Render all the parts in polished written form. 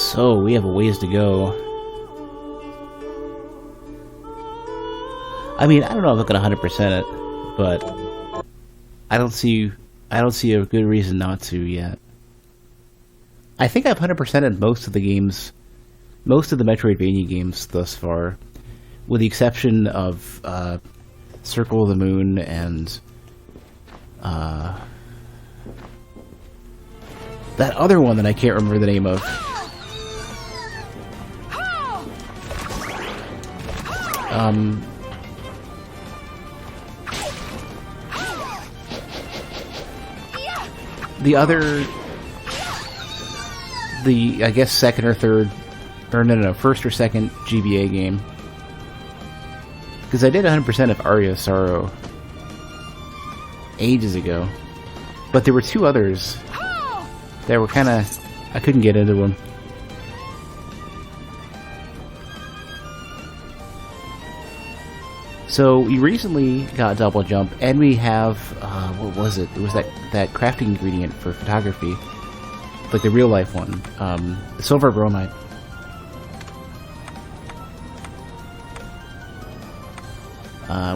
So, we have a ways to go. I mean, I don't know if I'm gonna 100% it, but I don't see a good reason not to yet. I think I've 100%ed most of the games, most of the Metroidvania games thus far, with the exception of Circle of the Moon and that other one that I can't remember the name of. The other, I guess second or third, or no, first or second GBA game. Because I did 100% of Aria of Sorrow ages ago. But there were two others that were kind of, I couldn't get into them. So we recently got Double Jump, and we have, what was it? It was that crafting ingredient for photography. Like the real life one. Silver bromide.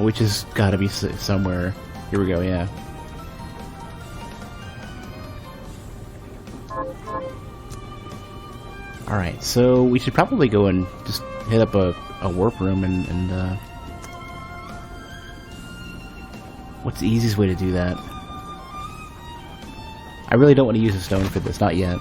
Which has got to be somewhere. Here we go, yeah. Alright, so we should probably go and just hit up a warp room and what's the easiest way to do that? I really don't want to use a stone for this, not yet.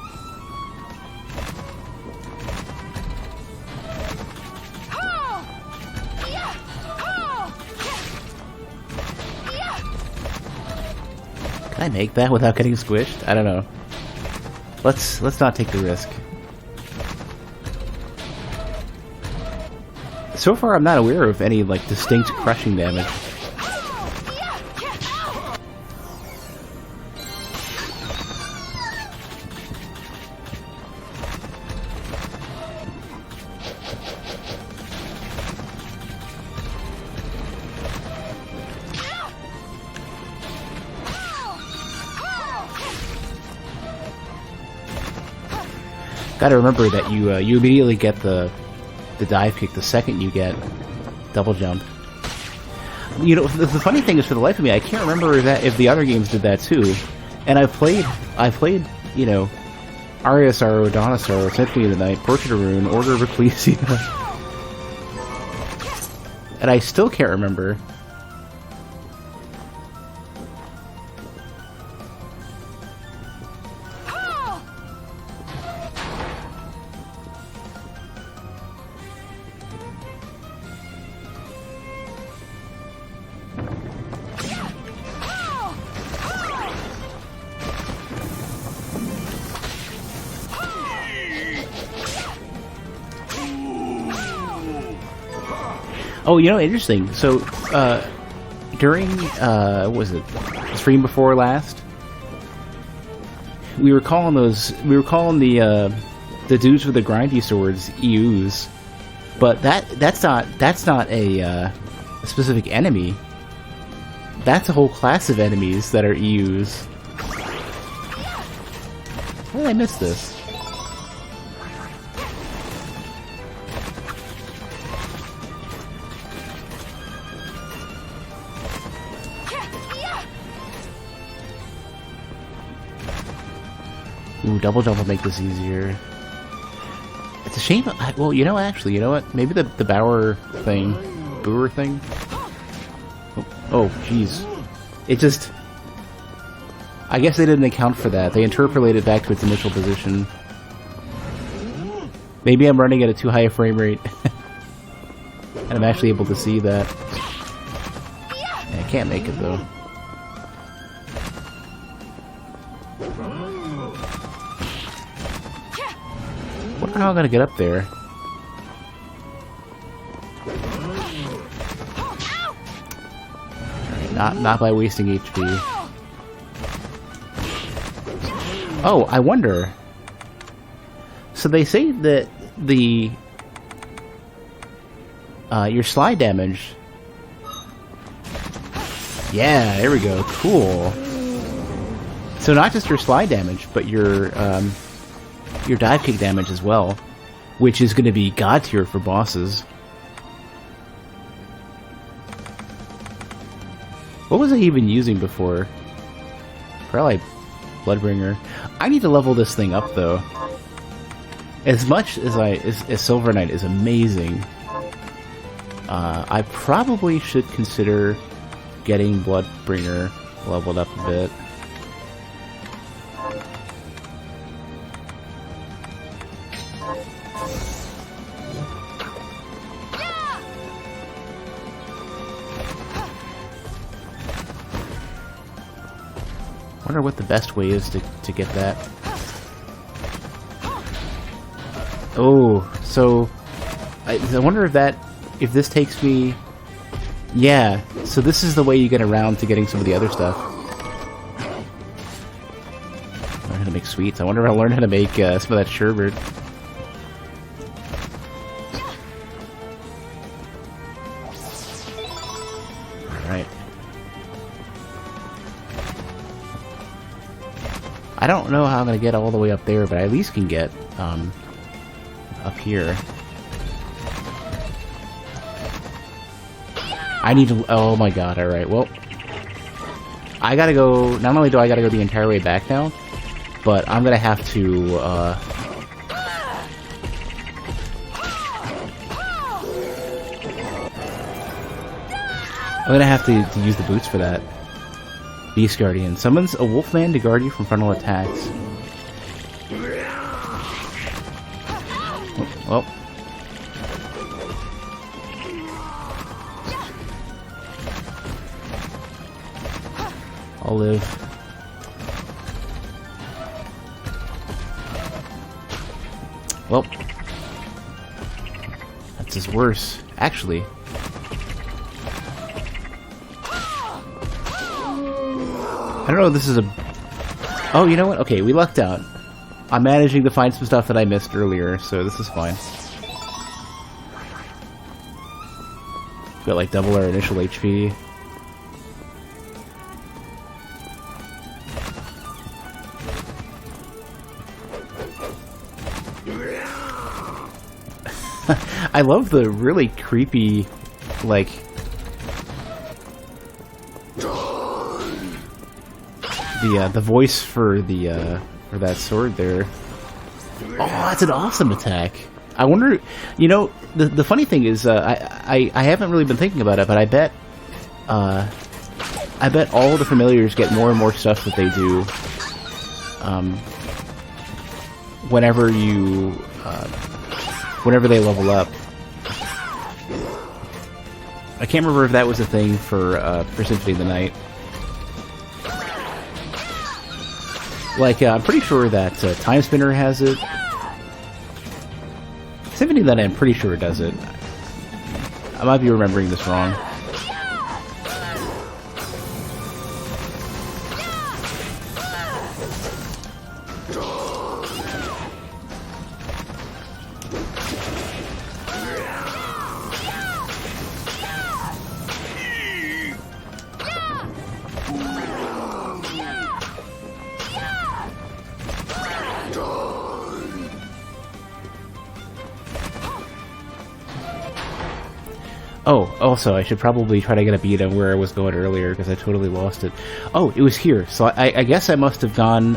Can I make that without getting squished? I don't know. Let's not take the risk. So far, I'm not aware of any like distinct crushing damage. Gotta remember that you immediately get the dive kick the second you get double jump. You know, the funny thing is, for the life of me, I can't remember that if the other games did that too. And I played, you know, Aria of Sorrow, Dawn of Sorrow, Symphony of the Night, Portrait of Ruin, Order of Ecclesia, and I still can't remember. Oh, you know, interesting. So, during, what was it, stream before last, we were calling the dudes with the grindy swords EUs, but that's not a specific enemy. That's a whole class of enemies that are EUs. How did I miss this? Ooh, double jump will make this easier. It's a shame. Well, you know, actually, you know what? Maybe the Bower thing, Oh, jeez. It just. I guess they didn't account for that. They interpolated it back to its initial position. Maybe I'm running at a too high a frame rate, and I'm actually able to see that. Yeah, I can't make it though. How am I gonna get up there? Right, not by wasting HP. Oh, I wonder. So they say that the your slide damage. Yeah, there we go. Cool. So not just your slide damage, but your your dive kick damage as well, which is going to be god tier for bosses. What was I even using before? Probably Bloodbringer. I need to level this thing up though. As much as Silver Knight is amazing, I probably should consider getting Bloodbringer leveled up a bit. I wonder what the best way is to get that. Oh, so I wonder if this takes me. Yeah, so this is the way you get around to getting some of the other stuff. Learn how to make sweets. I wonder if I'll learn how to make some of that sherbet. Alright. I don't know how I'm going to get all the way up there, but I at least can get up here. I need to... Oh my god, alright, well... I gotta go... Not only do I gotta go the entire way back now, but I'm gonna have to, I'm gonna have to use the boots for that. Beast Guardian. Summons a wolfman to guard you from frontal attacks. Well... I'll live. Well, that's just worse. Actually, I don't know if this is a... Oh, you know what? Okay, we lucked out. I'm managing to find some stuff that I missed earlier, so this is fine. Got like double our initial HP. I love the really creepy, like, the voice for for that sword there. Oh, that's an awesome attack. I wonder, you know, the funny thing is, I haven't really been thinking about it, but I bet all the familiars get more and more stuff that they do, whenever you, whenever they level up. I can't remember if that was a thing for Symphony of the Night. Like, I'm pretty sure that Time Spinner has it. Symphony of the Night, I'm pretty sure it does it. I might be remembering this wrong. Oh, also, I should probably try to get a beat on where I was going earlier, because I totally lost it. Oh, it was here. So I guess I must have gone,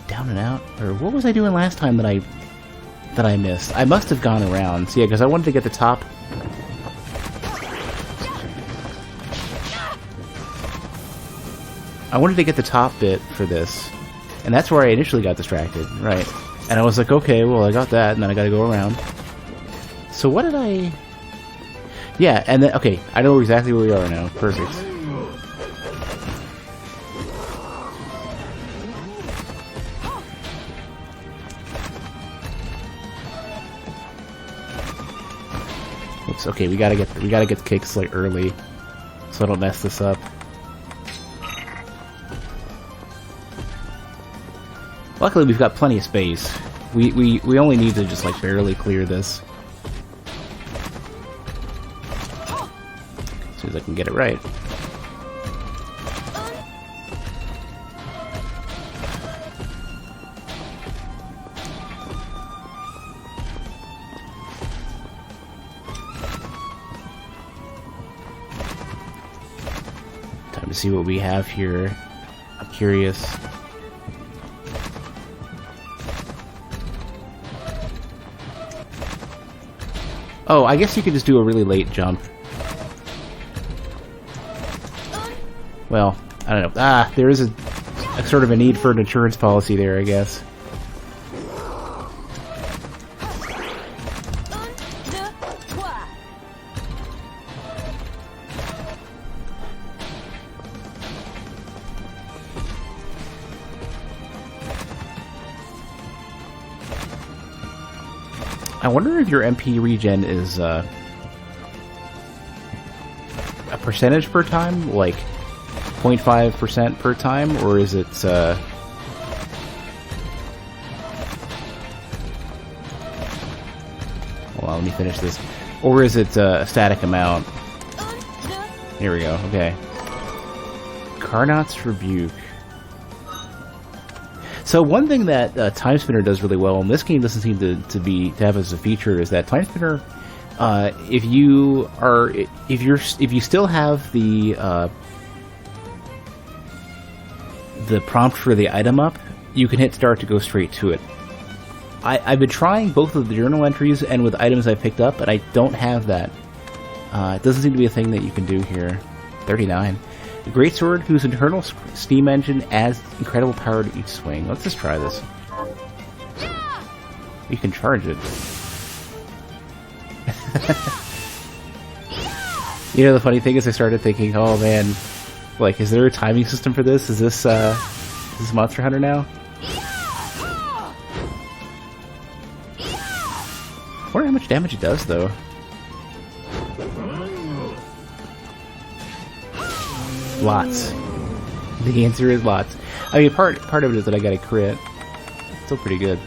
down and out? Or what was I doing last time that I missed? I must have gone around. So yeah, because I wanted to get the top... I wanted to get the top bit for this. And that's where I initially got distracted. Right. And I was like, okay, well, I got that, and then I gotta go around. So what did I... Yeah, and then... Okay, I know exactly where we are now. Perfect. Oops, okay, we gotta get the kicks, like, early, so I don't mess this up. Luckily, we've got plenty of space. We only need to just, like, barely clear this. As soon as I can get it right. Let me see what we have here. I'm curious. Oh, I guess you could just do a really late jump. Well, I don't know. Ah, there is a sort of a need for an insurance policy there, I guess. I wonder if your MP regen is a percentage per time, like 0.5% per time, or is it hold on, let me finish this. Or is it a static amount? Here we go, okay. Carnot's Rebuke. So one thing that Time Spinner does really well, and this game doesn't seem to have as a feature, is that Time Spinner, if you still have the prompt for the item up, you can hit start to go straight to it. I've been trying both of the journal entries and with items I picked up, but I don't have that. It doesn't seem to be a thing that you can do here. 39. The Greatsword, whose internal steam engine adds incredible power to each swing. Let's just try this. You can charge it. You know, the funny thing is I started thinking, oh man, like, is there a timing system for this? Is this Monster Hunter now? I wonder how much damage it does, though. Lots. The answer is lots. I mean, part of it is that I got a crit. Still pretty good.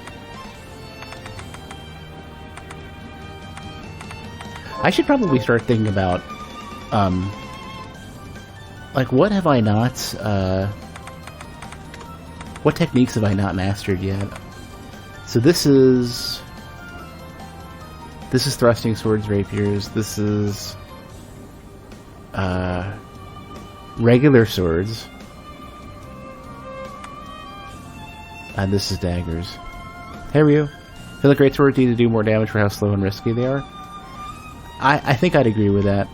I should probably start thinking about, like, what have I not, what techniques have I not mastered yet? So this is thrusting swords, rapiers. This is, regular swords. And this is daggers. Here we go. I feel like great swords need to do more damage for how slow and risky they are. I think I'd agree with that.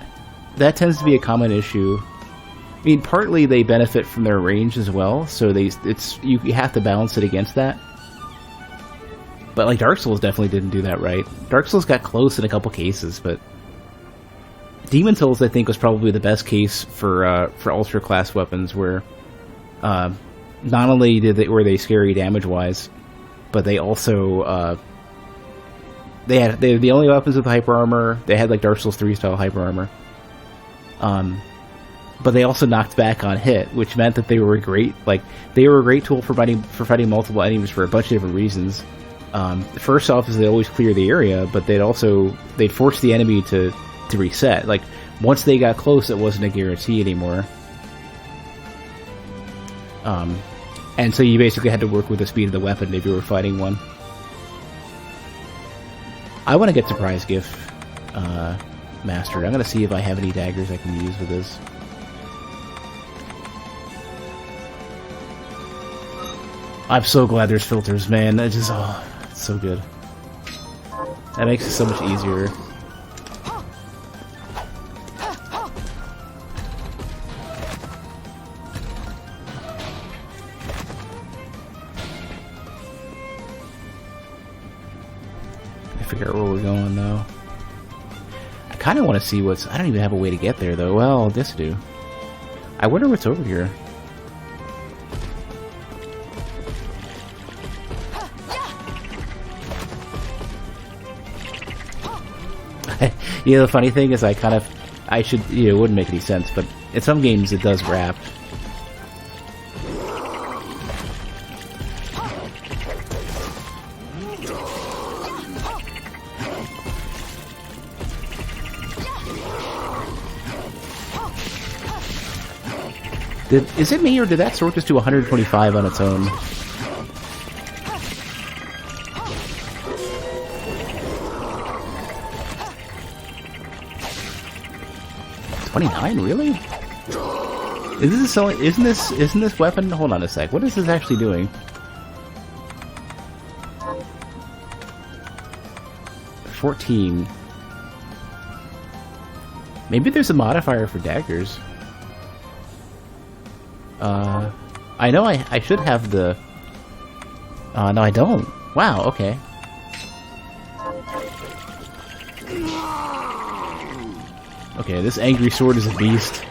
That tends to be a common issue. I mean, partly they benefit from their range as well, so you have to balance it against that. But like Dark Souls definitely didn't do that right. Dark Souls got close in a couple cases, but Demon Souls, I think, was probably the best case for ultra class weapons, where not only were they scary damage wise, but they also they're the only weapons with hyper armor. They had like Dark Souls 3 style hyper armor, but they also knocked back on hit, which meant that they were a great tool for fighting multiple enemies for a bunch of different reasons. First off, is they always clear the area, but they'd force the enemy to reset. Like, once they got close, it wasn't a guarantee anymore. And so you basically had to work with the speed of the weapon if you were fighting one. I want to get Surprise Gift mastered. I'm going to see if I have any daggers I can use with this. I'm so glad there's filters, man. It's just, oh, it's so good. That makes it so much easier. Figure out where we're going, though. I kind of want to see what's... I don't even have a way to get there, though. Well, this do. I wonder what's over here. You know, the funny thing is it wouldn't make any sense, but in some games it does wrap. Is it me, or did that sword just do 125 on its own? 29, really? Isn't this weapon? Hold on a sec. What is this actually doing? 14. Maybe there's a modifier for daggers. I know I should have the... no I don't. Wow, okay. Okay, this angry sword is a beast.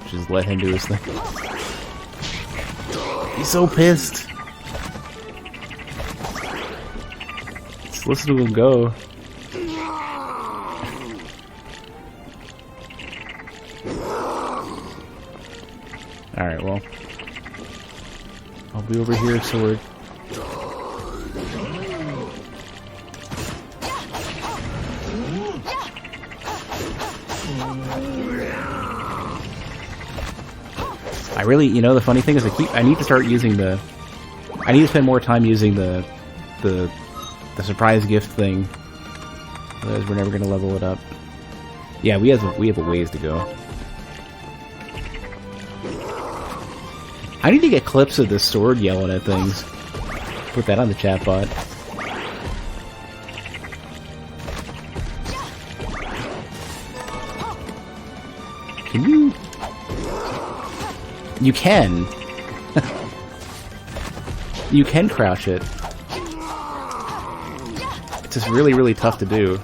Just let him do his thing. He's so pissed. Just listen to him go. Alright, well. I'll be over here, sword. I really, you know, the funny thing is I need to start using the... I need to spend more time using the surprise gift thing. Otherwise we're never going to level it up. Yeah, we have a ways to go. I need to get clips of this sword yelling at things. Put that on the chat bot. Can you... You can. You can crouch it. It's just really, really tough to do.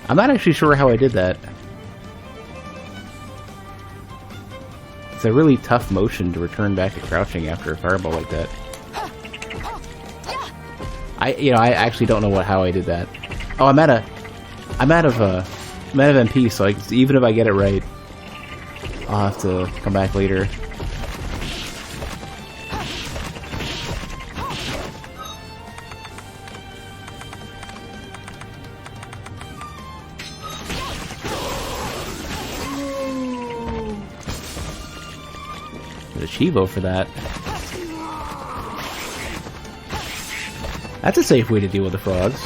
I'm not actually sure how I did that. It's a really tough motion to return back to crouching after a fireball like that. I actually don't know how I did that. Oh, I'm out of MP, so even if I get it right, I'll have to come back later. There's a Chivo for that. That's a safe way to deal with the frogs.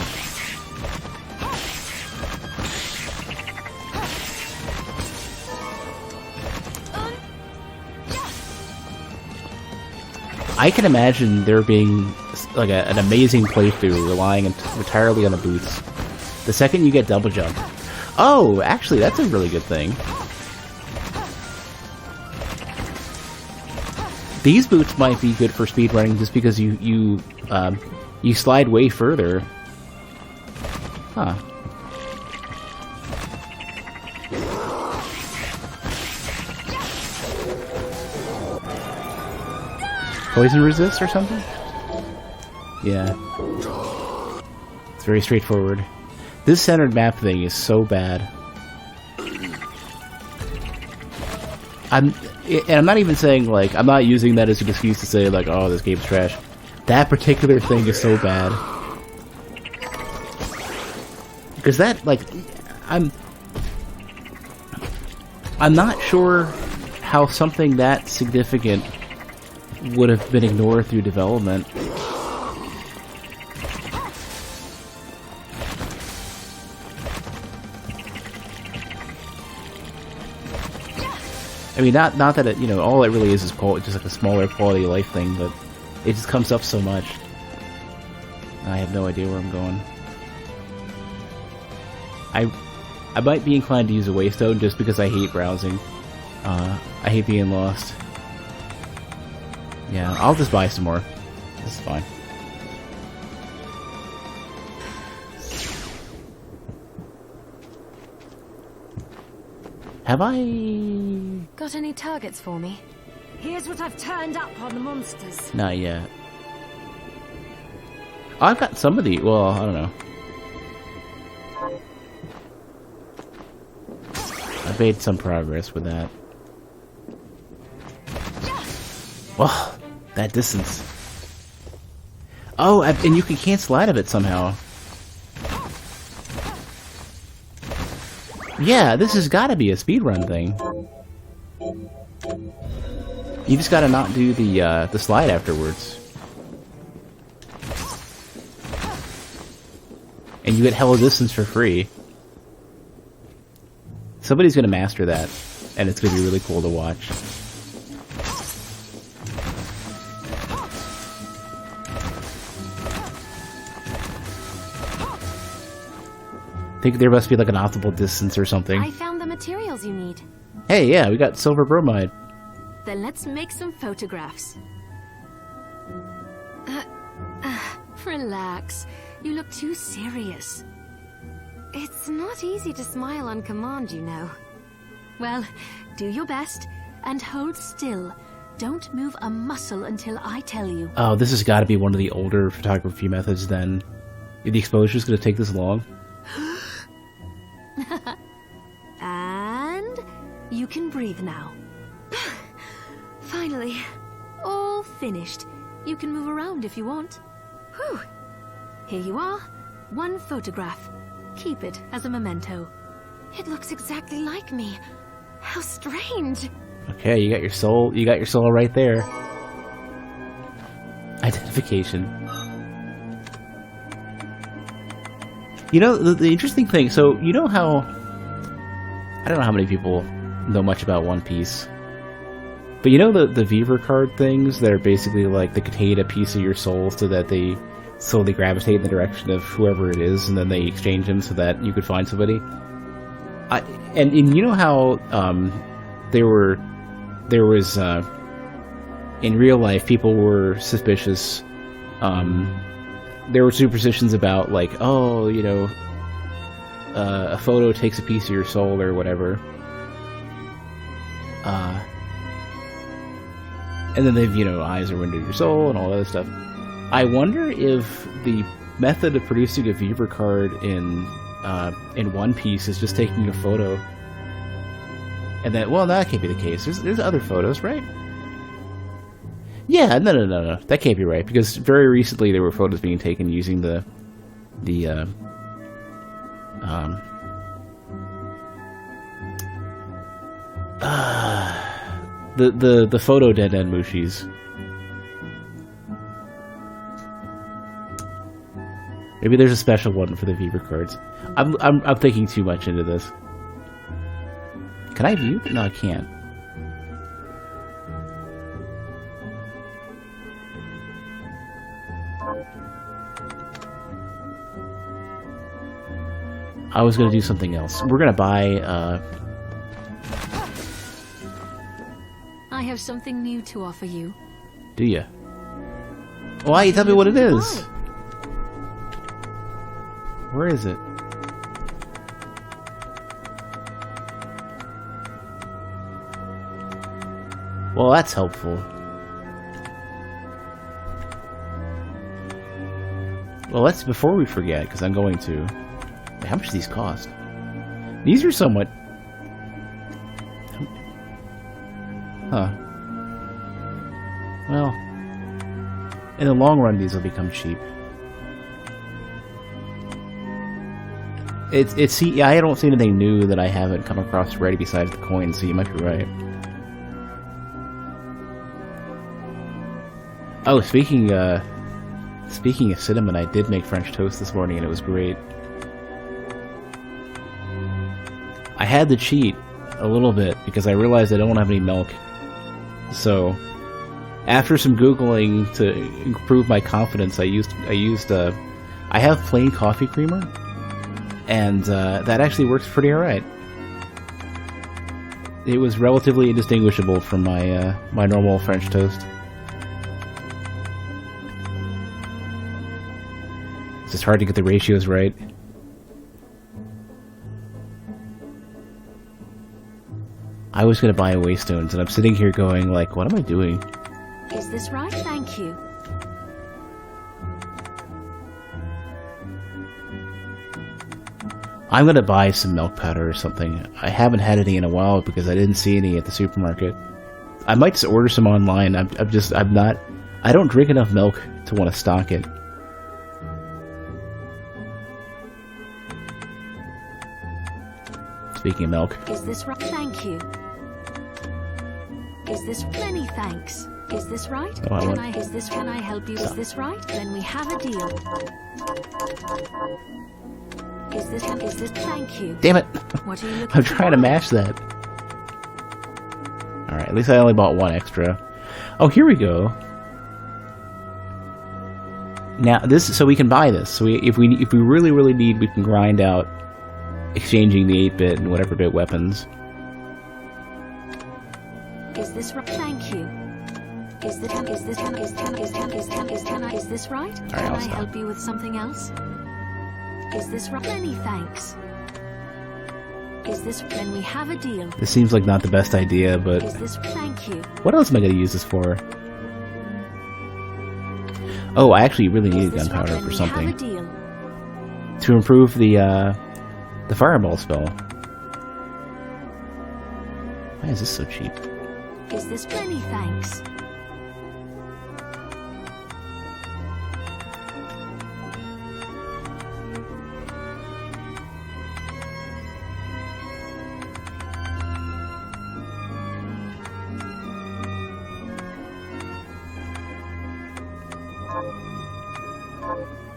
I can imagine there being like an amazing playthrough relying entirely on the boots. The second you get double jump. Oh, actually, that's a really good thing. These boots might be good for speedrunning just because you slide way further. Huh. Poison resist or something? Yeah. It's very straightforward. This centered map thing is so bad. I'm not even saying, like, I'm not using that as an excuse to say, like, oh, this game's trash. That particular thing is so bad. Because that, like, I'm not sure how something that significant would have been ignored through development. I mean, not that it, you know, all it really is just like a smaller quality of life thing, but it just comes up so much. I have no idea where I'm going. I might be inclined to use a waystone just because I hate browsing. I hate being lost. Yeah, I'll just buy some more. This is fine. Have I... Got any targets for me? Here's what I've turned up on the monsters. Not yet. Oh, I've got some of the... Well, I don't know. I've made some progress with that. Oh, that distance. Oh, and you can cancel out of it somehow. Yeah, this has got to be a speedrun thing. You just gotta not do the slide afterwards. And you get hella distance for free. Somebody's gonna master that, and it's gonna be really cool to watch. I think there must be like an optimal distance or something. I found the materials you need. Hey, yeah, we got silver bromide. Then let's make some photographs. Relax. You look too serious. It's not easy to smile on command, you know. Well, do your best and hold still. Don't move a muscle until I tell you. Oh, this has got to be one of the older photography methods then. The exposure's going to take this long? And you can breathe now. Finally, all finished. You can move around if you want. Whew. Here you are, one photograph. Keep it as a memento. It looks exactly like me. How strange. Okay, you got your soul right there. Identification. You know, the interesting thing, so you know how... I don't know how many people know much about One Piece. But you know the Viver card things that are basically like they contain a piece of your soul so that they slowly gravitate in the direction of whoever it is, and then they exchange them so that you could find somebody? And you know how there was in real life people were suspicious. There were superstitions about like, oh, you know, a photo takes a piece of your soul or whatever. And then they've, you know, eyes are into your soul and all that other stuff. I wonder if the method of producing a Viver card in One Piece is just taking a photo. And then, well, that can't be the case. There's other photos, right? Yeah, no. That can't be right, because very recently there were photos being taken using the photo dead end mushis. Maybe there's a special one for the Viver cards. I'm thinking too much into this. Can I view? No, I can't. I was gonna do something else. We're gonna buy, I have something new to offer you. Do ya? Why? You tell me what it is. Where is it? Well, that's helpful. Well, let's, before we forget, because I'm going to... How much do these cost? These are somewhat... Huh. Well... In the long run, these will become cheap. See, I don't see anything new that I haven't come across already besides the coins, so you might be right. Oh, speaking of cinnamon, I did make French toast this morning, and it was great. I had to cheat a little bit because I realized I don't have any milk. So, after some Googling to improve my confidence, I have plain coffee creamer, and that actually works pretty alright. It was relatively indistinguishable from my my normal French toast. It's just hard to get the ratios right. I was gonna buy Waystones, and I'm sitting here going, like, what am I doing? Is this right? Thank you. I'm gonna buy some milk powder or something. I haven't had any in a while because I didn't see any at the supermarket. I might just order some online. I don't drink enough milk to want to stock it. Speaking of milk. Is this right? Thank you. Is this many thanks? Is this right? Oh, I want- Can I help you? Is this right? Then we have a deal. Is this thank you? Damn it! What are you looking I'm trying to match that. Alright, at least I only bought one extra. Oh, here we go. Now this, so we can buy this. So if we really need, we can grind out exchanging the 8-bit and whatever bit weapons. Is this right? Thank you. Is this right? All right, I'll Can I stop. help you with something else? Is this right? Many thanks. Is this then we have a deal? This seems like not the best idea, but Is this thank you? what else am I going to use this for? Oh, I actually really needed Is this right? gunpowder Then for we something. have a deal. To improve the fireball spell. Why is this so cheap? Is this many thanks?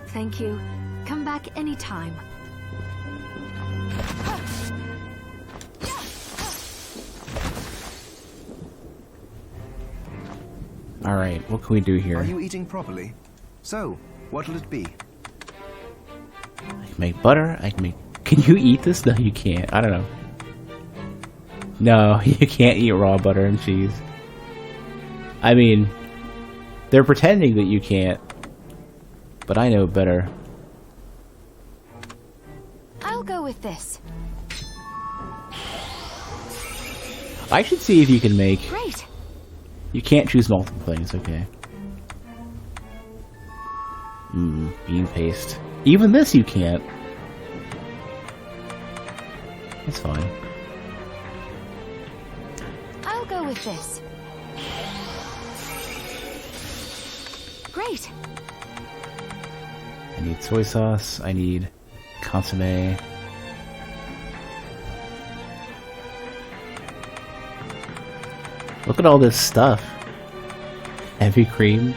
Thank you. Come back anytime. Alright, what can we do Are here? you eating properly? So, what'll it be? I can make butter, I can make... Can you eat this? No, you can't. I don't know. No, you can't eat raw butter and cheese. I mean, they're pretending that you can't. But I know better. I'll go with this. I should see if you can make... Great. You can't choose multiple things, okay. Bean paste. Even this you can't. That's fine. I'll go with this. Great. I need soy sauce, I need consomme. Look at all this stuff. Heavy cream.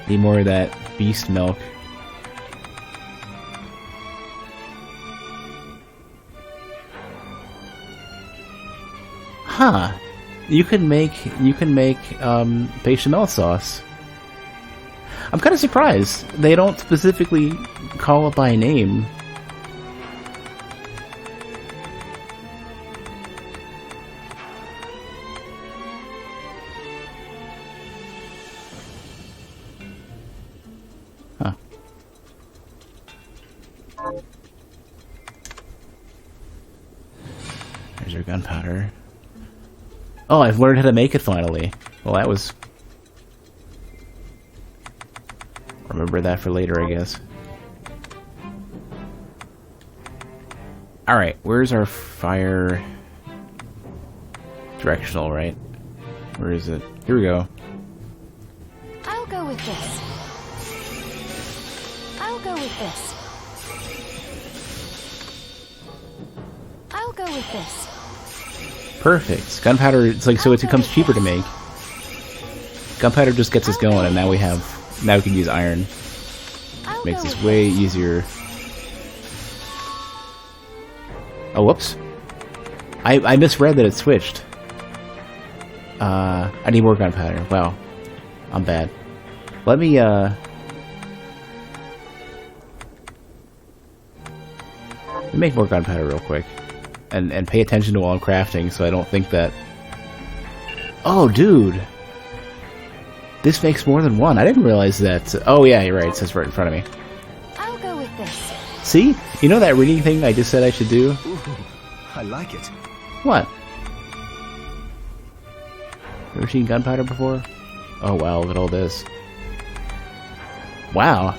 Need more of that beast milk. Huh. You can make bechamel sauce. I'm kind of surprised. They don't specifically call it by name. Huh. There's your gunpowder. Oh, I've learned how to make it finally. Well, that was... Remember that for later, I guess. Alright, where's our fire... Directional, right? Where is it? Here we go. I'll go with this. I'll go with this. I'll go with this. Perfect. Gunpowder, it's like, so it becomes cheaper to make. Gunpowder just gets us going, and now we can use iron. I'll Makes go this with way this. easier. Oh, whoops. I misread that it switched. I need more gunpowder. Wow. I'm bad. Let me, make more gunpowder real quick. And pay attention to while I'm crafting so I don't think that... Oh, dude! This makes more than one. I didn't realize that... Oh, yeah, you're right. It says right in front of me. I'll go with this. See? You know that reading thing I just said I should do? Ooh, I like it. What? Ever seen gunpowder before? Oh, wow, look at all this. Wow.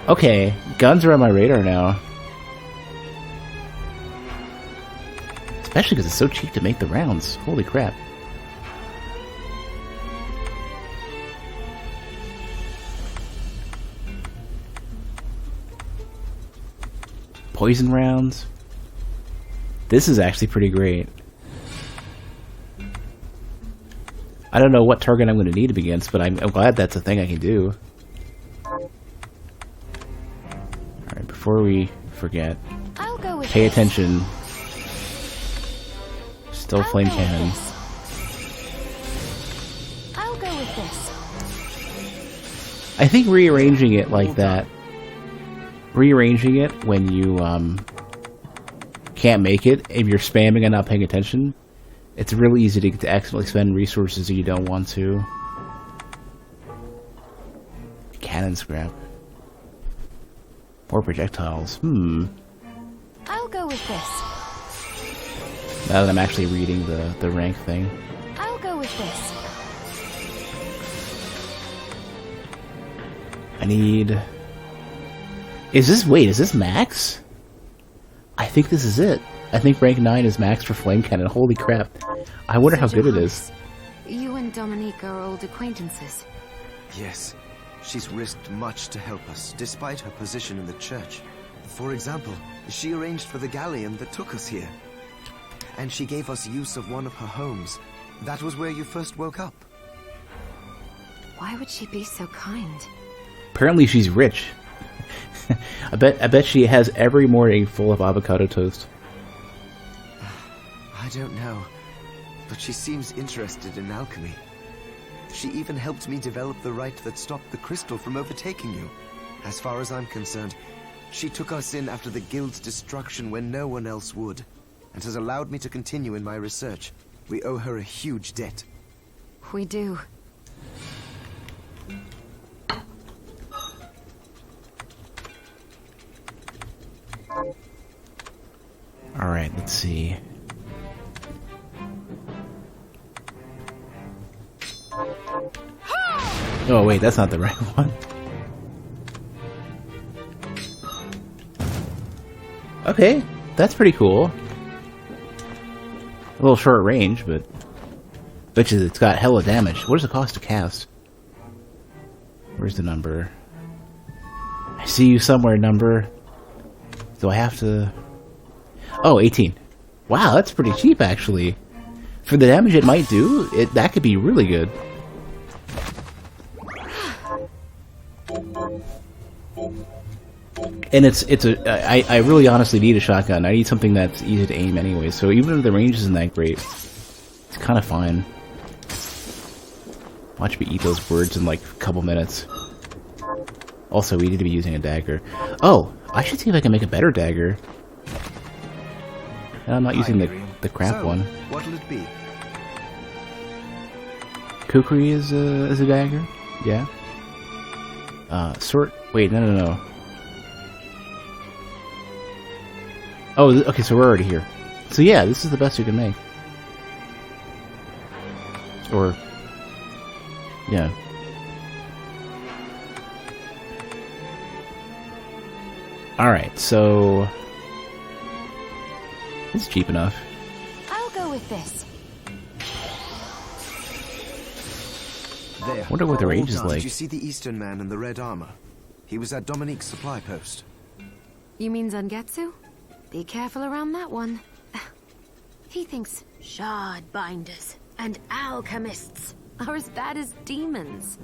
Okay, guns are on my radar now. Especially because it's so cheap to make the rounds. Holy crap. Poison rounds. This is actually pretty great. I don't know what target I'm going to need him against, but I'm glad that's a thing I can do. Alright, before we forget, I'll go with pay this. attention. Still I'll flame go with cannon. this. I'll go with this. I think rearranging it like that, rearranging it when you can't make it, if you're spamming and not paying attention, it's really easy to accidentally spend resources that you don't want to. Cannon scrap. More projectiles. I'll go with this. Now that I'm actually reading the rank thing. I'll go with this. I need... Is this max? I think this is it. I think rank 9 is max for flame cannon. Holy crap. I wonder how good it is. You and Dominique are old acquaintances. Yes, she's risked much to help us, despite her position in the church. For example, she arranged for the galleon that took us here. And she gave us use of one of her homes. That was where you first woke up. Why would she be so kind? Apparently she's rich. I bet she has every morning full of avocado toast. I don't know, but she seems interested in alchemy. She even helped me develop the rite that stopped the crystal from overtaking you. As far as I'm concerned, she took us in after the guild's destruction when no one else would, and has allowed me to continue in my research. We owe her a huge debt. We do. Alright, let's see. Oh wait, that's not the right one. Okay, that's pretty cool. A little short range, but bet you it's got hella damage. What does it cost to cast? Where's the number? I see you somewhere, number. Do I have to... Oh, 18. Wow, that's pretty cheap, actually. For the damage it might do, that could be really good. And I really honestly need a shotgun. I need something that's easy to aim anyway, so even if the range isn't that great, it's kind of fine. Watch me eat those words in like a couple minutes. Also, we need to be using a dagger. Oh, I should see if I can make a better dagger. And I'm not using the crap one. What'll it be? Kukri is a dagger? Yeah. Sword... Wait, no. Oh, okay, so we're already here. So yeah, this is the best you can make. Or... Yeah. Alright, so... It's cheap enough. I'll go with this. There. Wonder what the range is Did like. you see the Eastern man in the red armor? He was at Dominique's supply post. You mean Zangetsu? Be careful around that one. He thinks shard binders and alchemists are as bad as demons.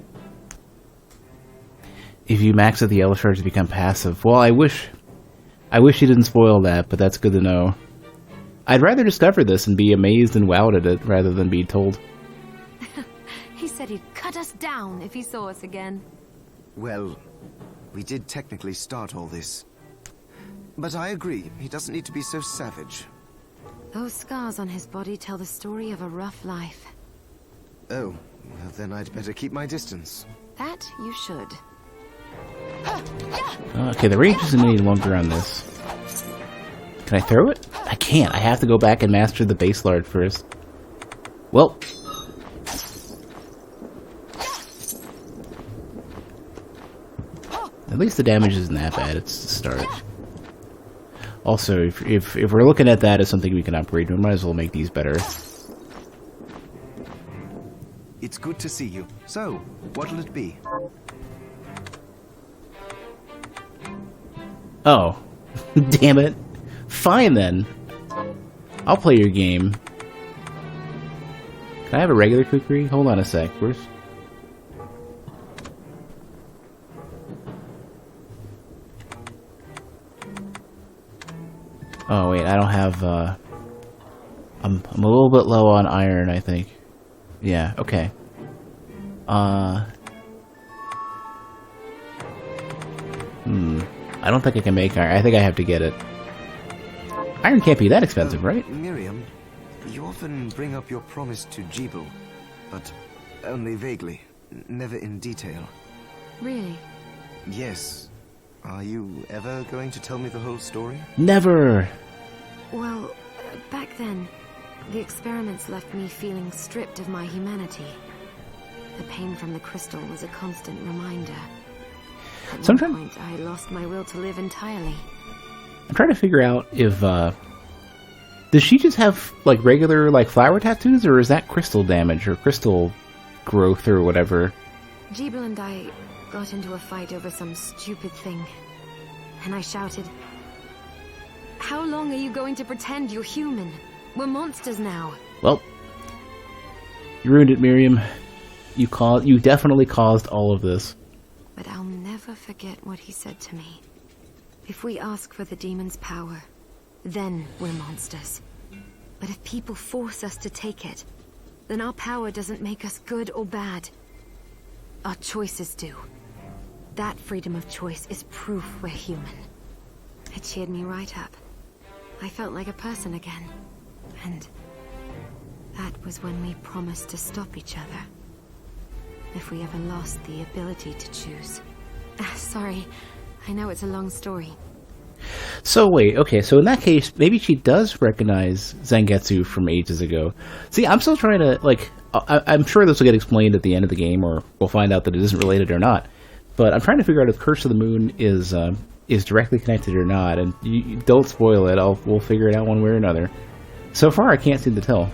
If you max out the yellow shards to become passive. Well, I wish you didn't spoil that, but that's good to know. I'd rather discover this and be amazed and wowed at it rather than be told. He said he'd cut us down if he saw us again. Well, we did technically start all this. But I agree, he doesn't need to be so savage. Those scars on his body tell the story of a rough life. Oh, well, then I'd better keep my distance. That you should. Okay, the range isn't any longer on this. Can I throw it? I can't. I have to go back and master the base lard first. Well. At least the damage isn't that bad. It's the start. Also, if we're looking at that as something we can upgrade, we might as well make these better. It's good to see you. So, what'll it be? Oh. Damn it. Fine then. I'll play your game. Can I have a regular kukri? Hold on a sec. Where's... Oh wait, I don't have, I'm a little bit low on iron, I think. Yeah, okay. I don't think I can make iron. I think I have to get it. Iron can't be that expensive, right? Miriam, you often bring up your promise to Jebel, but only vaguely, never in detail. Really? Yes. Are you ever going to tell me the whole story? Never! Well, back then, the experiments left me feeling stripped of my humanity. The pain from the crystal was a constant reminder. At one point, I lost my will to live entirely. I'm trying to figure out if, does she just have, like, regular, like, flower tattoos, or is that crystal damage, or crystal growth, or whatever? Jebel and I got into a fight over some stupid thing. And I shouted, "How long are you going to pretend you're human? We're monsters now." Well, you ruined it, Miriam. You definitely caused all of this. But I'll never forget what he said to me. If we ask for the demon's power, then we're monsters. But if people force us to take it, then our power doesn't make us good or bad. Our choices do. That freedom of choice is proof we're human. It cheered me right up. I felt like a person again. And that was when we promised to stop each other. If we ever lost the ability to choose. Sorry, I know it's a long story. So wait, okay, so in that case, maybe she does recognize Zangetsu from ages ago. See, I'm still trying to, like, I'm sure this will get explained at the end of the game, or we'll find out that it isn't related or not. But I'm trying to figure out if Curse of the Moon is directly connected or not, and you don't spoil it. We'll figure it out one way or another. So far, I can't seem to tell.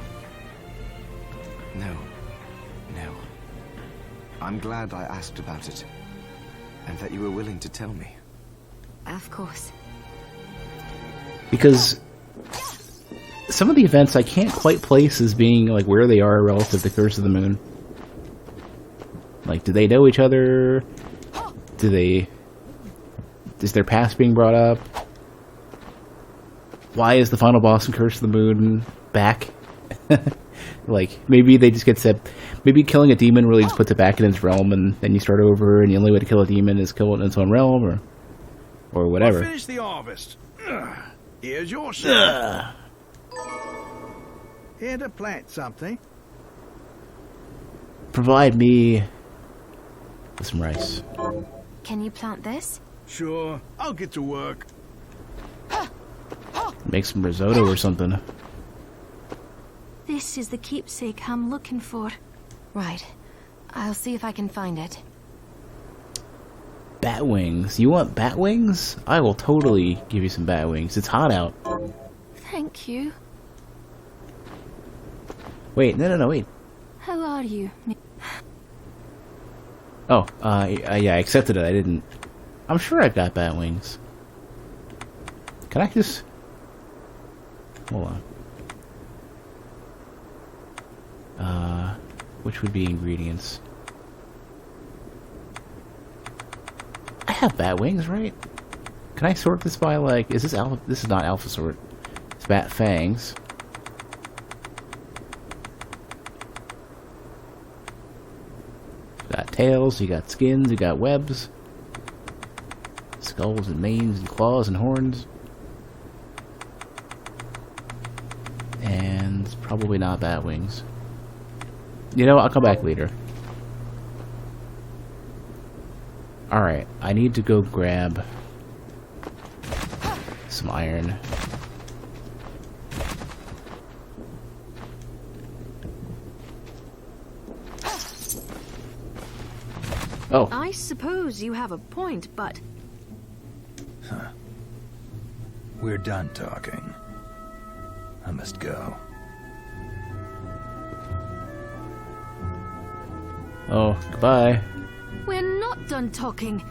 No. I'm glad I asked about it, and that you were willing to tell me. Of course. Because some of the events I can't quite place as being, like, where they are relative to Curse of the Moon. Like, do they know each other? Is their past being brought up? Why is the final boss in Curse of the Moon back? Like, maybe they just get set. Maybe killing a demon really just puts it back in its realm, and then you start over, and the only way to kill a demon is kill it in its own realm, or whatever. Finish the harvest. Here's your share. Here to plant something. Provide me with some rice. Can you plant this? Sure, I'll get to work. Make some risotto or something. This is the keepsake I'm looking for. Right. I'll see if I can find it. Bat wings. You want bat wings? I will totally give you some bat wings. It's hot out. Thank you. Wait, no, wait. How are you? Oh, yeah, I accepted it. I didn't. I'm sure I've got bat wings. Can I just... Hold on. Which would be ingredients? I have bat wings, right? Can I sort this by, like... Is this alpha... This is not alpha sort. It's bat fangs. You got tails, you got skins, you got webs. Skulls and manes and claws and horns. And probably not bat wings. You know, I'll come back later. Alright, I need to go grab some iron. Oh. I suppose you have a point, but... We're done talking. I must go. Oh, goodbye. We're not done talking.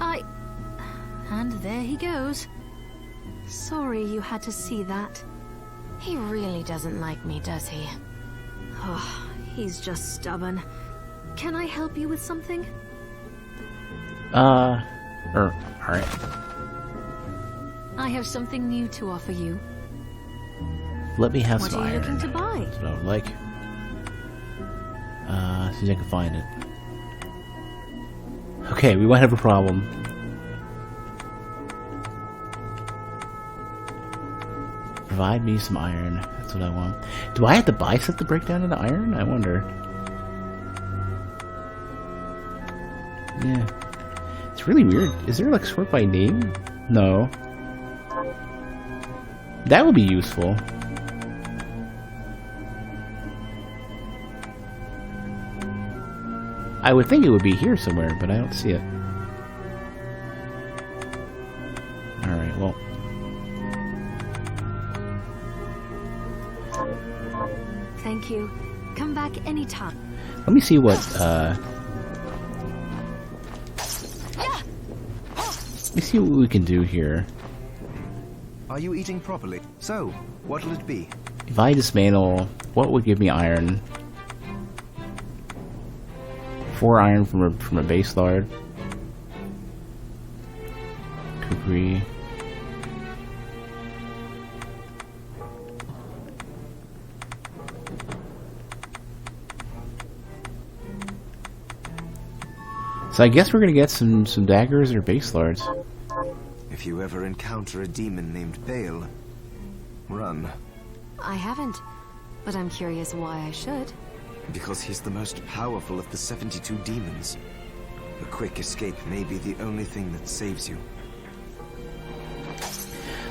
And there he goes. Sorry you had to see that. He really doesn't like me, does he? Oh, he's just stubborn. Can I help you with something? Alright. I have something new to offer you. Let me have What some are you iron. looking to buy? That's what I would like. See if I can find it. Okay, we might have a problem. Provide me some iron. That's what I want. Do I have to buy stuff to break down into iron? I wonder. Yeah. It's really weird. Is there like sort by name? No. That would be useful. I would think it would be here somewhere, but I don't see it. Alright, well. Thank you. Come back anytime. Let me see what, let me see what we can do here. Are you eating properly? So, what'll it be? If I dismantle, what would give me iron? 4 iron from a base lard. Kukri. So I guess we're gonna get some daggers or base lards. If you ever encounter a demon named Bale, run. I haven't, but I'm curious why I should. Because he's the most powerful of the 72 demons. A quick escape may be the only thing that saves you.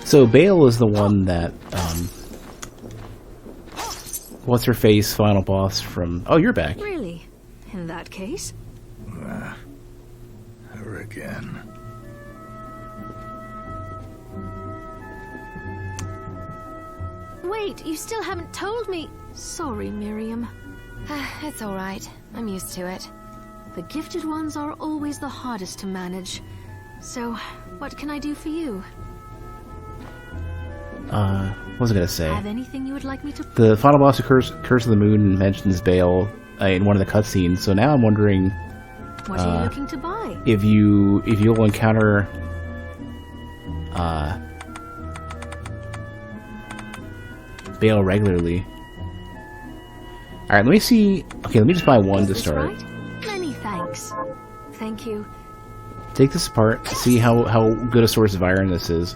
So Bale is the one that, what's her face final boss from? Oh, you're back. Really? In that case? Her again. Wait, you still haven't told me. Sorry, Miriam. It's all right. I'm used to it. The gifted ones are always the hardest to manage. So, what can I do for you? What was I gonna say? Have anything you would like me to... The final boss of Curse of the Moon mentions Bale in one of the cutscenes, so now I'm wondering What are you looking to buy? if you'll encounter Bale regularly. Alright, let me see. Okay, let me just buy one Is to this start. right? Many thanks. Thank you. Take this apart, see how good a source of iron this is.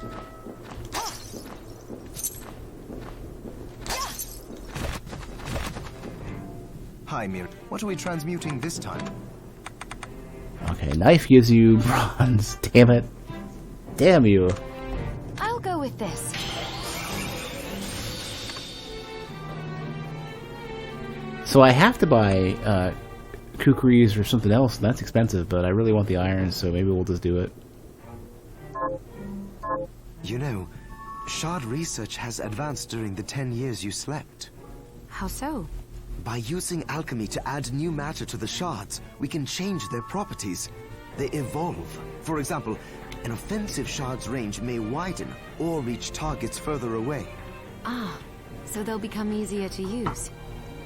Hi, Mir. What are we transmuting this time? Okay, knife gives you bronze. Damn it. Damn you. I'll go with this. So I have to buy kukris or something else, and that's expensive, but I really want the iron, so maybe we'll just do it. You know, shard research has advanced during the 10 years you slept. How so? By using alchemy to add new matter to the shards, we can change their properties. They evolve. For example, an offensive shard's range may widen or reach targets further away. Ah, so they'll become easier to use.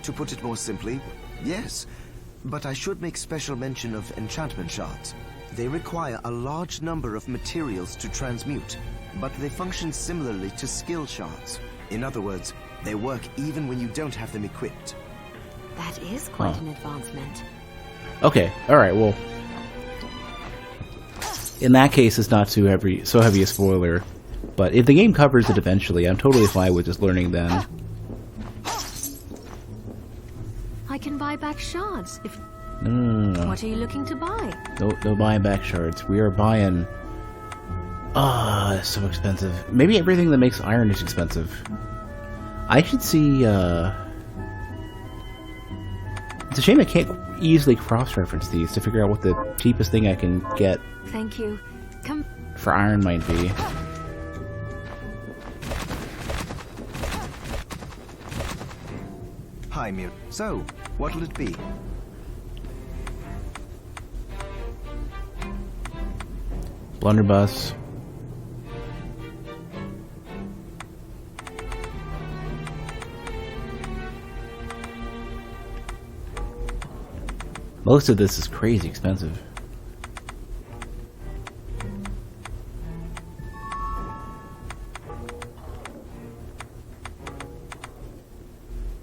To put it more simply, yes. But I should make special mention of enchantment shards. They require a large number of materials to transmute, but they function similarly to skill shards. In other words, they work even when you don't have them equipped. That is quite an advancement. Okay, alright, well... In that case, it's not so heavy a spoiler. But if the game covers it eventually, I'm totally fine with just learning then. I can buy back shards if... No. What are you looking to buy? No buying back shards. We are buying... Ah, it's so expensive. Maybe everything that makes iron is expensive. I should see, It's a shame I can't easily cross-reference these to figure out what the cheapest thing I can get Thank you. Come... for iron might be. Hi, Mir. So, what'll it be? Blunderbuss. Most of this is crazy expensive.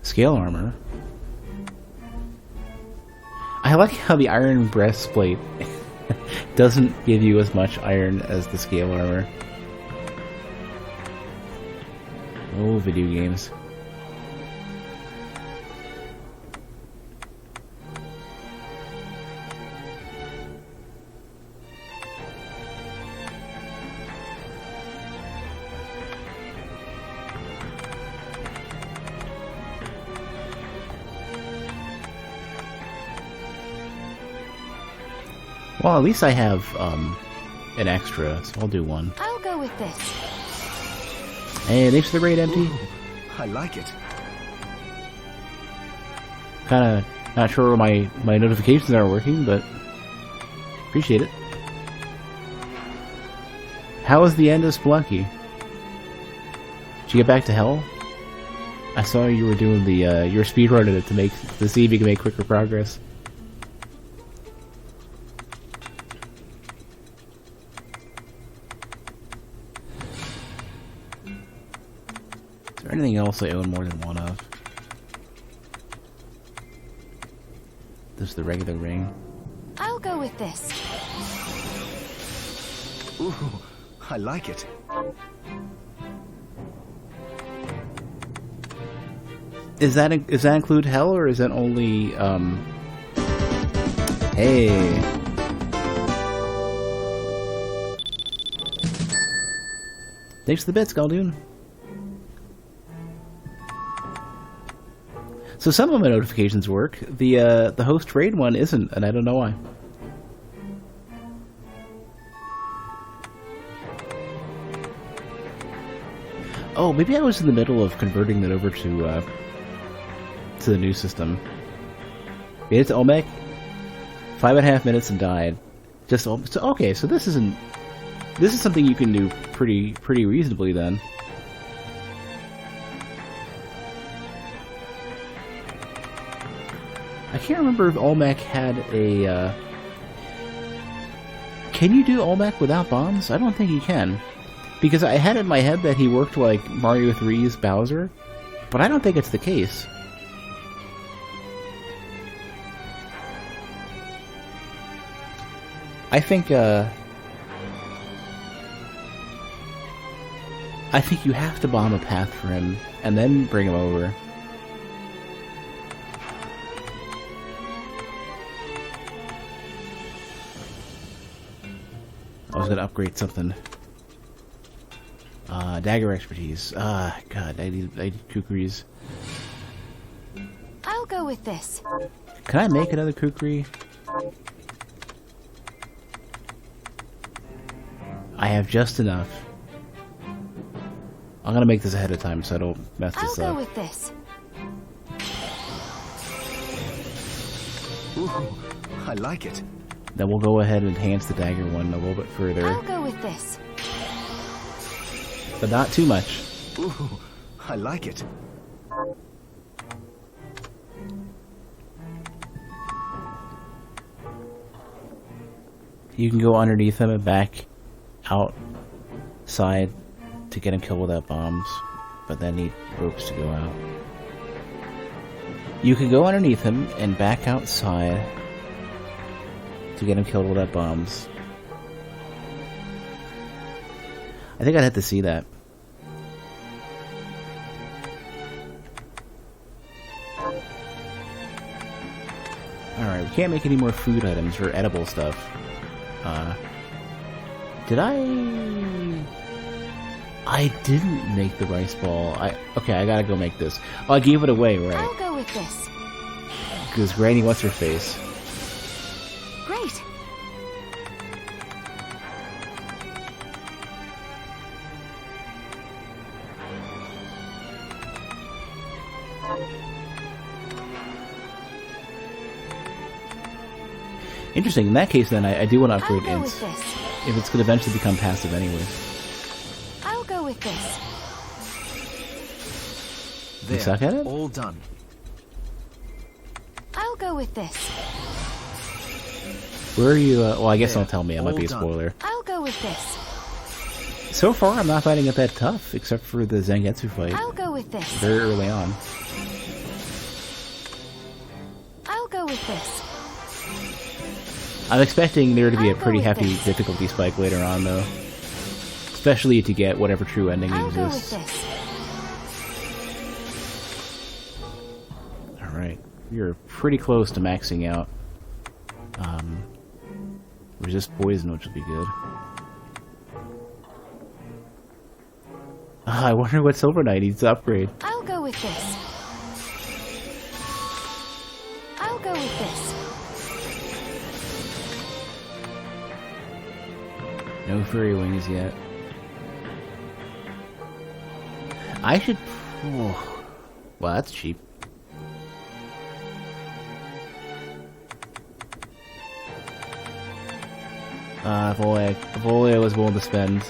Scale armor. I like how the iron breastplate doesn't give you as much iron as the scale armor. Oh, video games. Well, at least I have an extra, so I'll do one. I'll go with this. Hey, thanks for the raid, Empty. Ooh, I like it. Kinda not sure where my notifications are working, but appreciate it. How was the end of Spelunky? Did you get back to hell? I saw you were doing the your speedrunning it to see if you can make quicker progress. Is there anything else I own more than one of? This is the regular ring. I'll go with this. Ooh, I like it. Does that include hell, or is that only Hey. Thanks for the bits, Galdoon. So some of my notifications work. The host raid one isn't, and I don't know why. Oh, maybe I was in the middle of converting that over to the new system. Made it to Olmec, 5.5 minutes and died. So okay, so this is something you can do pretty reasonably then. I can't remember if Olmec had a. Can you do Olmec without bombs? I don't think you can, because I had in my head that he worked like Mario 3's Bowser, but I don't think it's the case. I think you have to bomb a path for him and then bring him over. I was gonna upgrade something. Dagger expertise. God, I need kukris. I'll go with this. Can I make another kukri? I have just enough. I'm gonna make this ahead of time so I don't mess this I'll up. go with this. Ooh, I like it. Then we'll go ahead and enhance the dagger one a little bit further, I'll go with this. but not too much. Ooh, I like it. You can go underneath him and back outside to get him killed without bombs, but then need ropes to go out. You can go underneath him and back outside to get him killed without bombs. I think I'd have to see that. Alright, we can't make any more food items or edible stuff. Did I didn't make the rice ball. Okay, I gotta go make this. Oh, I gave it away, right? I'll go with this. Because Granny, what's her face? Great. Interesting. In that case, then, I do want to I'll upgrade go Ints. with this. If it's going to eventually become passive anyways. I'll go with this. You suck at it? All done. I'll go with this. Where are you? Well, I guess There, don't tell me. It might all be a done. spoiler. I'll go with this. So far, I'm not finding it that tough, except for the Zangetsu fight. I'll go with this. Very early on. I'll go with this. I'm expecting there to be a I'll go pretty with hefty this. difficulty spike later on, though. Especially to get whatever true ending I'll go with exists. this. Alright. You're pretty close to maxing out. Resist poison, which will be good. I wonder what Silver Knight needs to upgrade. I'll go with this. I'll go with this. No fairy wings yet. I should... Oh. Well, that's cheap. If only I was willing to spend.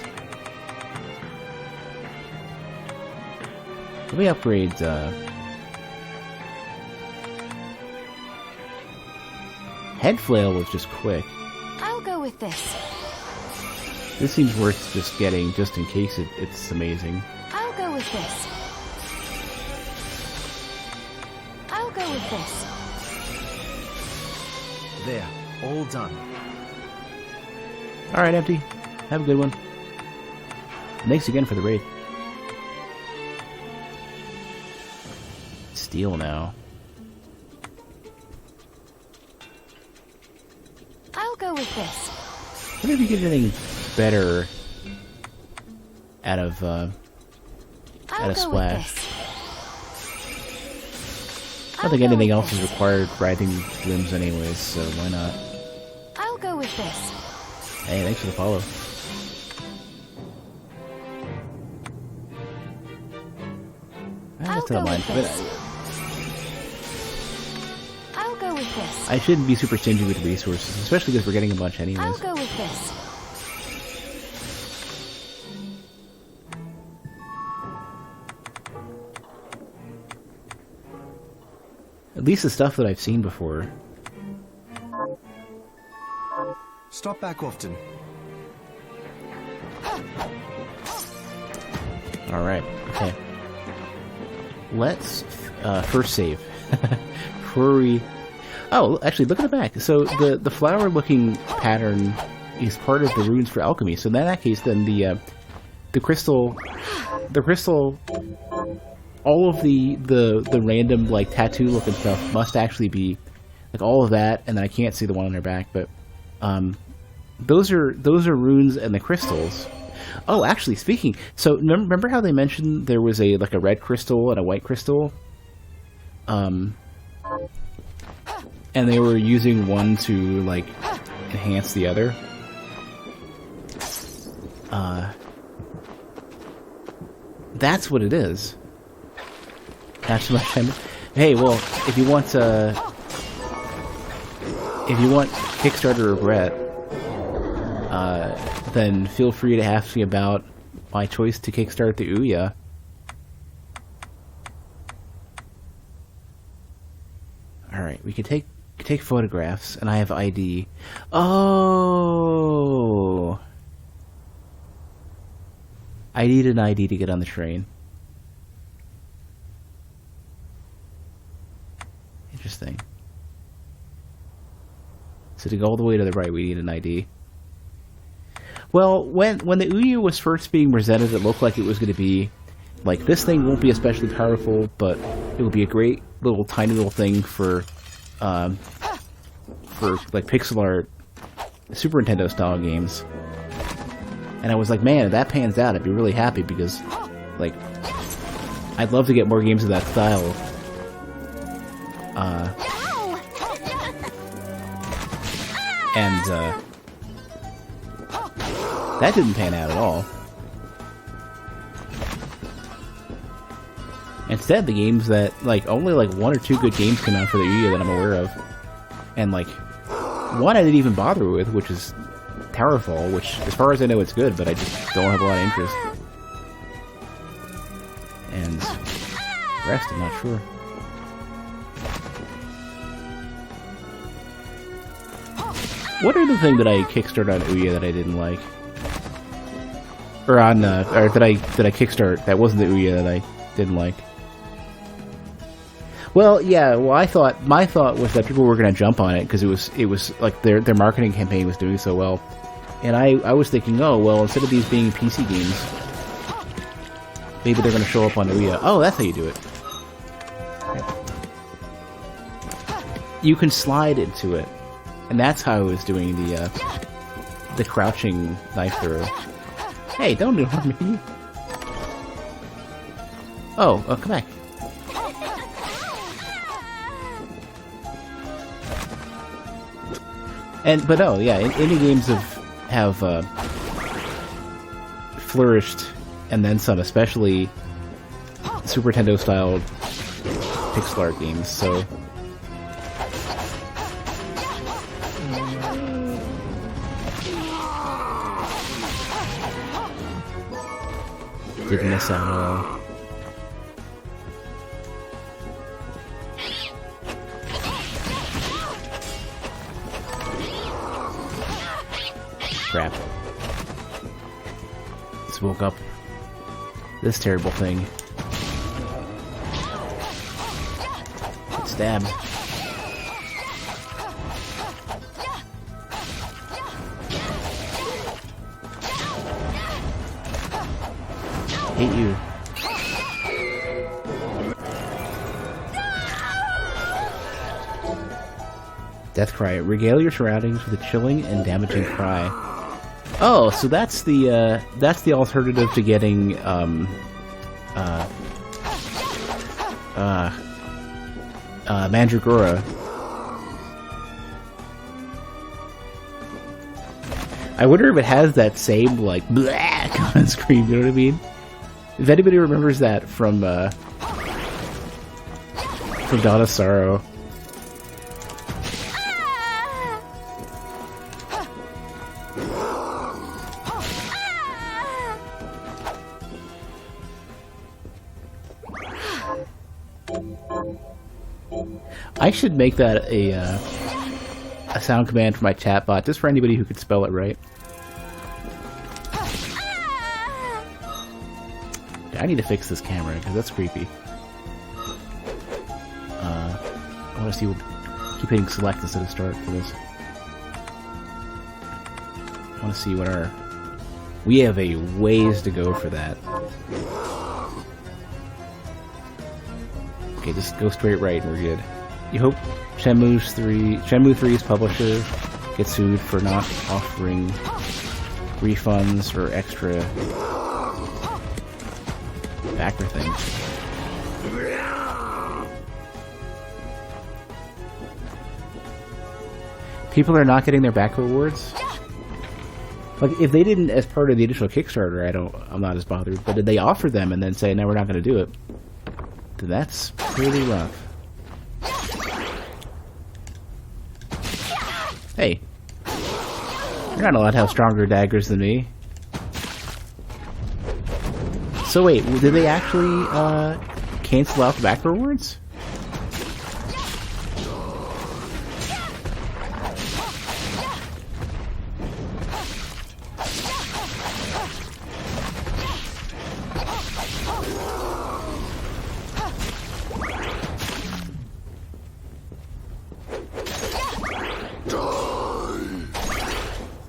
Let me upgrade, Head Flail was just quick. I'll go with this. This seems worth just getting, just in case it's amazing. I'll go with this. I'll go with this. There, all done. Alright, Empty. Have a good one. Thanks again for the raid. Steel now. I'll go with this. I wonder if you get anything better out of, I'll out of go Splash. with this. I don't think anything else is required riding limbs anyways, so why not? I'll go with this. Hey, thanks for the follow. I still don't mind. But I'll go with this. I shouldn't be super stingy with resources, especially because we're getting a bunch anyways. I'll go with this. At least the stuff that I've seen before. Stop back often. Alright, okay. Let's first save. Before we... Oh, actually, look at the back. So the flower-looking pattern is part of the runes for alchemy. So in that case, then the crystal... The crystal... All of the random, like, tattoo-looking stuff must actually be... Like, all of that, and then I can't see the one on their back, but... Those are runes and the crystals. Oh, actually, speaking... So, remember how they mentioned there was a red crystal and a white crystal? And they were using one to, like, enhance the other? That's what it is. That's what I'm... Hey, well, if you want Kickstarter regret, then feel free to ask me about my choice to kickstart the Ouya. Alright, we can take photographs, and I have ID. Oh! I need an ID to get on the train. Interesting. So to go all the way to the right, we need an ID. Well, when the Ouya was first being presented, it looked like it was going to be like, this thing won't be especially powerful, but it will be a great little tiny little thing for like pixel art Super Nintendo style games. And I was like, man, if that pans out, I'd be really happy because, like, I'd love to get more games of that style. That didn't pan out at all. Instead, the games that, like, only like 1 or 2 good games came out for the Ouya that I'm aware of. And, like, one I didn't even bother with, which is Towerfall, which, as far as I know, it's good, but I just don't have a lot of interest. And the rest, I'm not sure. What are the thing that I kickstarted on Ouya that I didn't like? Or on, or did I kickstart that wasn't the Ouya that I didn't like? Well, yeah. Well, my thought was that people were going to jump on it because it was like their marketing campaign was doing so well, and I was thinking, oh well, instead of these being PC games, maybe they're going to show up on Ouya. Oh, that's how you do it. You can slide into it, and that's how I was doing the crouching knife throw. Hey, don't ignore me. Oh, come back. But oh yeah, indie games have flourished, and then some, especially Super Nintendo style pixel art games. So didn't miss out at all. Crap. Just woke up this terrible thing. Get stabbed. Hate you. Death cry. Regale your surroundings with a chilling and damaging cry. Oh, so that's the alternative to getting Mandragora. I wonder if it has that same like blah kind of scream. You know what I mean? If anybody remembers that from Dawn of Sorrow. I should make that a sound command for my chatbot, just for anybody who could spell it right. I need to fix this camera, because that's creepy. I want to see what... Keep hitting select instead of start for this. I want to see what our... We have a ways to go for that. Okay, just go straight right and we're good. You hope Shenmue 3's publisher gets sued for not offering refunds or extra backer things. People are not getting their backer rewards? Like, if they didn't as part of the initial Kickstarter, I'm not as bothered. But did they offer them and then say, no, we're not going to do it? Then that's pretty rough. Hey, you're not allowed to have stronger daggers than me. So wait, did they actually cancel out the back rewards?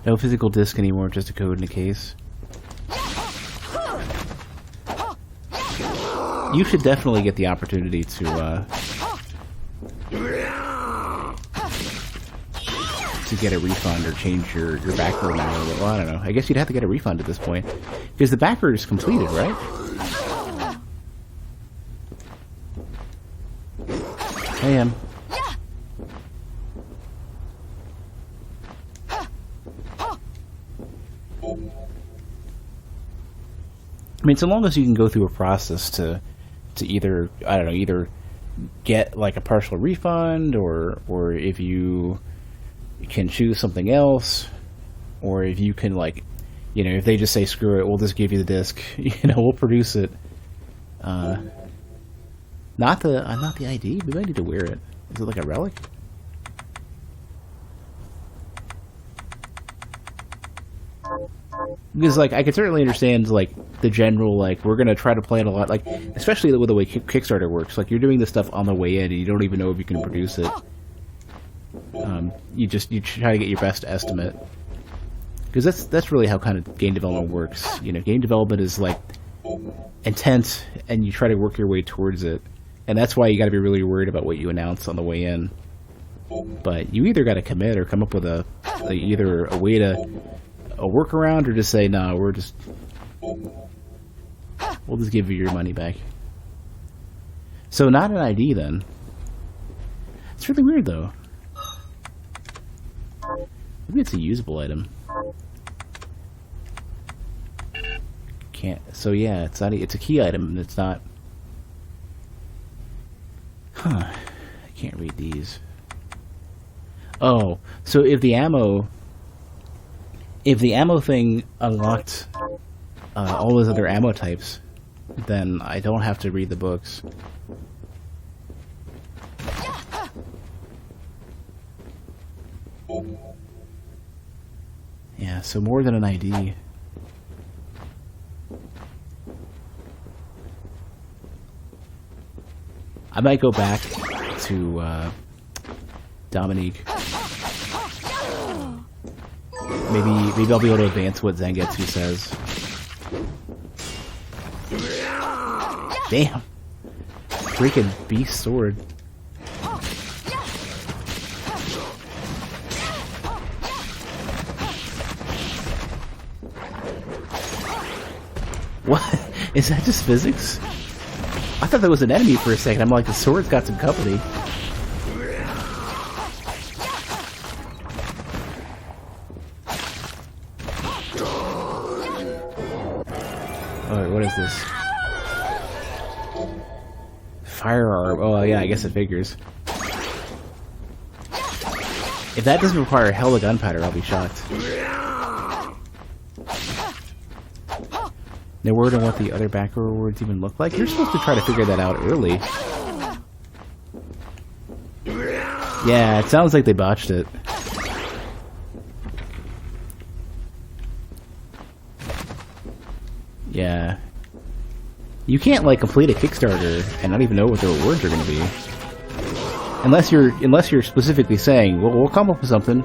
No physical disc anymore, just a code in a case. You should definitely get the opportunity to get a refund or change your backer now. Well, I don't know. I guess you'd have to get a refund at this point. Because the backer is completed, right? I am. I mean, so long as you can go through a process to either, I don't know, either get like a partial refund or if you can choose something else, or if you can, like, you know, if they just say screw it, we'll just give you the disc, you know, we'll produce it. Not the ID. We might need to wear it. Is it like a relic? Because, like, I could certainly understand, like, the general, like, we're going to try to plan a lot, like, especially with the way Kickstarter works. Like, you're doing this stuff on the way in, and you don't even know if you can produce it. You try to get your best estimate. Because that's really how kind of game development works. You know, game development is, like, intense, and you try to work your way towards it. And that's why you got to be really worried about what you announce on the way in. But you either got to commit or come up with either a way to... a workaround, or just say, no, we'll just give you your money back. So not an ID then. It's really weird though. Maybe it's a usable item. Can't. So yeah, it's not. It's a key item. It's not. Huh. I can't read these. Oh, so if the ammo thing unlocked all those other ammo types, then I don't have to read the books. Yeah, so more than an ID. I might go back to Dominique. Maybe I'll be able to advance what Zangetsu says. Damn! Freaking beast sword. What? Is that just physics? I thought that was an enemy for a second. I'm like, the sword's got some company. Alright, what is this? Firearm. Oh, yeah, I guess it figures. If that doesn't require hella gunpowder, I'll be shocked. No word on what the other backer rewards even look like? You're supposed to try to figure that out early. Yeah, it sounds like they botched it. Yeah. You can't, like, complete a Kickstarter and not even know what the rewards are going to be. Unless you're specifically saying, well, we'll come up with something.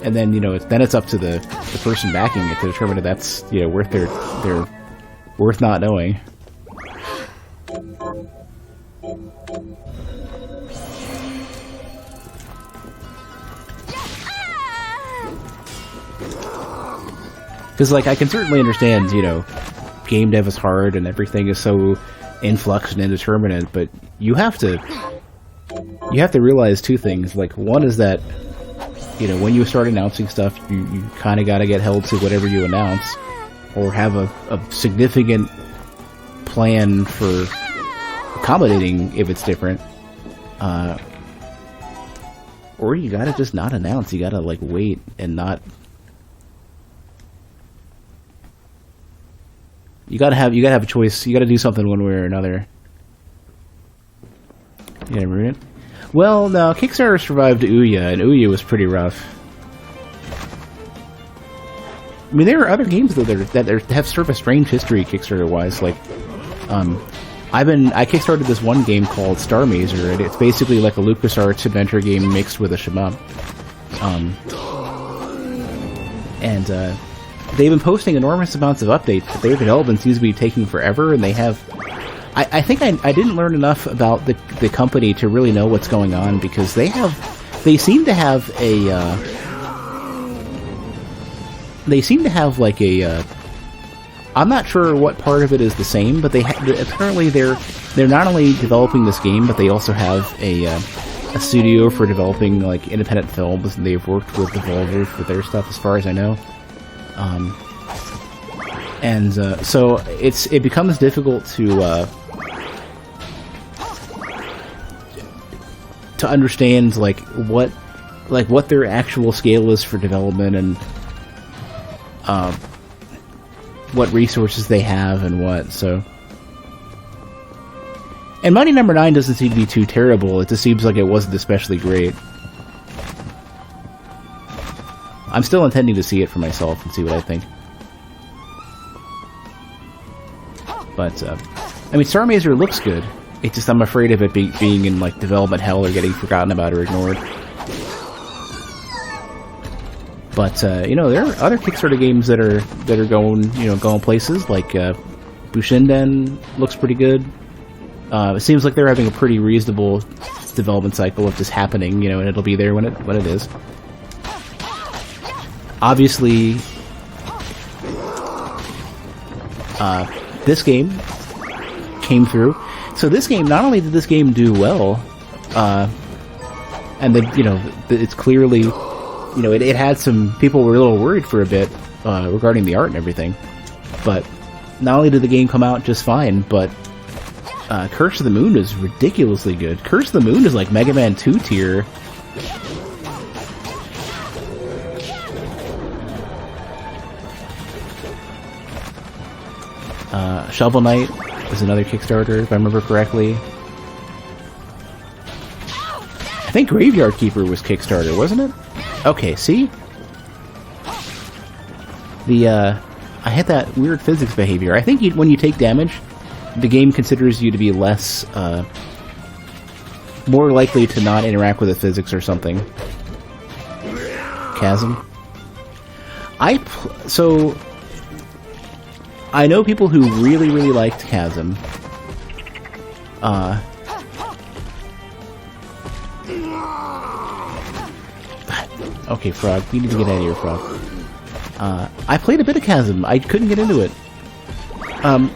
And then, you know, it's up to the person backing it to determine if that's, you know, worth their worth not knowing. Because, like, I can certainly understand, you know, game dev is hard and everything is so in flux and indeterminate, but you have to realize two things. Like, one is that, you know, when you start announcing stuff, you kind of got to get held to whatever you announce, or have a significant plan for accommodating if it's different. Or you got to just not announce. You got to, like, wait and not. You gotta have a choice. You gotta do something one way or another. You gotta ruin it. Well, no, Kickstarter survived Ouya, and Ouya was pretty rough. I mean, there are other games though that have sort of a strange history Kickstarter-wise. Like, I kickstarted this one game called Star Mazer, and it's basically like a LucasArts adventure game mixed with a shmup. They've been posting enormous amounts of updates, but their development seems to be taking forever, and they have... I think I didn't learn enough about the company to really know what's going on, because they seem to have like a... I'm not sure what part of it is the same, but apparently they're not only developing this game, but they also have a studio for developing, like, independent films, and they've worked with Devolver for their stuff, as far as I know. So it becomes difficult to understand what their actual scale is for development, and what resources they have and what. So, and Mighty Number 9 doesn't seem to be too terrible. It just seems like it wasn't especially great. I'm still intending to see it for myself and see what I think. But I mean, Star Mazer looks good. It's just I'm afraid of it being in like development hell or getting forgotten about or ignored. But you know, there are other Kickstarter games that are going places, like Bushinden looks pretty good. It seems like they're having a pretty reasonable development cycle of just happening, you know, and it'll be there when it is. Obviously, this game came through. So this game, not only did this game do well, and then, you know, it's clearly, you know, it had some people were a little worried for a bit regarding the art and everything, but not only did the game come out just fine, but Curse of the Moon is ridiculously good. Curse of the Moon is like Mega Man 2 tier. Shovel Knight is another Kickstarter, if I remember correctly. I think Graveyard Keeper was Kickstarter, wasn't it? Okay, see? I had that weird physics behavior. I think when you take damage, the game considers you to be less, more likely to not interact with the physics or something. Chasm. So I know people who really, really liked Chasm. Okay, Frog, you need to get out of here, Frog. I played a bit of Chasm. I couldn't get into it.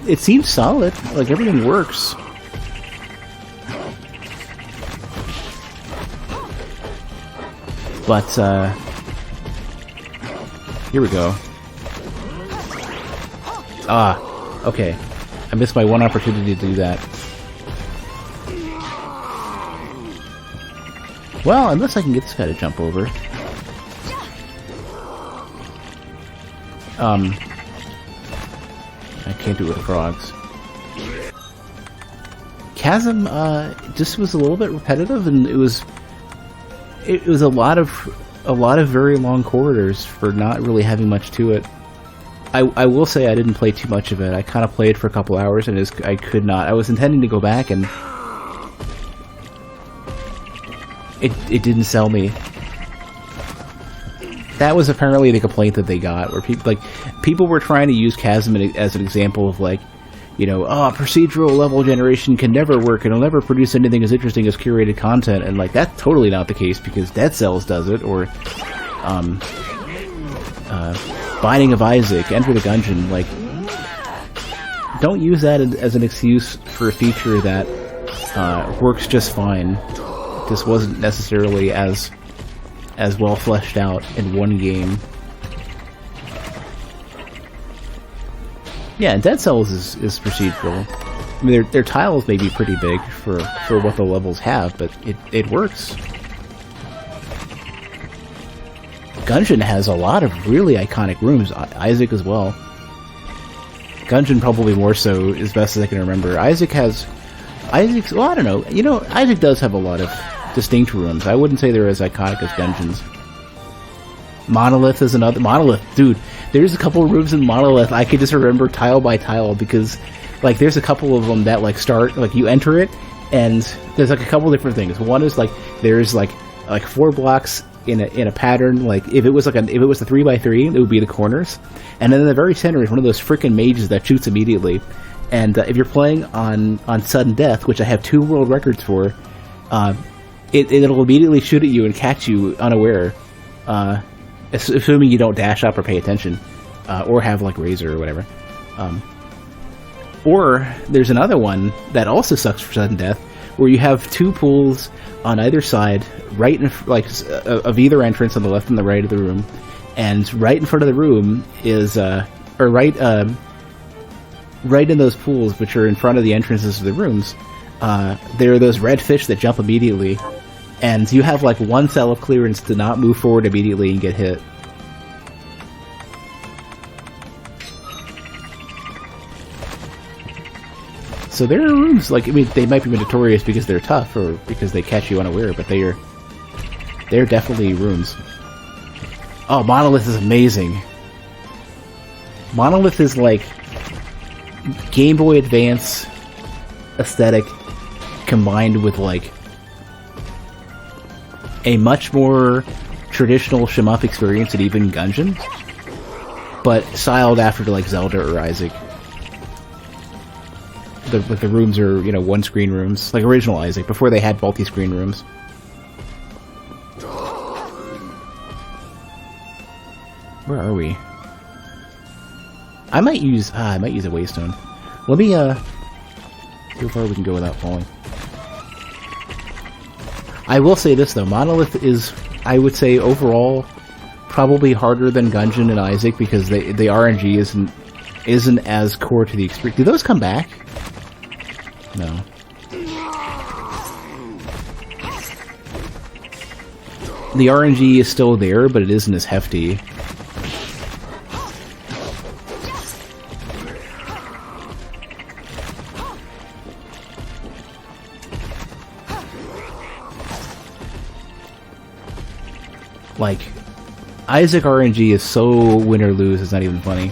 It seems solid. Like, everything works. But, here we go. Okay. I missed my one opportunity to do that. Well, unless I can get this guy to jump over. I can't do it with frogs. Chasm, just was a little bit repetitive, and it was a lot of very long corridors for not really having much to it. I will say I didn't play too much of it. I kind of played for a couple hours, and I could not. I was intending to go back, and it didn't sell me. That was apparently the complaint that they got, where people were trying to use Chasm as an example of, like, you know, procedural level generation can never work, and it'll never produce anything as interesting as curated content, and, like, that's totally not the case, because Dead Cells does it, or Binding of Isaac, Enter the Gungeon. Like, don't use that as an excuse for a feature that works just fine. Just wasn't necessarily as well fleshed out in one game. Yeah, Dead Cells is procedural. I mean, their tiles may be pretty big for what the levels have, but it works. Gungeon has a lot of really iconic rooms. Isaac as well. Gungeon probably more so, as best as I can remember. Isaac's, well, I don't know. You know, Isaac does have a lot of distinct rooms. I wouldn't say they're as iconic as Gungeon's. Monolith is another. Monolith, dude, there's a couple of rooms in Monolith I could just remember tile by tile, because, like, there's a couple of them that, like, start, like, you enter it, and there's, like, a couple different things. One is, like, there's, like 4 blocks in a pattern. Like, if it was a 3x3, it would be the corners, and then in the very center is one of those freaking mages that shoots immediately. And if you're playing on sudden death, which I have 2 world records for, it'll immediately shoot at you and catch you unaware, assuming you don't dash up or pay attention, or have, like, Razor or whatever. Or there's another one that also sucks for sudden death, where you have 2 pools on either side, right in, like, of either entrance on the left and the right of the room, and right in front of the room is right in those pools, which are in front of the entrances to the rooms, there are those red fish that jump immediately, and you have, like, 1 cell of clearance to not move forward immediately and get hit. So there are rooms, like, I mean, they might be notorious because they're tough, or because they catch you unaware, but they're definitely rooms. Oh, Monolith is amazing. Monolith is, like, Game Boy Advance aesthetic combined with like a much more traditional shmup experience than even Gungeon, but styled after like Zelda or Isaac. The rooms are, you know, one-screen rooms, like original Isaac, before they had multi-screen rooms. Where are we? I might use a Waystone. Let me, see how far we can go without falling. I will say this, though. Monolith is, I would say, overall, probably harder than Gungeon and Isaac, because the RNG isn't as core to the experience. Do those come back? No. The RNG is still there, but it isn't as hefty. Like, Isaac RNG is so win or lose, it's not even funny.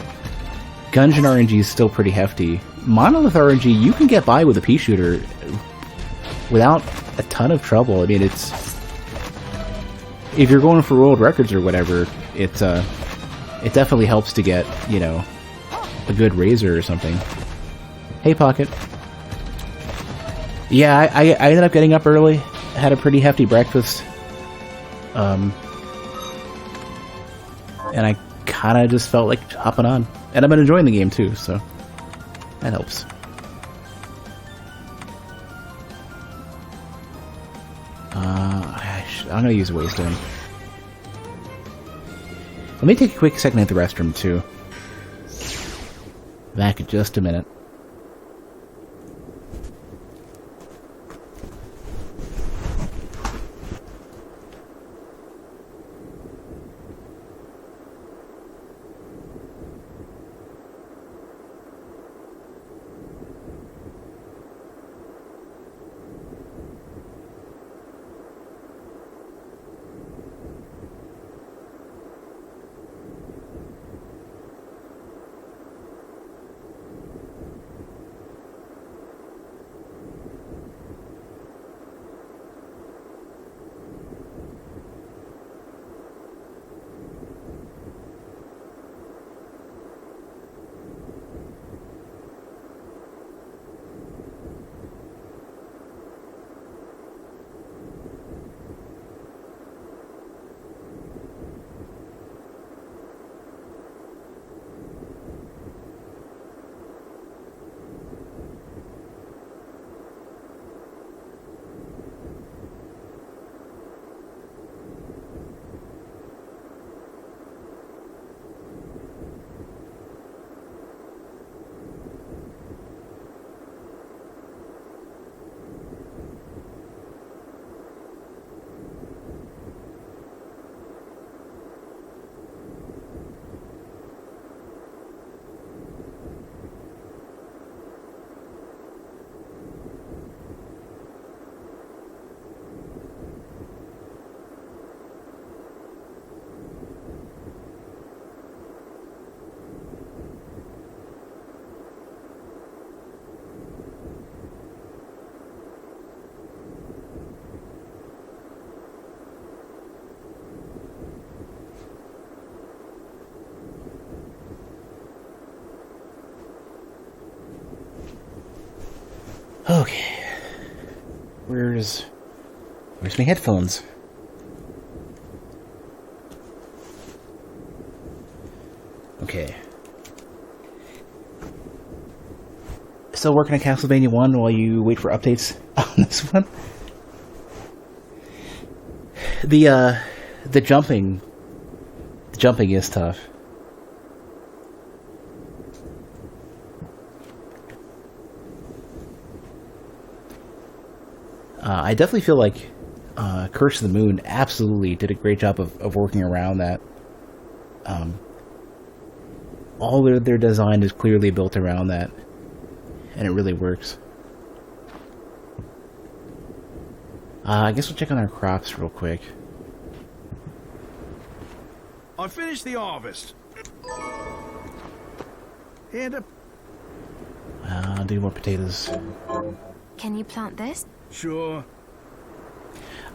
Gungeon RNG is still pretty hefty. Monolith RNG, you can get by with a pea shooter without a ton of trouble. I mean, it's... if you're going for world records or whatever, it definitely helps to get, you know, a good razor or something. Hey, Pocket. Yeah, I ended up getting up early, had a pretty hefty breakfast. And I kind of just felt like hopping on. And I've been enjoying the game too, so that helps. I'm gonna use a Waystone. Let me take a quick second at the restroom too. Back in just a minute. Okay. Where's my headphones? Okay. Still working on Castlevania 1 while you wait for updates on this one? The jumping is tough. I definitely feel like Curse of the Moon absolutely did a great job of working around that. All of their design is clearly built around that, and it really works. I guess we'll check on our crops real quick. I finished the harvest. And I'll do more potatoes. Can you plant this? Sure.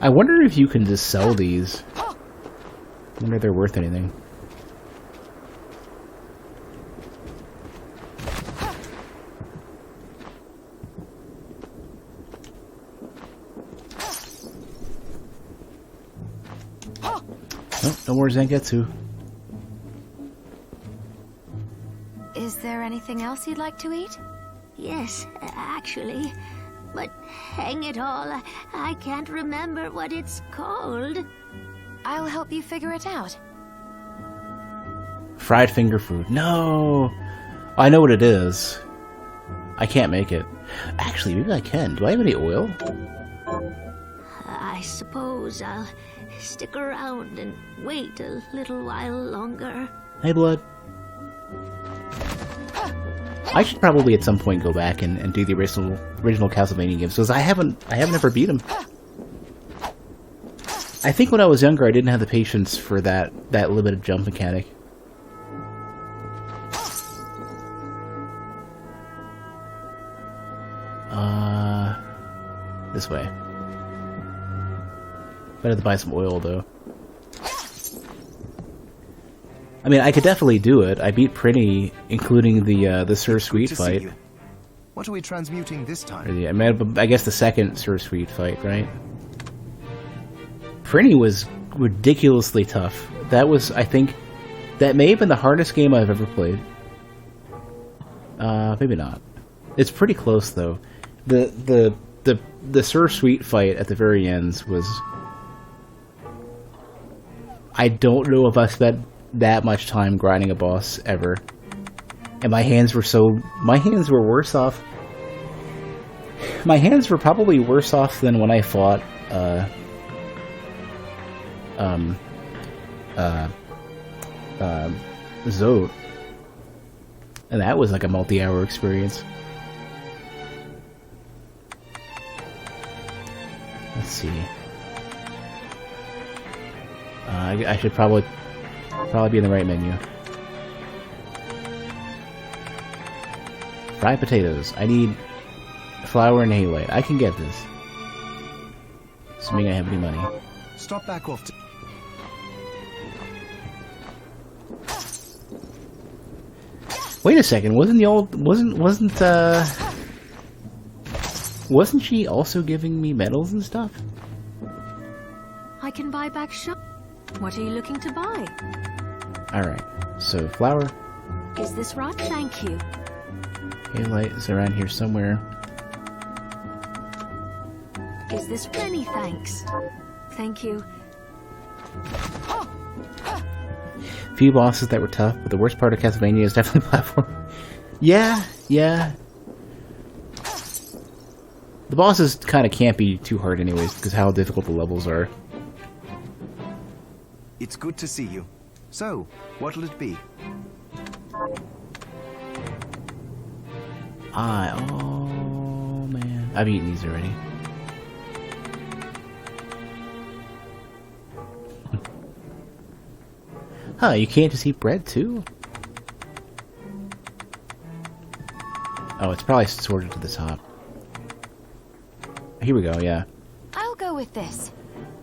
I wonder if you can just sell these. I wonder if they're worth anything. Oh, no more Zangetsu. Is there anything else you'd like to eat? Yes, actually. But hang it all, I can't remember what it's called. I'll help you figure it out. Fried finger food. No! I know what it is. I can't make it. Actually, maybe I can. Do I have any oil? I suppose I'll stick around and wait a little while longer. Hey, Blood. I should probably at some point go back and do the original Castlevania games, because I haven't ever beat them. I think when I was younger I didn't have the patience for that limited jump mechanic. This way. Better to buy some oil though. I mean, I could definitely do it. I beat Prinny, including the Sir Sweet fight. What are we transmuting this time? I guess the second Sir Sweet fight, right? Prinny was ridiculously tough. That was, I think, that may have been the hardest game I've ever played. Maybe not. It's pretty close though. The Sir Sweet fight at the very end was. I don't know if I spent that much time grinding a boss ever, and my hands were worse off. My hands were probably worse off than when I fought Zote, and that was like a multi-hour experience. Let's see. I should probably be in the right menu. Fried potatoes. I need flour and halite. I can get this. Assuming I have any money. Stop back off. Wait a second. Wasn't she also giving me medals and stuff? I can buy back shop. What are you looking to buy? Alright, so flour. Is this right? Thank you. Halite is around here somewhere. Is this many thanks? Thank you. Few bosses that were tough, but the worst part of Castlevania is definitely platform. Yeah. The bosses kind of can't be too hard anyways, because how difficult the levels are. It's good to see you. So, what'll it be? Oh man, I've eaten these already. Huh, you can't just eat bread too? Oh, it's probably sorted to the top. Here we go, yeah. I'll go with this.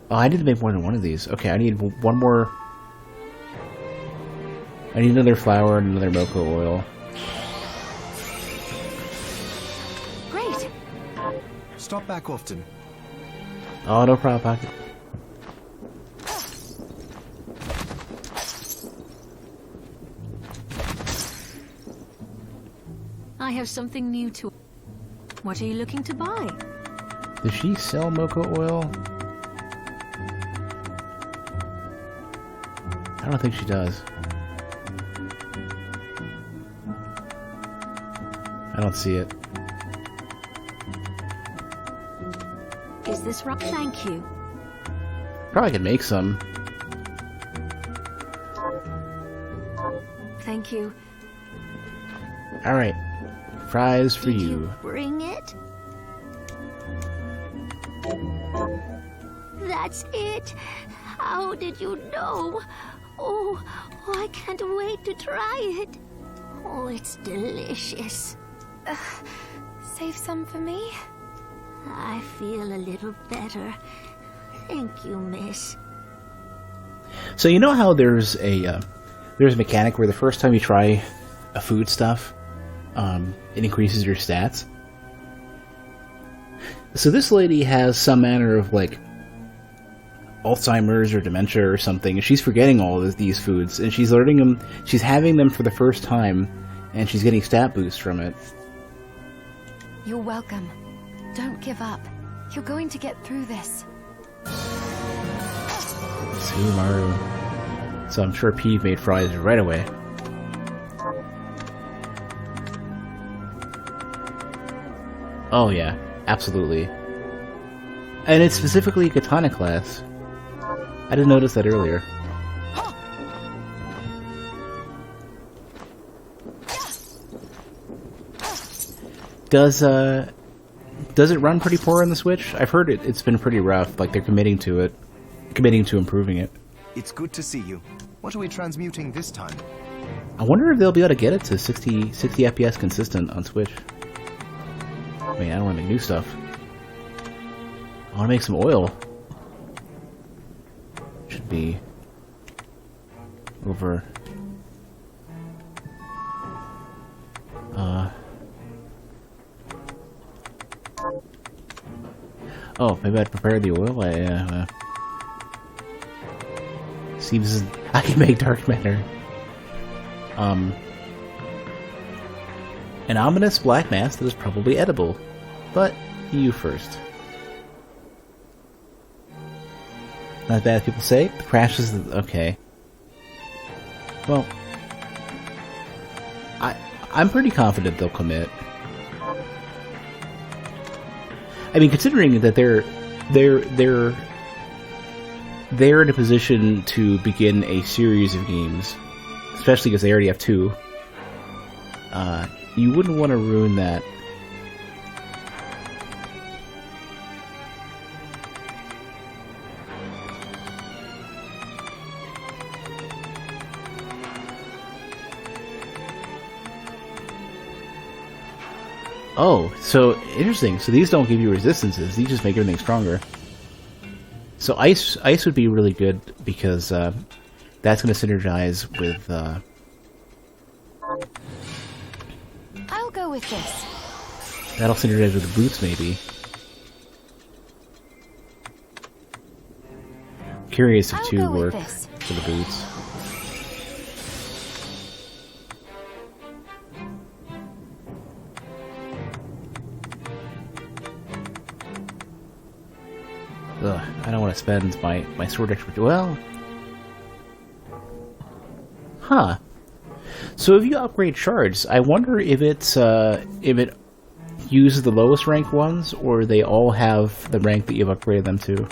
Oh, I need to make more than one of these. Okay, I need one more. I need another flour and another mocha oil. Great. Stop back often. Oh, no problem, Pocket. I have something new to... What are you looking to buy? Does she sell mocha oil? I don't think she does. I don't see it. Is this right? Thank you. Probably could make some. Thank you. Alright. Fries for Did you. you bring it? That's it. How did you know? Oh, I can't wait to try it. Oh, it's delicious. Save some for me? I feel a little better. Thank you, miss. So you know how there's a mechanic where the first time you try a foodstuff, it increases your stats? So this lady has some manner of, like, Alzheimer's or dementia or something, and she's forgetting all of these foods, and she's learning them, she's having them for the first time, and she's getting stat boosts from it. You're welcome. Don't give up. You're going to get through this. Sumaru. So I'm sure Peeve made fries right away. Oh yeah, absolutely. And it's specifically katana class. I didn't notice that earlier. Does it run pretty poor on the Switch? I've heard it's been pretty rough, like they're committing to improving it. It's good to see you. What are we transmuting this time? I wonder if they'll be able to get it to 60 FPS consistent on Switch. I mean, I don't want to make new stuff. I want to make some oil. Should be over. Oh, maybe I'd prepare the oil. Seems I can make dark matter. An ominous black mass that is probably edible, but you first. Not as bad as people say. The crash is okay. Well, I'm pretty confident they'll commit. I mean, considering that they're in a position to begin a series of games, especially because they already have 2. You wouldn't want to ruin that. Oh, so interesting. So these don't give you resistances; these just make everything stronger. So ice would be really good because that's going to synergize with. I'll go with this. That'll synergize with the boots, maybe. Curious if 2 work for the boots. Ugh, I don't want to spend my sword expertise. Well, huh. So if you upgrade shards, I wonder if it uses the lowest rank ones, or they all have the rank that you've upgraded them to.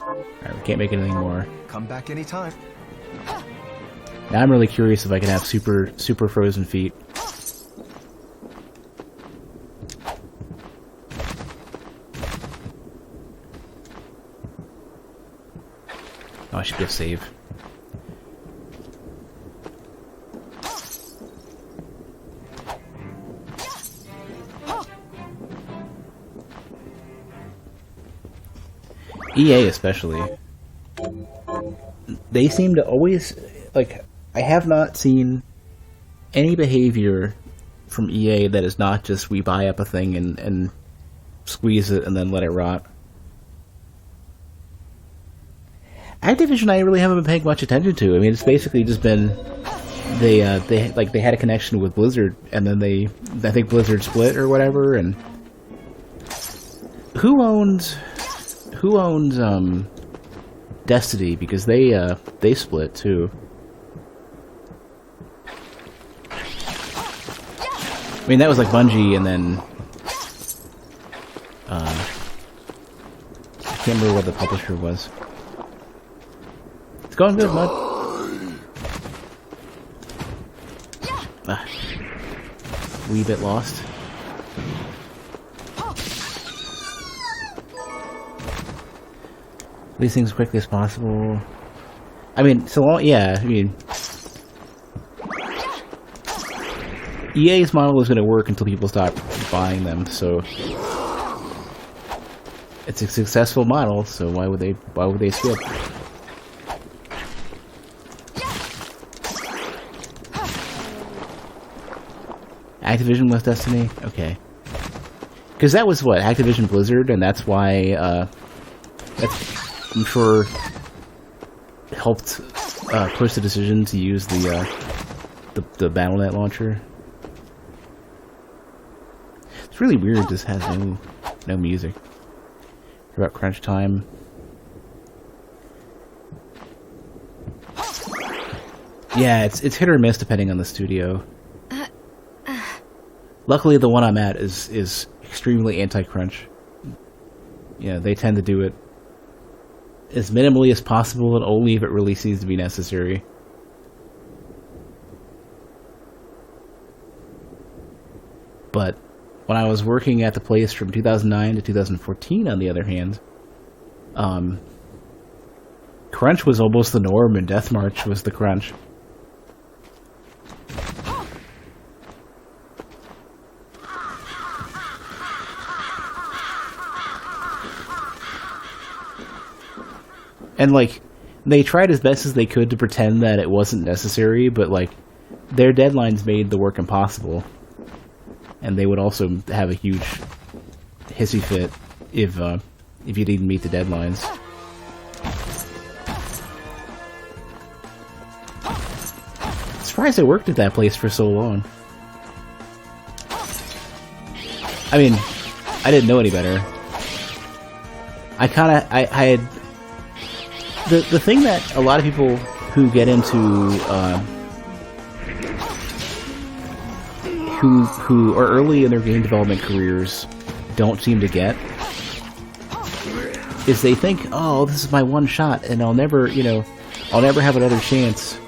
Alright, we can't make anything more. Come back anytime. Now I'm really curious if I can have super frozen feet. Oh, I should get save. EA especially. They seem to always, like, I have not seen any behavior from EA that is not just we buy up a thing and squeeze it and then let it rot. Activision, I really haven't been paying much attention to. I mean, it's basically just been they had a connection with Blizzard, and then I think Blizzard split or whatever. And who owns Destiny, because they split too. I mean, that was like Bungie, and then I can't remember what the publisher was. It's going good, bud. Wee bit lost. These things as quickly as possible. I mean, so long, yeah, I mean, EA's model is going to work until people stop buying them, so it's a successful model, so why would they skip? Activision was Destiny? Okay. Because that was what? Activision Blizzard, and that's why, that's, I'm sure, helped push the decision to use the Battle.net launcher. It's really weird this has no music. About crunch time. Yeah, it's hit or miss depending on the studio. Luckily, the one I'm at is extremely anti-crunch. You know, they tend to do it as minimally as possible and only if it really seems to be necessary. But when I was working at the place from 2009 to 2014, on the other hand, crunch was almost the norm, and Death March was the crunch. And, like, they tried as best as they could to pretend that it wasn't necessary, but, like, their deadlines made the work impossible. And they would also have a huge hissy fit if you didn't meet the deadlines. Surprised I worked at that place for so long. I mean, I didn't know any better. I had... The thing that a lot of people who get into... who are early in their game development careers don't seem to get is they think, oh, this is my one shot and I'll never have another chance.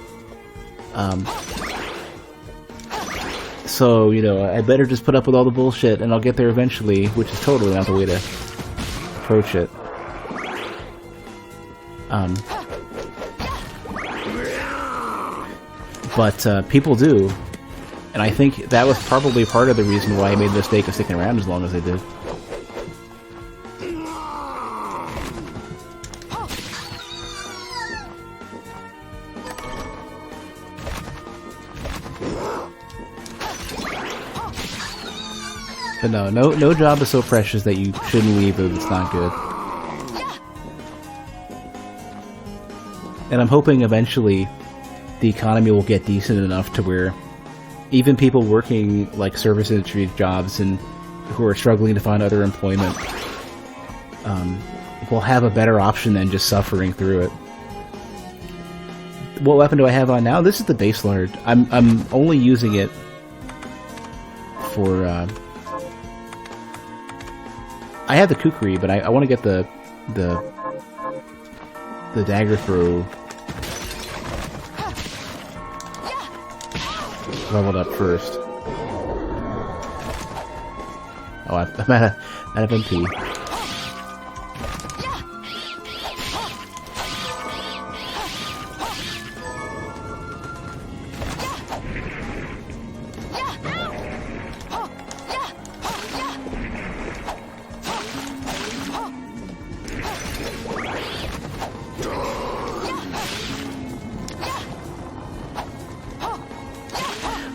So, I better just put up with all the bullshit and I'll get there eventually, which is totally not the way to approach it. But people do. And I think that was probably part of the reason why I made the mistake of sticking around as long as I did. But no job is so precious that you shouldn't leave if it's not good. And I'm hoping eventually the economy will get decent enough to where even people working like service industry jobs and who are struggling to find other employment will have a better option than just suffering through it. What weapon do I have on now? This is the base lard. I'm only using it for. I have the kukri, but I want to get the dagger throw leveled up first. Oh, I'm out of MP.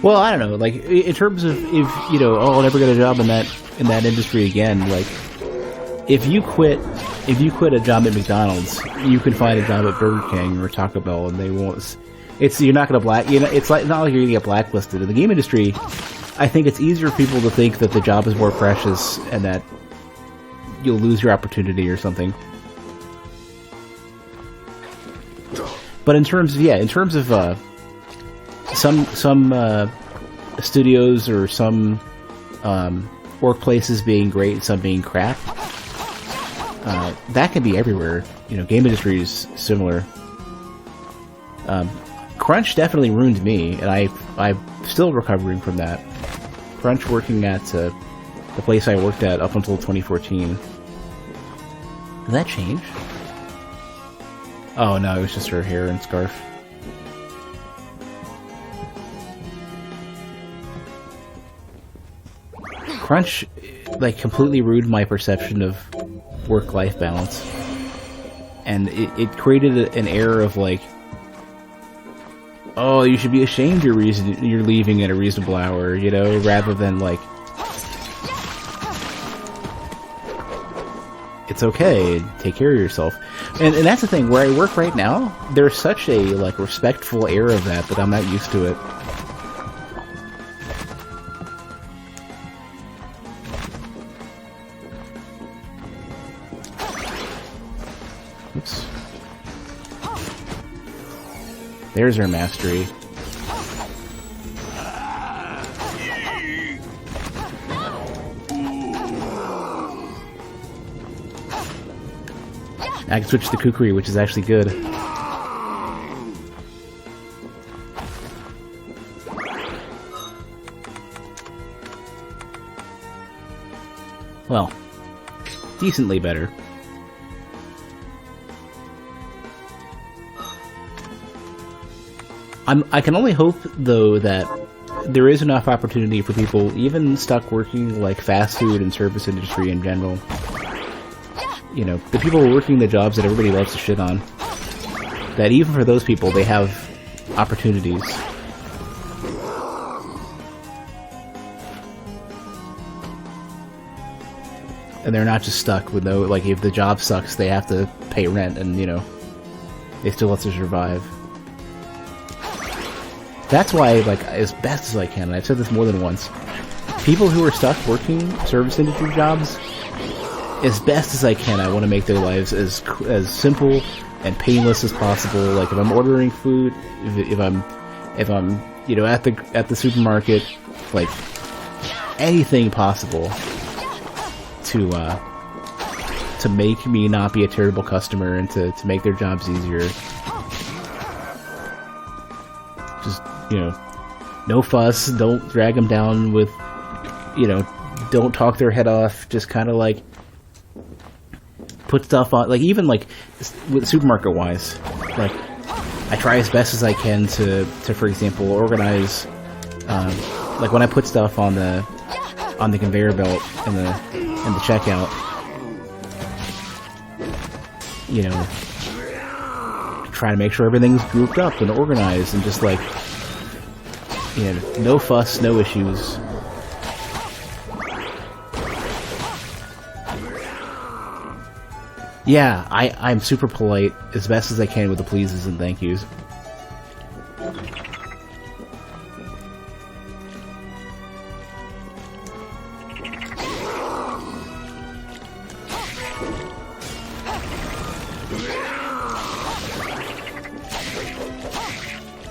Well, I don't know. Like, in terms of if I'll never get a job in that industry again. Like, if you quit a job at McDonald's, you can find a job at Burger King or Taco Bell, and they won't. You're not going to it's like not like you're going to get blacklisted in the game industry. I think it's easier for people to think that the job is more precious and that you'll lose your opportunity or something. But in terms of some studios or some workplaces being great and some being crap, that can be everywhere. Game industry is similar. Crunch definitely ruined me, and I'm still recovering from that. Crunch working at the place I worked at up until 2014. Did that change? Oh no, it was just her hair and scarf. crunch, like, completely ruined my perception of work-life balance. And it created an air of, like, oh, you should be ashamed you're leaving at a reasonable hour, you know, rather than, like, it's okay, take care of yourself. And that's the thing, where I work right now, there's such a, like, respectful air of that I'm not used to it. Oops. There's our mastery. I can switch to Kukri, which is actually good. Well, decently better. I can only hope, though, that there is enough opportunity for people, even stuck working like fast food and service industry in general. You know, the people working the jobs that everybody loves to shit on, that even for those people, they have opportunities. And they're not just stuck with no, like, if the job sucks, they have to pay rent and, you know, they still have to survive. That's why, like, as best as I can, and I've said this more than once, people who are stuck working service industry jobs, as best as I can, I want to make their lives as simple and painless as possible. Like, if I'm ordering food, if I'm you know, at the supermarket, like, anything possible to make me not be a terrible customer and to make their jobs easier. Just, you know, no fuss, don't drag them down with, you know, don't talk their head off, just kind of, like, put stuff on, like, even, like, with supermarket-wise, like, I try as best as I can to for example, organize, like, when I put stuff on the conveyor belt in the checkout, you know, try to make sure everything's grouped up and organized and just, like, you know, no fuss, no issues. Yeah, I'm super polite as best as I can with the pleases and thank yous.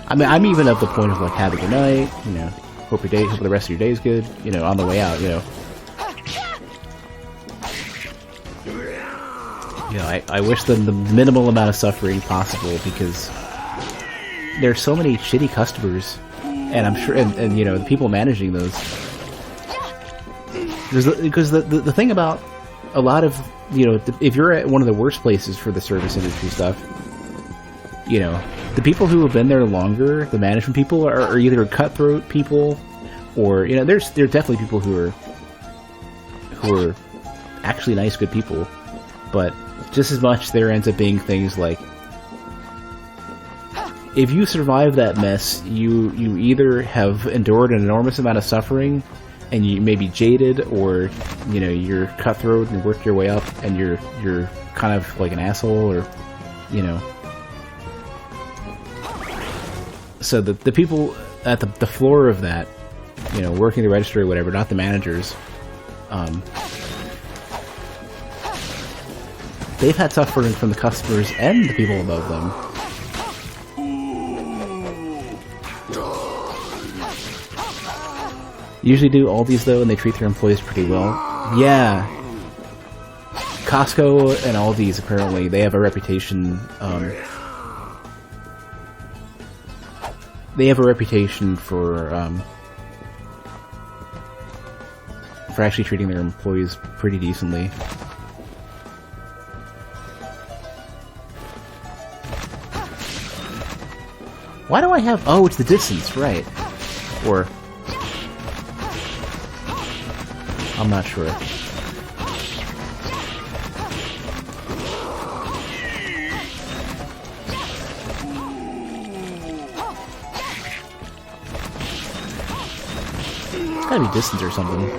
I mean, I'm even at the point of, like, have a good night, you know, hope the rest of your day is good, you know, on the way out, you know. You know, I wish them the minimal amount of suffering possible, because there's so many shitty customers, and I'm sure, and you know, the people managing those. Because the thing about a lot of, you know, if you're at one of the worst places for the service industry stuff, you know, the people who have been there longer, the management people, are either cutthroat people, or, you know, there are definitely people who are actually nice, good people, but just as much there ends up being things like, if you survive that mess, you either have endured an enormous amount of suffering, and you may be jaded, or, you know, you're cutthroat and work your way up, and you're kind of like an asshole, or, you know. So the people at the floor of that, you know, working the register or whatever, not the managers, they've had suffering from the customers and the people above them. Usually do all these, though, and they treat their employees pretty well. Yeah. Costco and all these, apparently, they have a reputation, for actually treating their employees pretty decently. Why do I have... Oh, it's the distance, right. Or... I'm not sure. It's gotta be distance or something.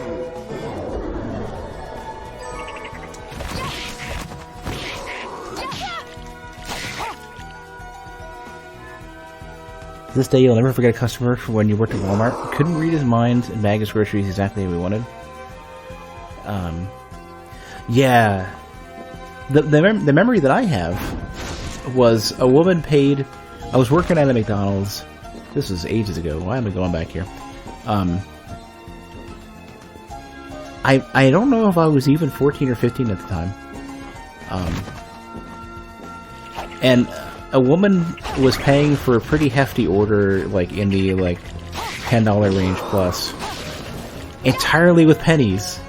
This day you'll never forget a customer from when you worked at Walmart. Couldn't read his mind and bag his groceries exactly how we wanted. Yeah. The memory that I have was a woman paid... I was working at a McDonald's. This was ages ago. Why am I going back here? I don't know if I was even 14 or 15 at the time. And a woman was paying for a pretty hefty order, like in the like $10 range plus, entirely with pennies,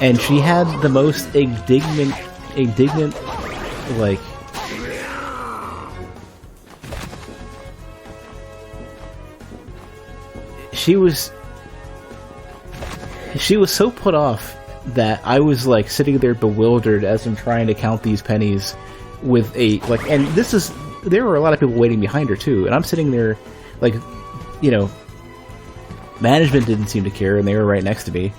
and she had the most indignant, like, she was so put off that I was like sitting there bewildered as I'm trying to count these pennies with a, like, and this is, there were a lot of people waiting behind her too, and I'm sitting there, like, you know, management didn't seem to care, and they were right next to me,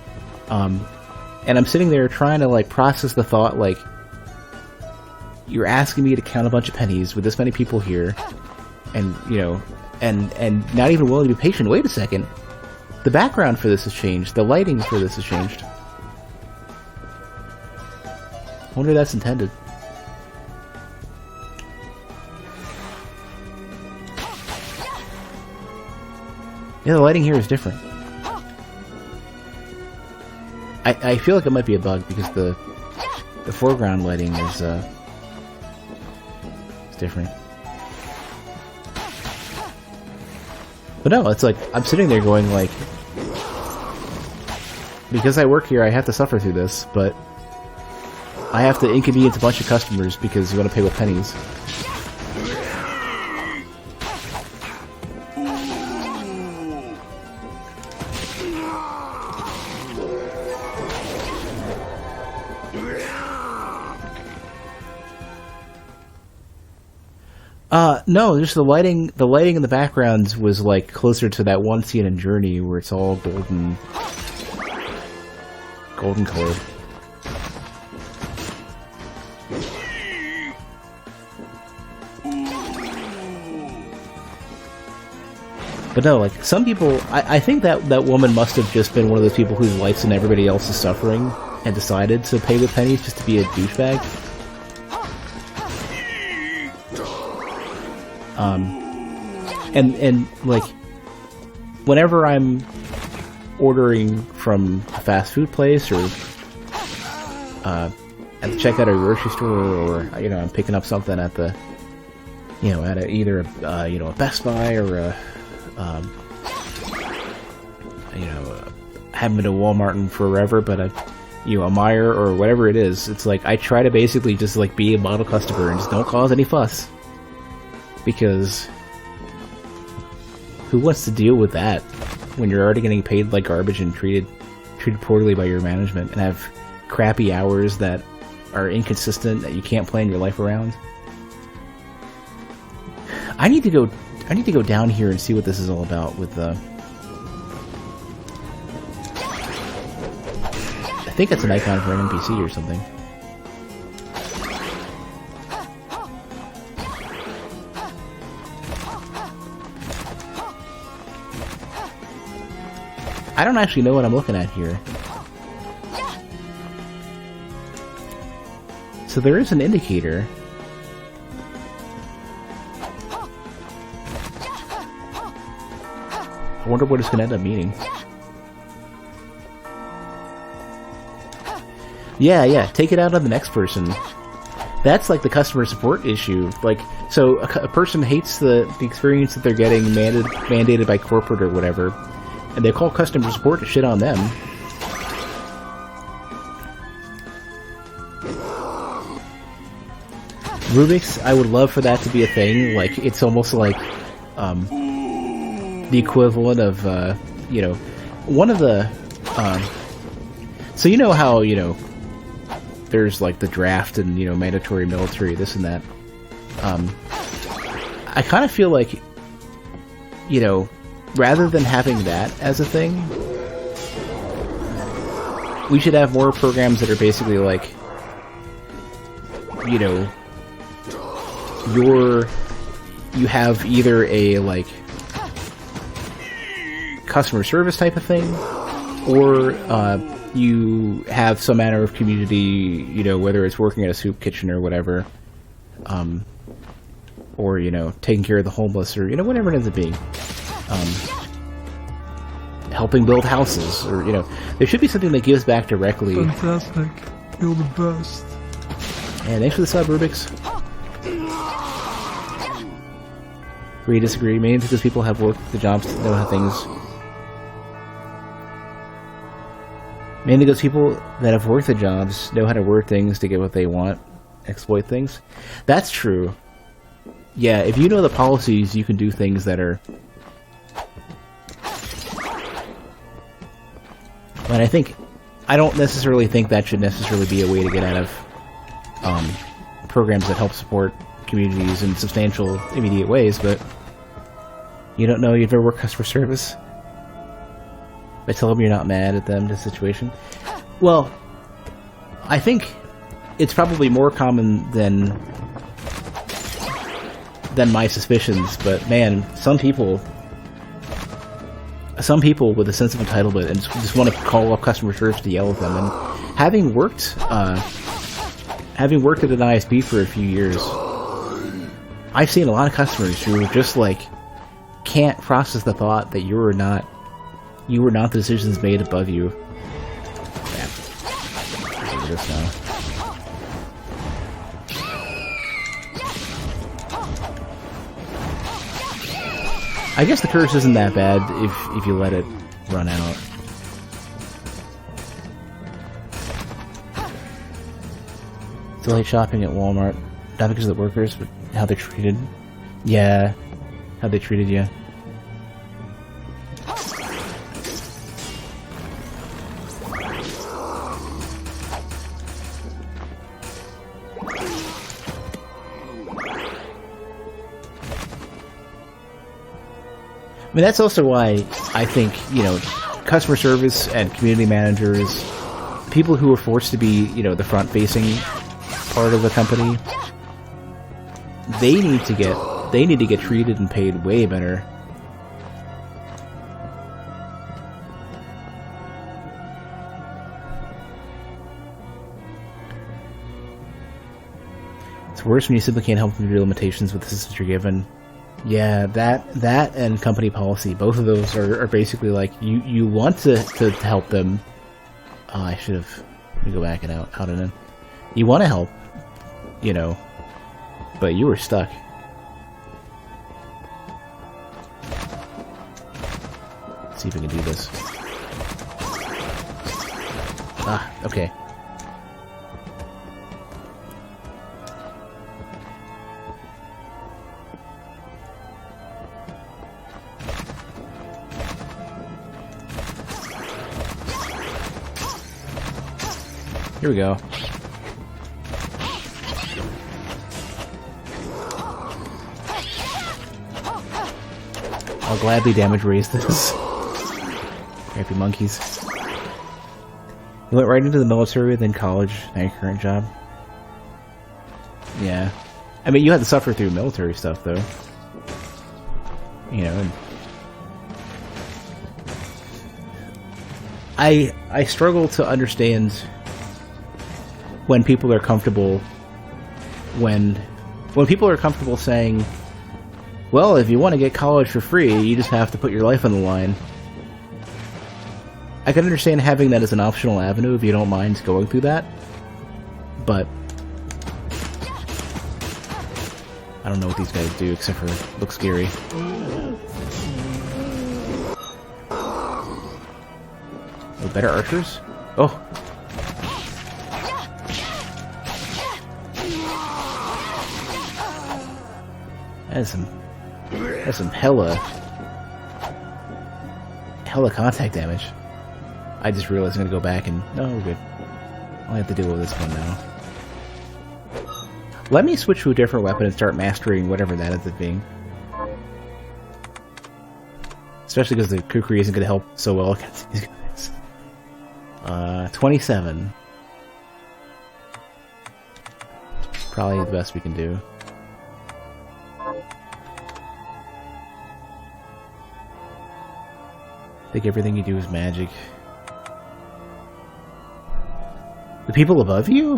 and I'm sitting there trying to, like, process the thought, like, you're asking me to count a bunch of pennies with this many people here, and, you know, and not even willing to be patient. Wait a second, the background for this has changed, the lighting for this has changed. I wonder if that's intended. Yeah, the lighting here is different. I feel like it might be a bug because the foreground lighting is different. But no, it's like I'm sitting there going like, because I work here, I have to suffer through this, but I have to inconvenience a bunch of customers because you want to pay with pennies. No, just the lighting in the backgrounds was like closer to that one scene in Journey where it's all golden colored. But no, like, some people, I think that woman must have just been one of those people whose life's and everybody else is suffering and decided to pay with pennies just to be a douchebag. And like, whenever I'm ordering from a fast food place or at the checkout at a grocery store, or, you know, I'm picking up something at the, you know, at either a Best Buy or a haven't been to Walmart in forever, but a Meijer or whatever it is, it's like I try to basically just like be a model customer and just don't cause any fuss, because who wants to deal with that when you're already getting paid like garbage and treated poorly by your management and have crappy hours that are inconsistent that you can't plan your life around? I need to go down here and see what this is all about with the... I think that's an icon for an NPC or something. I don't actually know what I'm looking at here. So there is an indicator. I wonder what it's going to end up meaning. Yeah, take it out on the next person. That's like the customer support issue. Like, so a person hates the experience that they're getting mandated by corporate or whatever, and they call customer support to shit on them. Rubik's, I would love for that to be a thing. Like, it's almost like the equivalent of, one of the... So you know how, you know, there's like the draft and, you know, mandatory military, this and that. I kind of feel like, you know, rather than having that as a thing, we should have more programs that are basically like, you know, you have either a like customer service type of thing, or you have some manner of community, you know, whether it's working at a soup kitchen or whatever, or, you know, taking care of the homeless, or, you know, whatever it ends up being, helping build houses, or, you know, there should be something that gives back directly. Fantastic. You're the best. And thanks for the sub, Rubik's. Agree, disagree, mainly because people have worked the jobs to know how things... Mainly because people that have worked the jobs know how to word things to get what they want, exploit things. That's true. Yeah, if you know the policies, you can do things that are... But I don't necessarily think that should necessarily be a way to get out of programs that help support communities in substantial, immediate ways, but you don't know, you've never worked customer service? But tell them you're not mad at them, the situation. Well, I think it's probably more common than my suspicions, but man, some people with a sense of entitlement and just want to call up customer service to yell at them. And having worked at an ISP for a few years, I've seen a lot of customers who just like can't process the thought that you were not the decisions made above you. Crap. Look at this now. I guess the curse isn't that bad if you let it run out. Still hate shopping at Walmart. Not because of the workers, but how they're treated. Yeah, how they treated you. I mean, that's also why I think, you know, customer service and community managers, people who are forced to be, you know, the front-facing part of the company, they need to get treated and paid way better. It's worse when you simply can't help with your limitations with the systems you're given. Yeah, that and company policy, both of those are basically like, you want to help them. Oh, I should have... Let me go back and out and in. You want to help, you know, but you were stuck. Let's see if we can do this. Ah, okay. Here we go. I'll gladly damage raise this. Crappy monkeys. You went right into the military, then college, now your current job. Yeah. I mean, you had to suffer through military stuff, though. You know, and I struggle to understand when people are comfortable when people are comfortable saying, well, if you want to get college for free, you just have to put your life on the line. I can understand having that as an optional avenue if you don't mind going through that, but I don't know what these guys do except for look scary. Oh, better archers? Oh. That's some hella contact damage. I just realized I'm gonna go back and... No, we're good. I'll have to deal with this one now. Let me switch to a different weapon and start mastering whatever that ends up being. Especially because the kukri isn't gonna help so well against these guys. 27. Probably the best we can do. I think everything you do is magic. The people above you?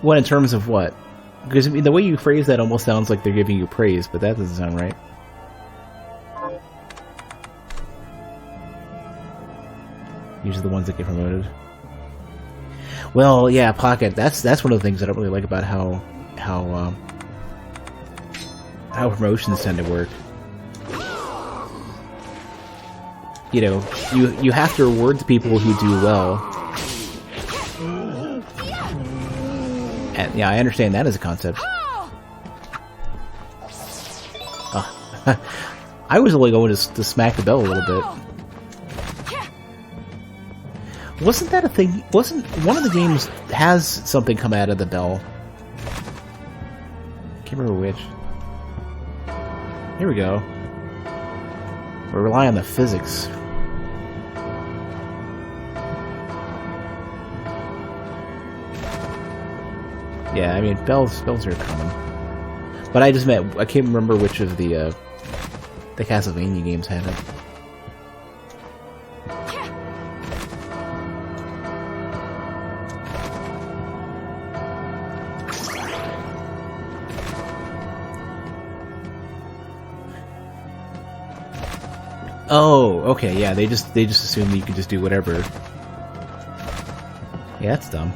What, in terms of what? Because I mean, the way you phrase that almost sounds like they're giving you praise, but that doesn't sound right. Usually the ones that get promoted. Well, yeah, Pocket. That's one of the things I don't really like about how promotions tend to work. You know, you have to reward the people who do well. And yeah, I understand that as a concept. I was only going to smack the bell a little bit. Wasn't that a thing? Wasn't one of the games has something come out of the bell? Can't remember which. Here we go. We rely on the physics. Yeah, I mean bells are coming. But I just meant I can't remember which of the Castlevania games had it. Oh, okay, yeah, they just assume that you can just do whatever. Yeah, that's dumb.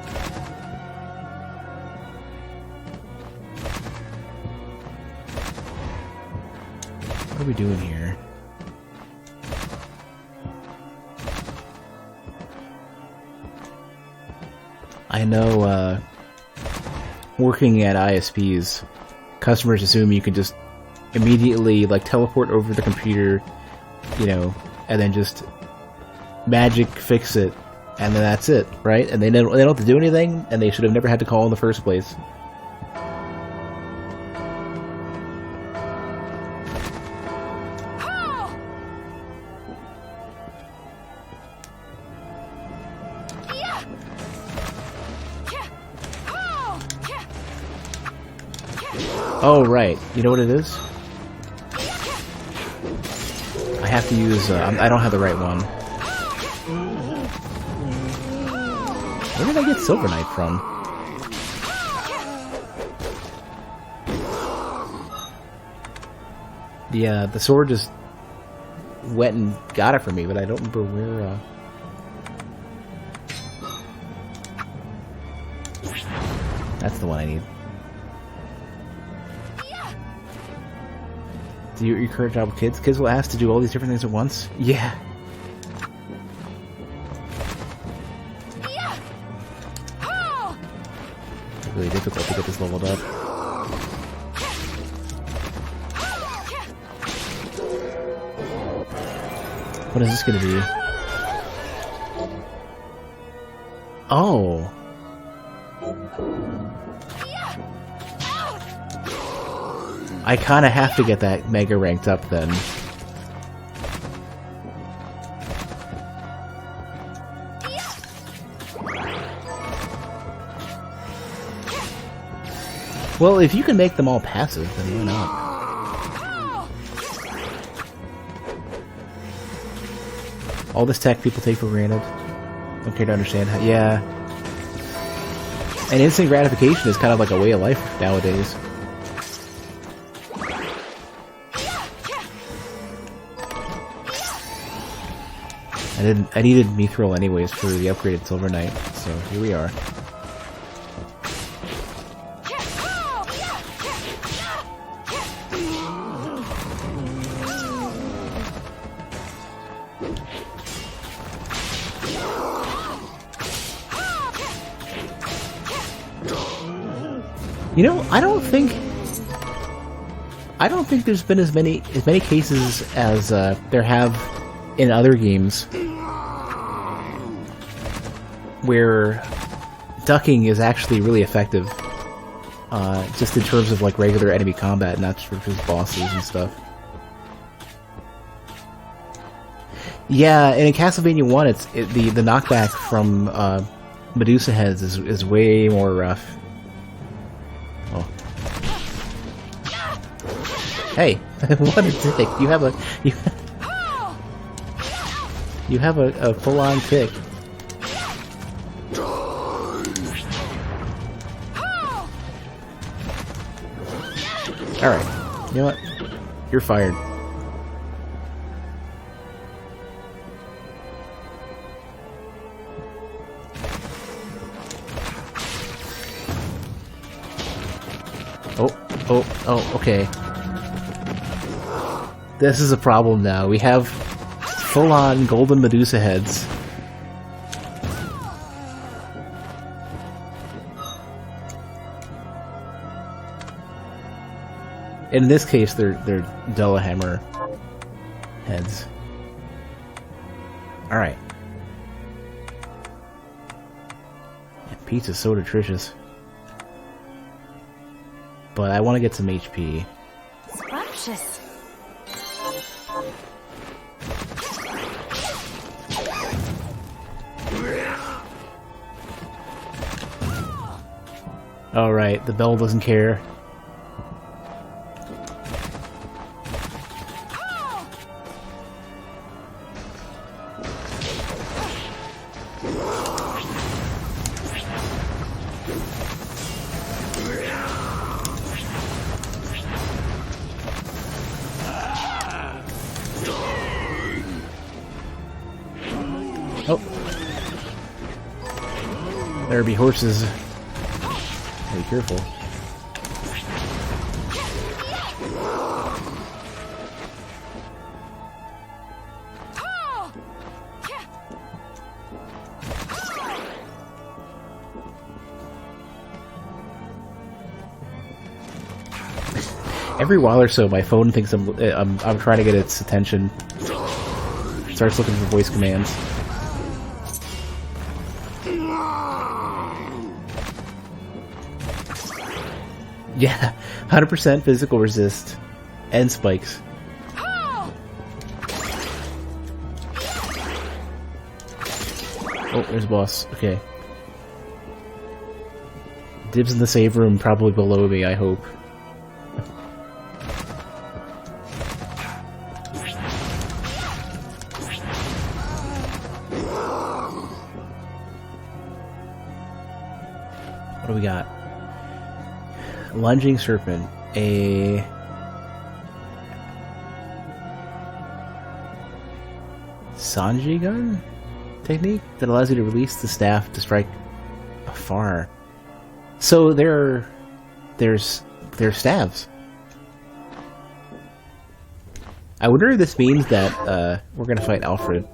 What are we doing here? I know, working at ISPs, customers assume you can just immediately, like, teleport over the computer, you know, and then just magic fix it, and then that's it, right? And they don't have to do anything, and they should have never had to call in the first place. Oh, right. You know what it is? I have to use... I don't have the right one. Where did I get Silver Knight from? The sword just went and got it for me, but I don't remember where... That's the one I need. Do you current job with kids? Kids will ask to do all these different things at once? Yeah. It's really difficult to get this leveled up. What is this gonna be? Oh. I kinda have to get that mega ranked up then. Well, if you can make them all passive, then why not? All this tech people take for granted. Don't care to understand how... Yeah. And instant gratification is kind of like a way of life nowadays. I needed Mithril anyways for the upgraded Silver Knight, so here we are. You know, I don't think there's been as many cases as there have in other games where ducking is actually really effective, just in terms of like regular enemy combat, not just bosses and stuff. Yeah, and in Castlevania 1, the knockback from Medusa heads is way more rough. Oh. Hey, what a dick! You have a full-on kick. All right, you know what? You're fired. Oh, okay. This is a problem now. We have full-on golden Medusa heads. In this case, they're Dullahammer heads. Alright. Pizza's so nutritious. But I want to get some HP. Scrumptious. Alright, the bell doesn't care. Oh. There be horses. Be careful. Every while or so, my phone thinks I'm trying to get its attention. Starts looking for voice commands. Yeah, 100% physical resist and spikes. Oh, there's a boss. Okay. Dibs in the save room, probably below me, I hope. What do we got? Lunging Serpent, a Sanji gun technique that allows you to release the staff to strike afar. So there's staves. I wonder if this means that we're gonna fight Alfred.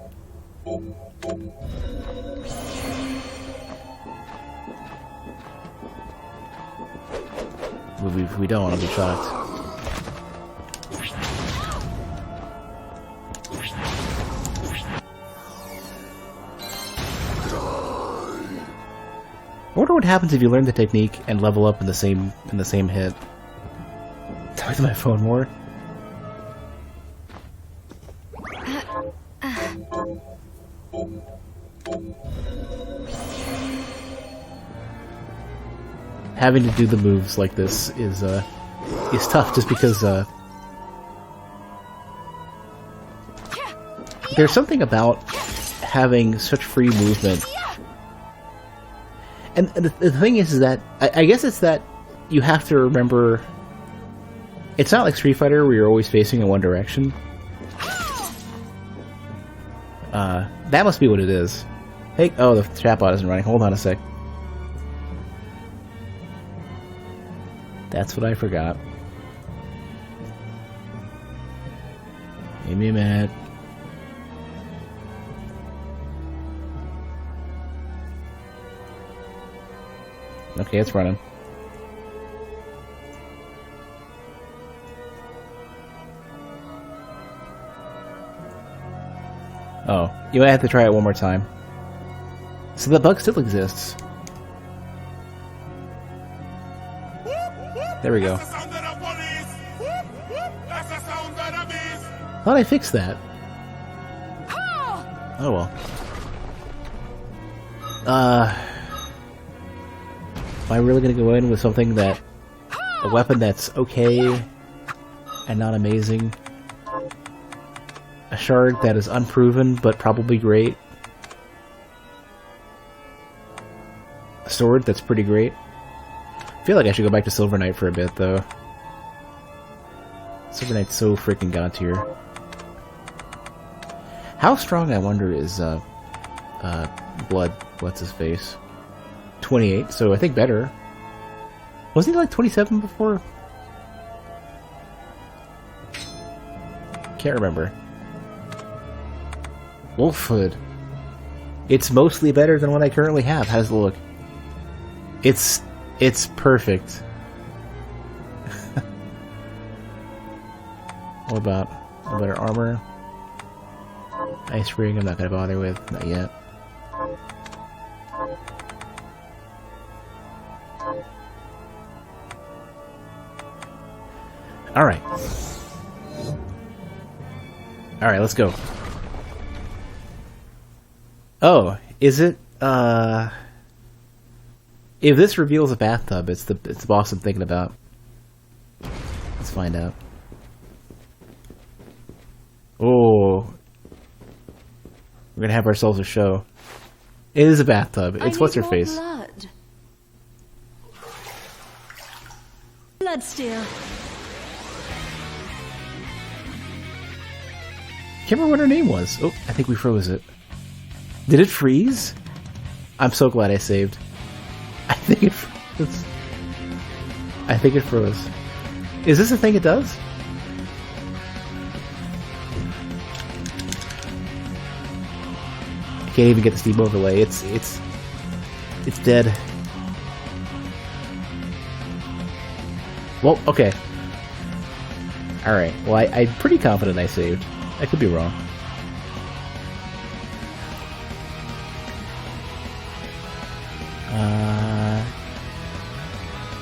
If we don't, I'll be shocked. I wonder what happens if you learn the technique and level up in the same hit. Talk to my phone more. Having to do the moves like this is tough, just because there's something about having such free movement. And the thing is that I guess it's that you have to remember. It's not like Street Fighter where you're always facing in one direction. That must be what it is. Hey, oh, the chatbot isn't running. Hold on a sec. That's what I forgot. Give me a minute. Okay, it's running. Oh, you might have to try it one more time. So the bug still exists. There we go. Thought I fixed that. Oh well. Am I really gonna go in with something that... a weapon that's okay and not amazing? A shard that is unproven but probably great? A sword that's pretty great? I feel like I should go back to Silver Knight for a bit, though. Silver Knight's so freaking god tier. How strong, I wonder, is what's his face? 28, so I think better. Wasn't he like 27 before? Can't remember. Wolfhood. It's mostly better than what I currently have. How does it look? It's perfect. What about better armor? Ice ring, I'm not gonna bother with, not yet. Alright. Alright, let's go. Oh, is it, if this reveals a bathtub, it's the boss I'm thinking about. Let's find out. Oh. We're gonna have ourselves a show. It is a bathtub. It's what's her face. Blood. Bloodstained. Can't remember what her name was. Oh, I think we froze it. Did it freeze? I'm so glad I saved. I think it froze. I think it froze. Is this a thing it does? I can't even get the Steam overlay. It's dead. Well, okay. Alright, well I'm pretty confident I saved. I could be wrong.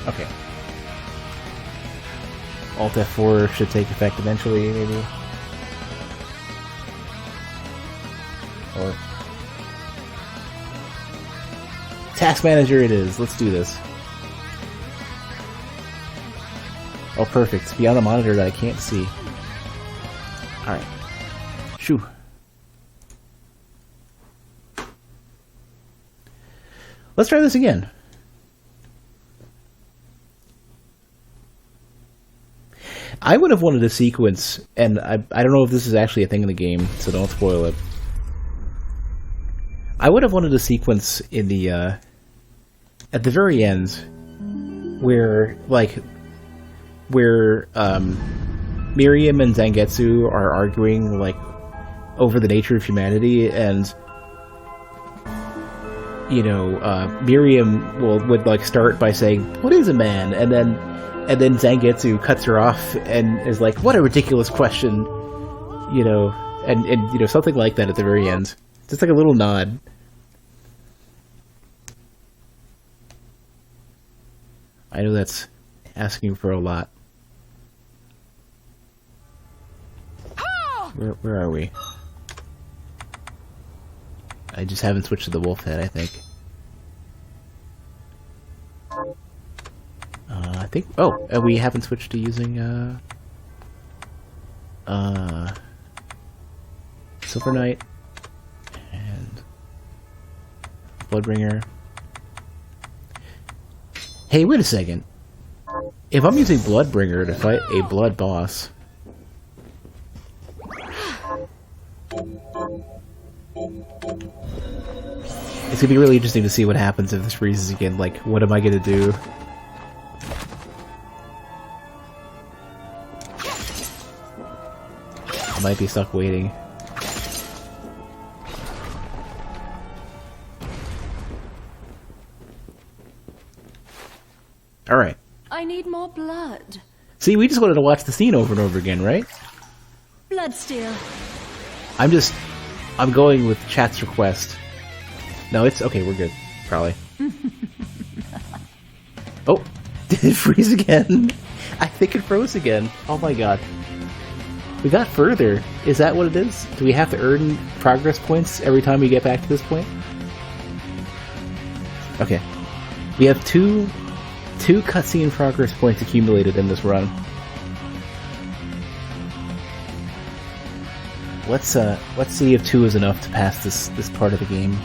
Okay. Alt F4 should take effect eventually, maybe. Or... Task Manager it is. Let's do this. Oh, perfect. Beyond the monitor that I can't see. Alright. Shoo. Let's try this again. I would have wanted a sequence, and I don't know if this is actually a thing in the game, so don't spoil it. I would have wanted a sequence in the, at the very end, where, Miriam and Zangetsu are arguing, over the nature of humanity, and, you know, Miriam would start by saying, "What is a man?" And then Zangetsu cuts her off and is like, "What a ridiculous question," you know, and you know, something like that at the very end. Just like a little nod. I know that's asking for a lot. Where are we? I just haven't switched to the wolf head, I think. I think... Oh, we haven't switched to using, Silver Knight and Bloodbringer. Hey, wait a second. If I'm using Bloodbringer to fight a blood boss... It's gonna be really interesting to see what happens if this freezes again. Like, what am I gonna do? I might be stuck waiting. Alright. I need more blood. See, we just wanted to watch the scene over and over again, right? Bloodstained. I'm I'm going with chat's request. No, it's okay. We're good. Probably. Oh, did it freeze again? I think it froze again. Oh my god. We got further. Is that what it is? Do we have to earn progress points every time we get back to this point? Okay. We have two cutscene progress points accumulated in this run. Let's see if 2 is enough to pass this part of the game.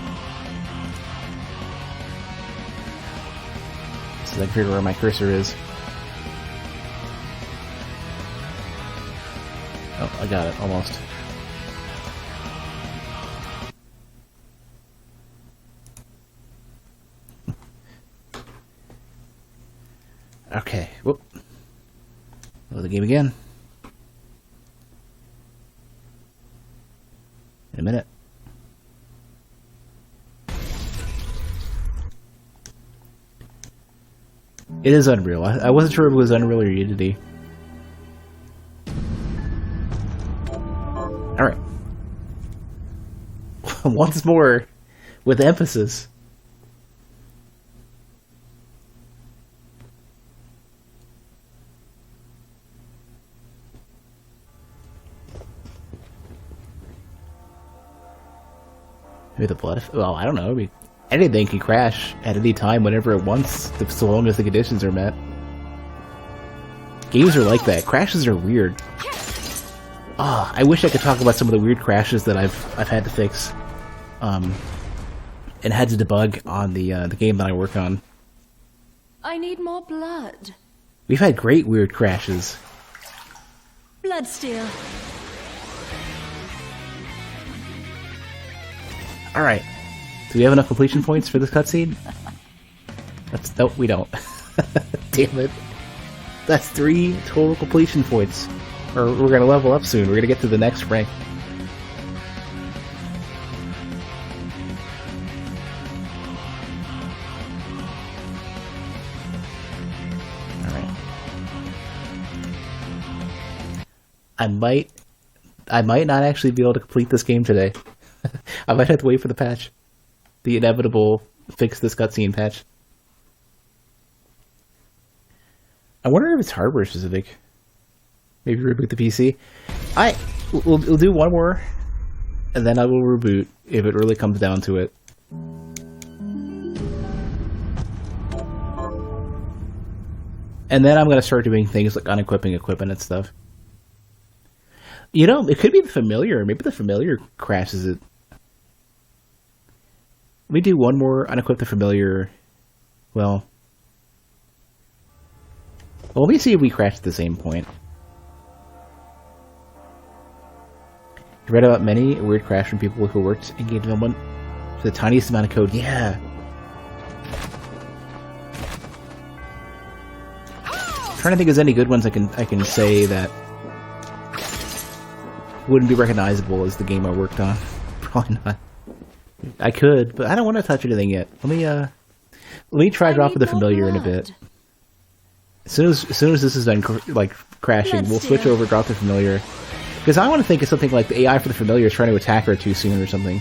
So I can figure where my cursor is. Oh, I got it, almost. Okay, whoop. Load the game again. In a minute. It is Unreal. I wasn't sure if it was Unreal or Unity. Alright. Once more, with emphasis. Maybe the blood... Well, I don't know. I mean, anything can crash at any time, whenever it wants, so long as the conditions are met. Games are like that. Crashes are weird. Ah, I wish I could talk about some of the weird crashes that I've had to fix, and had to debug on the game that I work on. I need more blood. We've had great weird crashes. Bloodsteel. Alright. Do we have enough completion points for this cutscene? Nope, we don't. Damn it. That's 3 total completion points. Or we're gonna level up soon. We're gonna get to the next rank. Alright. I might not actually be able to complete this game today. I might have to wait for the patch. The inevitable fix this cutscene patch. I wonder if it's hardware specific. Maybe reboot the PC. We'll do one more, and then I will reboot if it really comes down to it. And then I'm going to start doing things like unequipping equipment and stuff. You know, it could be the familiar. Maybe the familiar crashes it. Let me do one more, unequip the familiar. Well, let me see if we crash at the same point. You read about many a weird crash from people who worked in game development for the tiniest amount of code. Yeah. I'm trying to think if there's any good ones I can say that wouldn't be recognizable as the game I worked on. Probably not. I could, but I don't want to touch anything yet. Let me try dropping the familiar in a bit. As soon as this is done, crashing, we'll switch over, drop the familiar. Because I want to think of something like the AI for the familiar is trying to attack her too soon or something.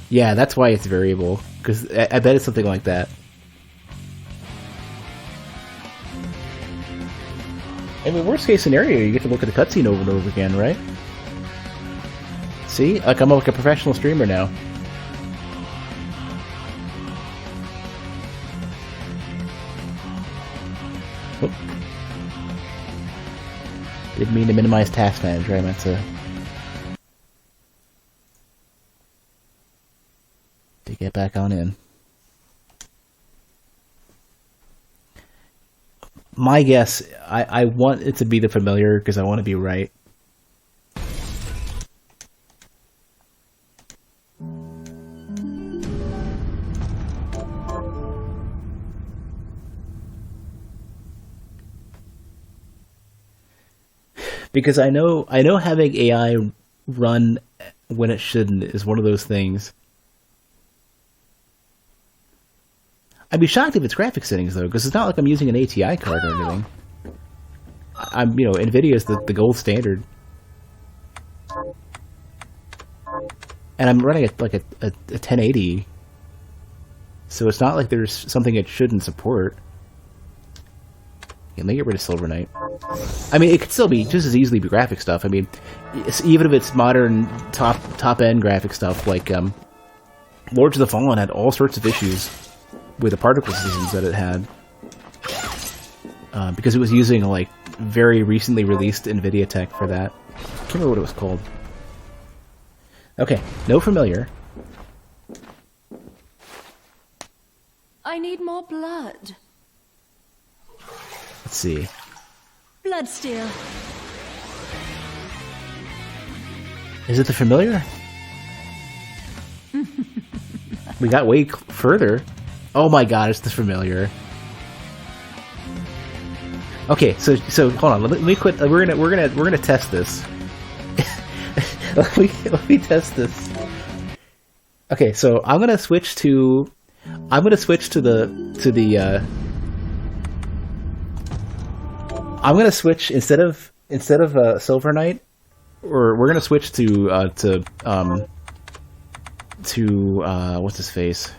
Yeah, that's why it's variable. Because I bet it's something like that. I mean, worst case scenario, you get to look at the cutscene over and over again, right? See? Like, I'm like a professional streamer now. Whoop. Didn't mean to minimize Task Manager, I meant to get back on in. My guess, I want it to be the familiar because I want to be right. Because I know having AI run when it shouldn't is one of those things. I'd be shocked if it's graphics settings, though, because it's not like I'm using an ATI card or anything. NVIDIA is the gold standard. And I'm running at like a 1080, so it's not like there's something it shouldn't support. Yeah, let me get rid of Silver Knight. I mean, it could still be just as easily be graphic stuff. I mean, even if it's modern top-end graphic stuff, like Lords of the Fallen had all sorts of issues with the particle systems that it had. Because it was using, like, very recently released NVIDIA tech for that. I can't remember what it was called. Okay, no familiar. I need more blood. Let's see. Bloodsteel. Is it the familiar? We got way further. Oh my god, it's the familiar. Okay, so hold on. Let me quit. We're gonna test this. let me test this. Okay, so I'm gonna switch to the. I'm gonna switch instead of Silver Knight, or we're gonna switch to what's his face,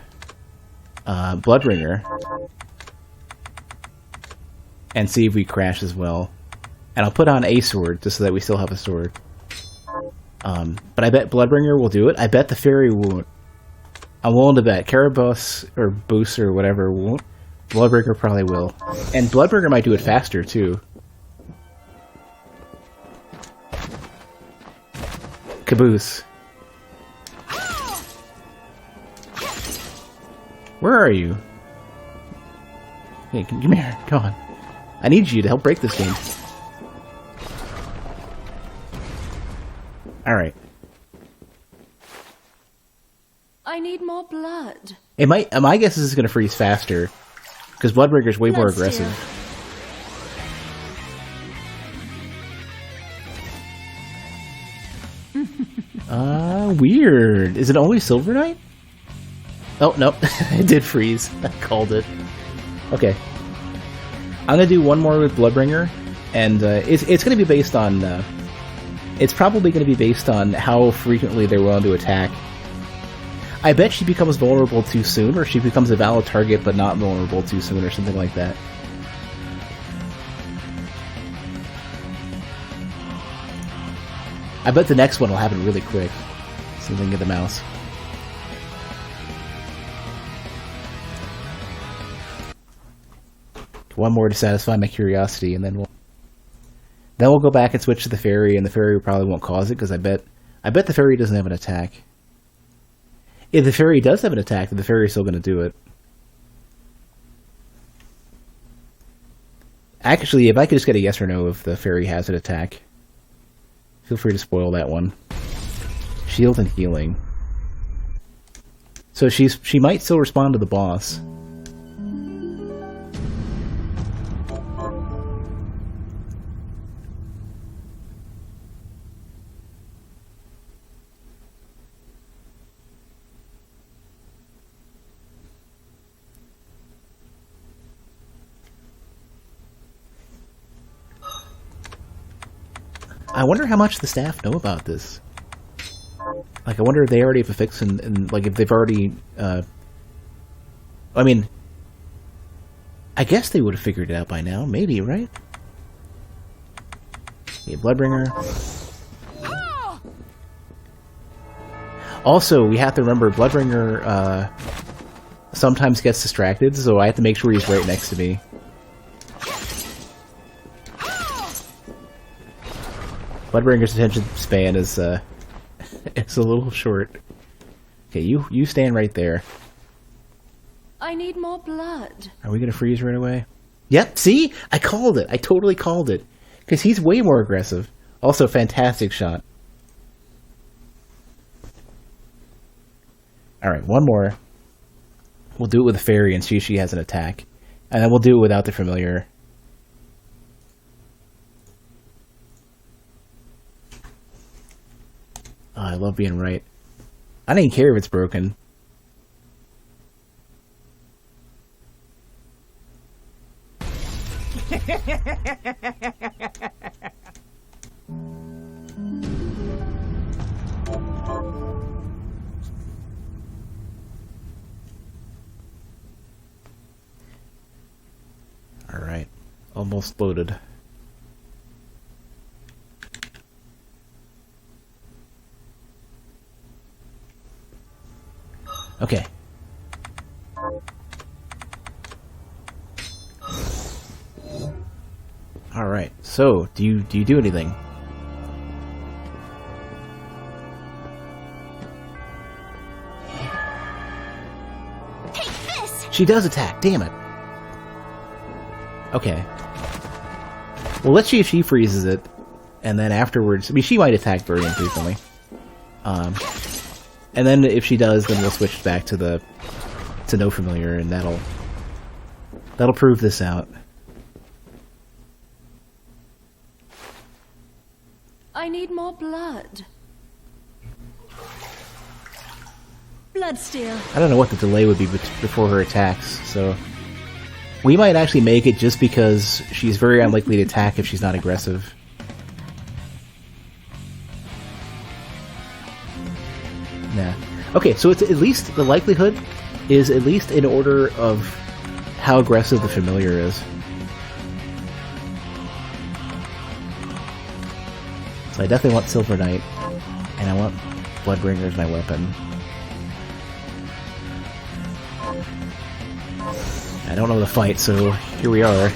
Bloodbringer, and see if we crash as well. And I'll put on a sword just so that we still have a sword. But I bet Bloodbringer will do it. I bet the fairy won't. I'm willing to bet. Carabos or Boos or whatever won't. Bloodbringer probably will. And Bloodbringer might do it faster too. Caboose. Where are you? Hey, come here. Come on. I need you to help break this game. Alright. I need more blood. It might. My guess is it's going to freeze faster. Because Bloodbreaker's way more aggressive. Weird. Is it only Silver Knight? Oh, nope. It did freeze. I called it. Okay. I'm going to do one more with Bloodbringer. And it's going to be based on... it's probably going to be based on how frequently they're willing to attack. I bet she becomes vulnerable too soon, or she becomes a valid target but not vulnerable too soon, or something like that. I bet the next one will happen really quick. See if I can get the mouse. One more to satisfy my curiosity, and then we'll go back and switch to the fairy, and the fairy probably won't cause it, because I bet the fairy doesn't have an attack. If the fairy does have an attack, then the fairy is still going to do it. Actually, if I could just get a yes or no if the fairy has an attack. Feel free to spoil that one. Shield and healing. So she might still respond to the boss. I wonder how much the staff know about this. Like, I wonder if they already have a fix and like, if they've already, I mean, I guess they would have figured it out by now. Maybe, right? Yeah, Bloodbringer. Also, we have to remember, Bloodbringer, sometimes gets distracted, so I have to make sure he's right next to me. Bloodbringer's attention span is, it's a little short. Okay, you stand right there. I need more blood. Are we gonna freeze right away? Yep, see? I called it. I totally called it. Because he's way more aggressive. Also, fantastic shot. Alright, one more. We'll do it with a fairy and see if she has an attack. And then we'll do it without the familiar. Oh, I love being right. I don't even care if it's broken. almost loaded. Okay. All right. So, do you do anything? Take this! She does attack. Damn it. Okay. Well, let's see if she freezes it, and then afterwards, I mean, she might attack very infrequently. And then if she does, then we'll switch back to no familiar, and that'll prove this out. I need more blood. Bloodstained. I don't know what the delay would be before her attacks, so we might actually make it just because she's very unlikely to attack if she's not aggressive. Nah. Okay, so it's at least the likelihood is at least in order of how aggressive the familiar is. So I definitely want Silver Knight, and I want Bloodbringer as my weapon. I don't know the fight, so here we are.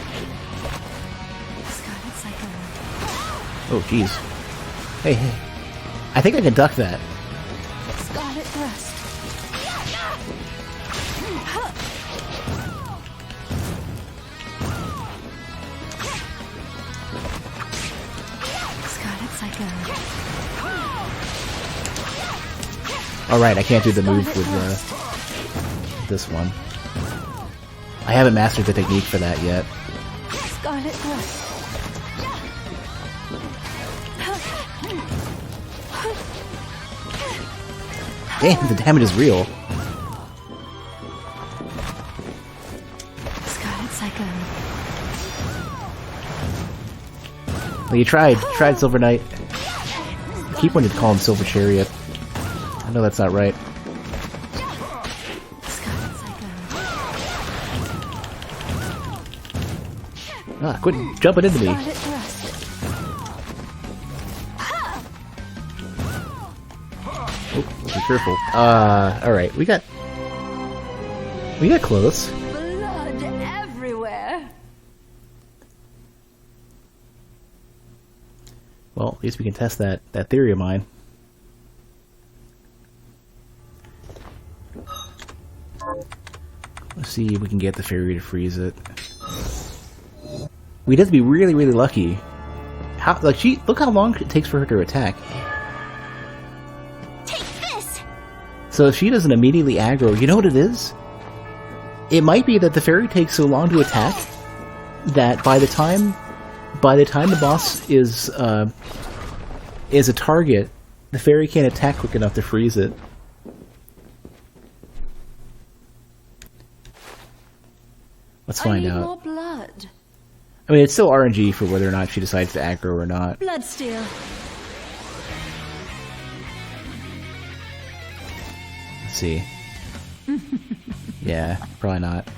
Oh, jeez. Hey, hey. I think I can duck that. Scarlet Thrust. Scarlet Cyclone. Alright, I can't do the move with this one. I haven't mastered the technique for that yet. Scarlet Thrust. Damn, the damage is real. Scarlet Cyclone. Well, you tried Silver Knight. I keep wanting to call him Silver Chariot. I know that's not right. Scarlet Cyclone. Ah, quit jumping into me. Scarlet Thrust. Oh, be careful. Alright, we got close. Blood everywhere. Well, at least we can test that theory of mine. Let's see if we can get the fairy to freeze it. We'd have to be really, really lucky. Look how long it takes for her to attack. Take this! So if she doesn't immediately aggro, you know what it is? It might be that the fairy takes so long to attack that by the time the boss is a target, the fairy can't attack quick enough to freeze it. Let's find I need out. more blood. I mean, it's still RNG for whether or not she decides to aggro or not. Bloodstained. Let's see. Yeah, probably not.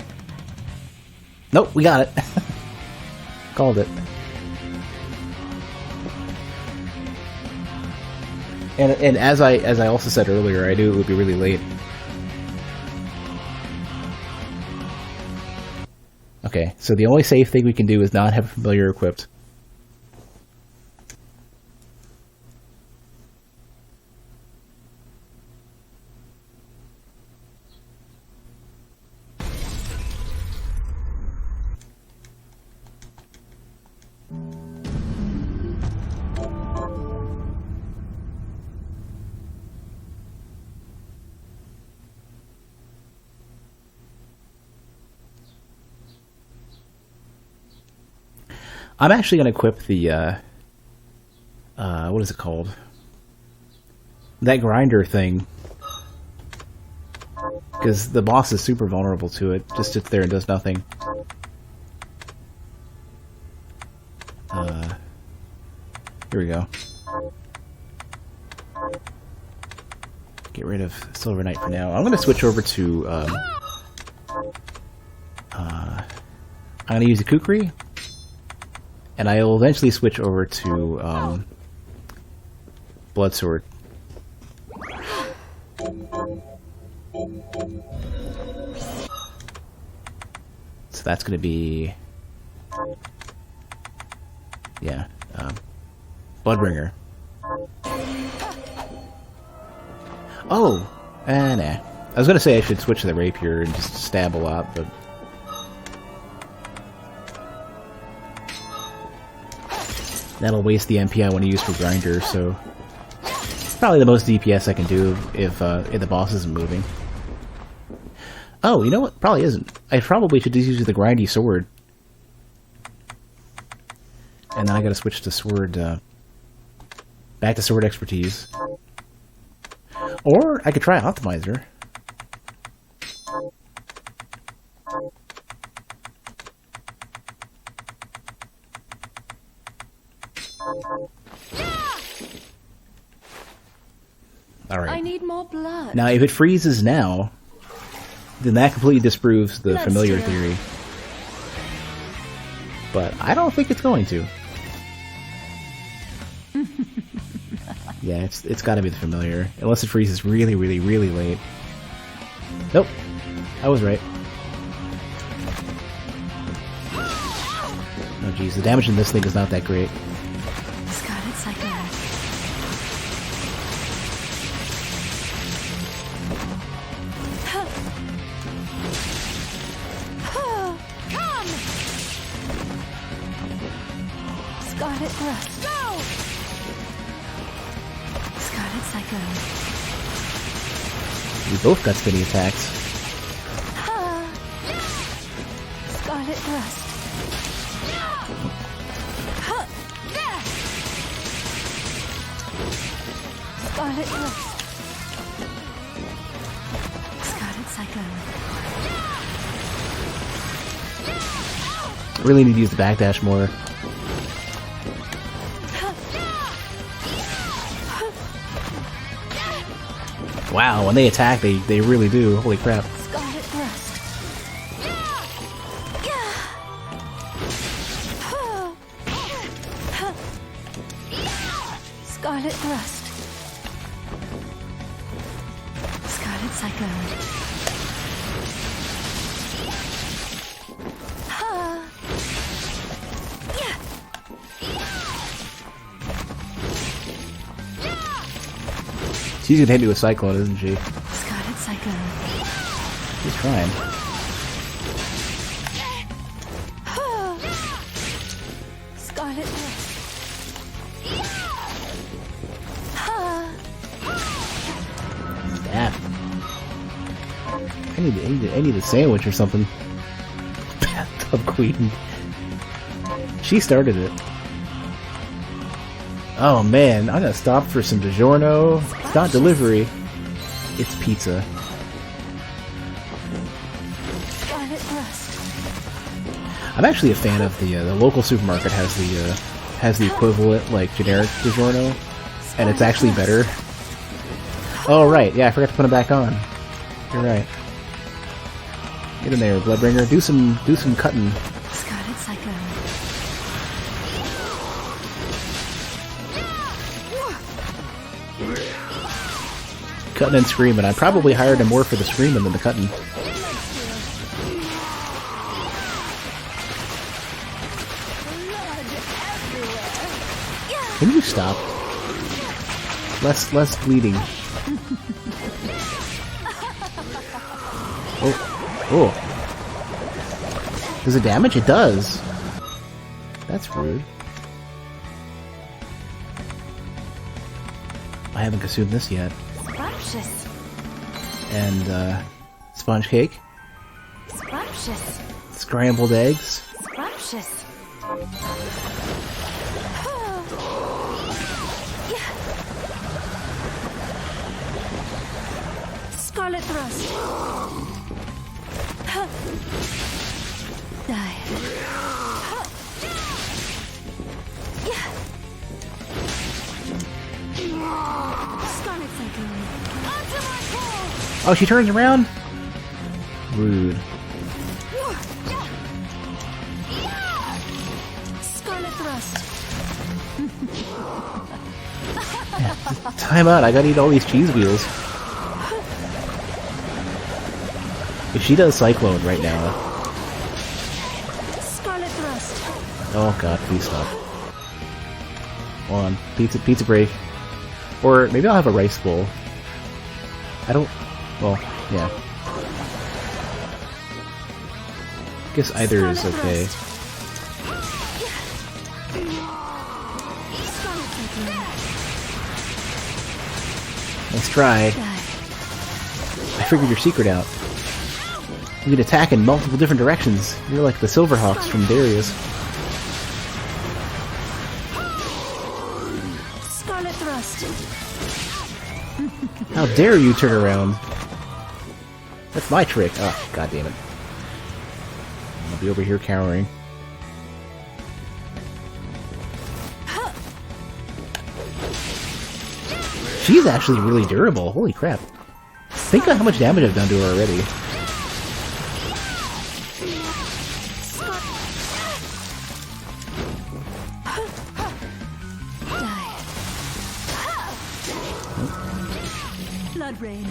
Nope, we got it. Called it. And as I also said earlier, I knew it would be really late. Okay, so the only safe thing we can do is not have a familiar equipped. I'm actually going to equip the, what is it called? That grinder thing. Because the boss is super vulnerable to it. Just sits there and does nothing. Here we go. Get rid of Silver Knight for now. I'm going to switch over to, I'm going to use a Kukri. And I will eventually switch over to Bloodsword. So that's going to be... yeah, Bloodbringer. Oh! Nah. I was going to say I should switch to the Rapier and just stab a lot, but... that'll waste the MP I want to use for Grinder, so... it's probably the most DPS I can do if the boss isn't moving. Oh, you know what? Probably isn't. I probably should just use the Grindy Sword. And then I gotta switch to Sword, back to Sword Expertise. Or, I could try Optimizer. Alright. I need more blood. Now, if it freezes now, then that completely disproves the familiar theory. But I don't think it's going to. Yeah, it's got to be the familiar, unless it freezes really, really, really late. Nope, I was right. Oh geez, the damage in this thing is not that great. Scarlet Cyclone. Come! Scarlet Thrust. Go! Scarlet Cyclone. We both got spinny attacks. Scarlet Thrust. Scarlet Thrust. Scarlet Cyclone. Really need to use the backdash more. Wow, when they attack, they really do. Holy crap. Scarlet Thrust. Scarlet Thrust. Scarlet Cyclone. She's gonna hit me with Cyclone, isn't she? Scarlet Cyclone. She's trying. Scarlet Thrust. Damn. I need a sandwich or something. Bathtub Queen. She started it. Oh man, I'm gonna stop for some DiGiorno. It's not delivery. It's pizza. Scarlet Thrust. I'm actually a fan of the local supermarket has the equivalent like generic DiGiorno, and it's actually better. Oh right, yeah, I forgot to put it back on. You're right. Get in there, Bloodbringer. Do some cutting. Scarlet Cyclone. Cutting and screaming. I probably hired him more for the screaming than the cutting. Can you stop? Less bleeding. Oh. Does it damage? It does. That's rude. I haven't consumed this yet. Scrumptious. And, sponge cake. Scrumptious. Scrambled eggs. Scrumptious. Scarlet Thrust. Die. Scarlet Cyclone. Onto my call! Oh, she turns around? Rude. Scarlet Thrust. Time out, I gotta eat all these cheese wheels. If she does Cyclone right now... Scarlet Thrust. Oh god, please stop. Hold on. Pizza break. Or maybe I'll have a rice bowl. I don't... Well, yeah. I guess either is okay. Nice try. I figured your secret out. You can attack in multiple different directions. You're like the Silverhawks from Darius. Scarlet Thrust. How dare you turn around? That's my trick. Oh, god damn it. I'll be over here cowering. She's actually really durable. Holy crap. Think of how much damage I've done to her already. Blood rain.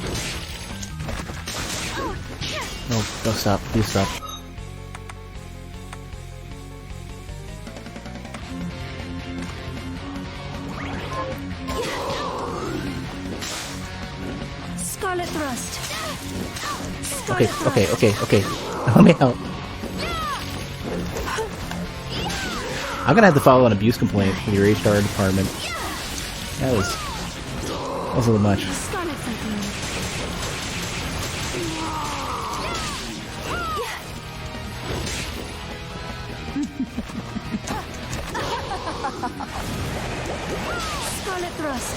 No, don't stop. Please stop. Scarlet Thrust. Okay. Let me out. I'm gonna have to file an abuse complaint with your HR department. That was a little much. Scarlet Cyclone. Scarlet Thrust.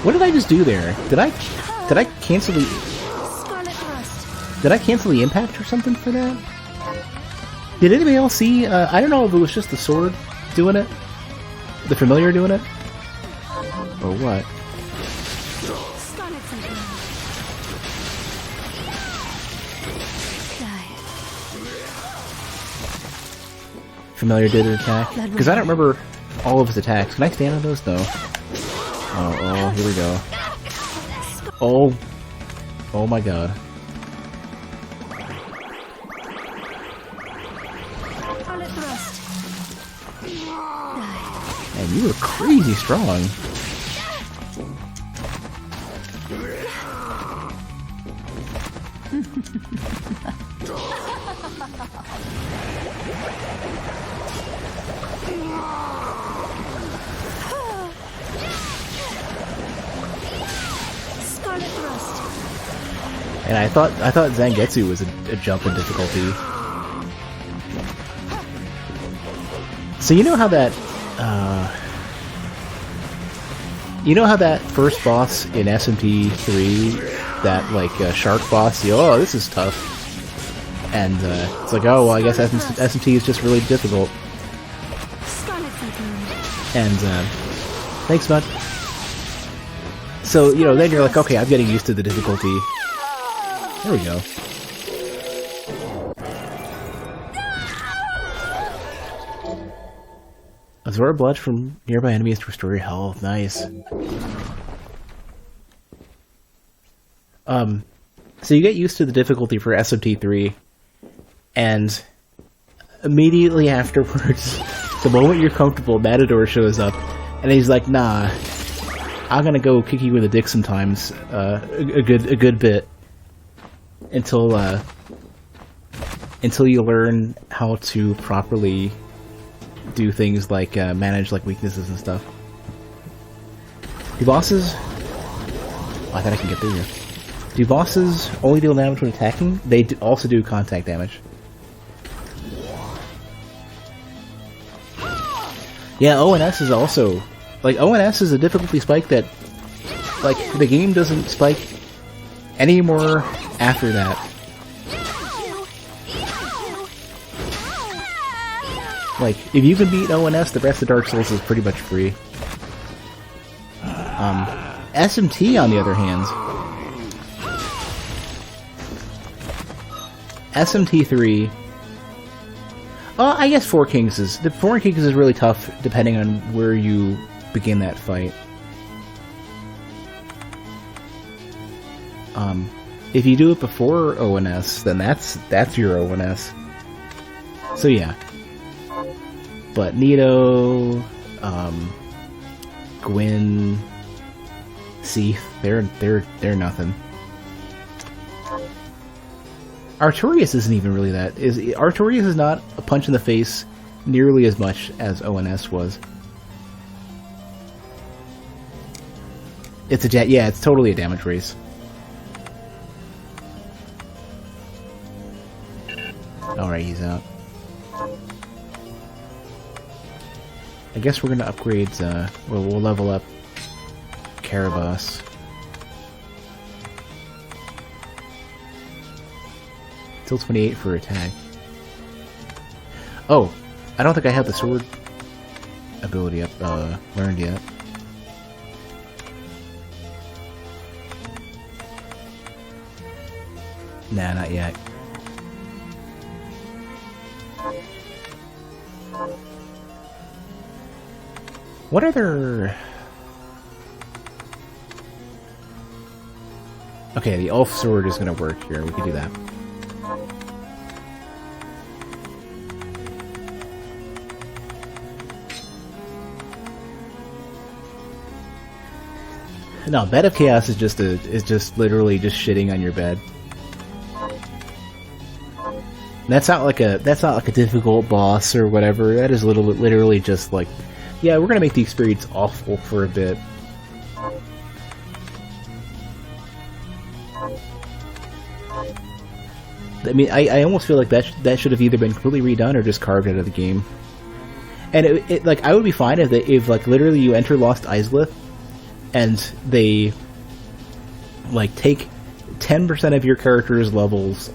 What did I just do there? Did I cancel the... Scarlet Thrust. Did I cancel the impact or something for that? Did anybody else see? I don't know if it was just the sword doing it, the familiar doing it, or what. Scarlet Cyclone. Die. Familiar did an attack? Because I don't remember all of his attacks. Can I stand on those? No. Oh, here we go. Oh my god. Scarlet Thrust. Man, you were crazy strong. Scarlet Thrust. And I thought Zangetsu was a jump in difficulty. So you know how that first boss in SMT3, that like shark boss, oh, this is tough. And it's like, oh well, I guess SMT is just really difficult. Scarlet Cyclone. And thanks, bud. So, you know, then you're like, okay, I'm getting used to the difficulty. There we go. Absorb blood from nearby enemies to restore your health. Nice. So you get used to the difficulty for SMT3, and immediately afterwards, the moment you're comfortable, Matador shows up, and he's like, nah, I'm gonna go kick you with a dick sometimes, a good bit, until you learn how to properly do things like manage like weaknesses and stuff. Do bosses? Oh, I thought I can get through here. Do bosses only deal damage when attacking? They also do contact damage. Yeah, ONS is also... Like, ONS is a difficulty spike that... Like, the game doesn't spike anymore after that. Like, if you can beat ONS, the rest of Dark Souls is pretty much free. SMT, on the other hand... SMT3 I guess Four Kings is... The Four Kings is really tough depending on where you begin that fight. If you do it before ONS, then that's your ONS. So yeah. But Nito, Gwyn, Seath, they're nothing. Artorias isn't even really that. Artorias is not a punch in the face nearly as much as ONS was. It's it's totally a damage race. Alright, he's out. I guess we're gonna upgrade, we'll level up Karabas. Still 28 for attack. Oh, I don't think I have the sword ability up, learned yet. Nah, not yet. What other... Okay, the elf sword is gonna work here. We can do that. No, Bed of Chaos is just literally just shitting on your bed. That's not like a difficult boss or whatever. That is literally just like, yeah, we're gonna make the experience awful for a bit. I mean, I almost feel like that should have either been completely redone or just carved out of the game. And it like, I would be fine if like literally you enter Lost Izalith and they like take 10% of your character's levels,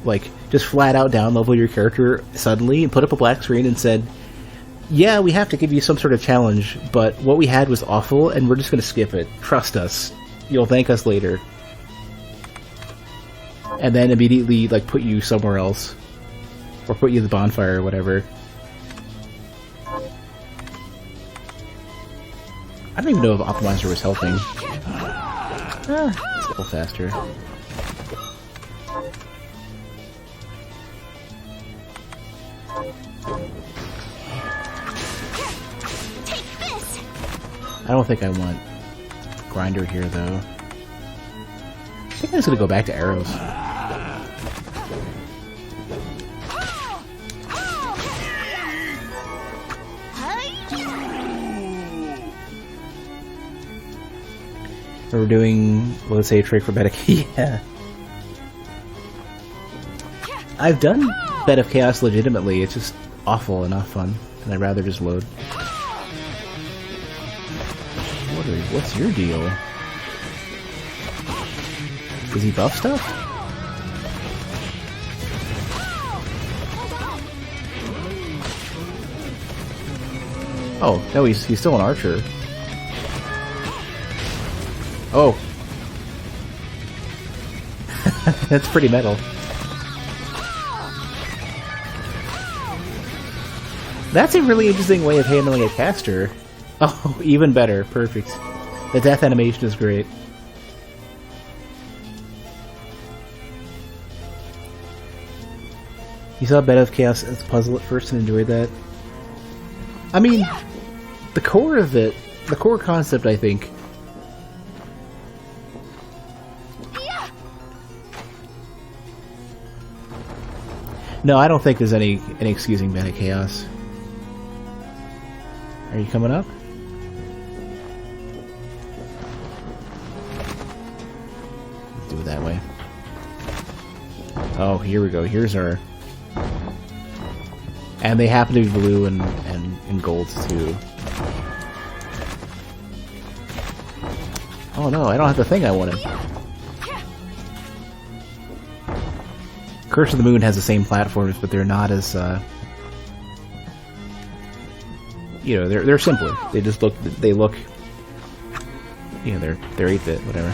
like just flat out down level your character suddenly and put up a black screen and said, yeah, we have to give you some sort of challenge, but what we had was awful and we're just going to skip it. Trust us. You'll thank us later. And then immediately like put you somewhere else. Or put you in the bonfire or whatever. I don't even know if Optimizer was helping. It's a little faster. I don't think I want Grinder here, though. I think I'm just gonna go back to arrows. We're doing, let's say, Trick for Bedek. Yeah. I've done Bed of Chaos legitimately, it's just awful and not fun, and I'd rather just load. What's your deal? Does he buff stuff? Oh, no, he's still an archer. Oh. That's pretty metal. That's a really interesting way of handling a caster. Oh, even better. Perfect. The death animation is great. You saw Bed of Chaos as a puzzle at first and enjoyed that? I mean, the core of it, the core concept, I think. No, I don't think there's any excusing Bed of Chaos. Are you coming up? Do it that way. Oh, here we go. Here's our... And they happen to be blue and gold, too. Oh no, I don't have the thing I wanted. Curse of the Moon has the same platforms, but they're not as, you know, they're simpler. They just look, you know, they're 8-bit, whatever.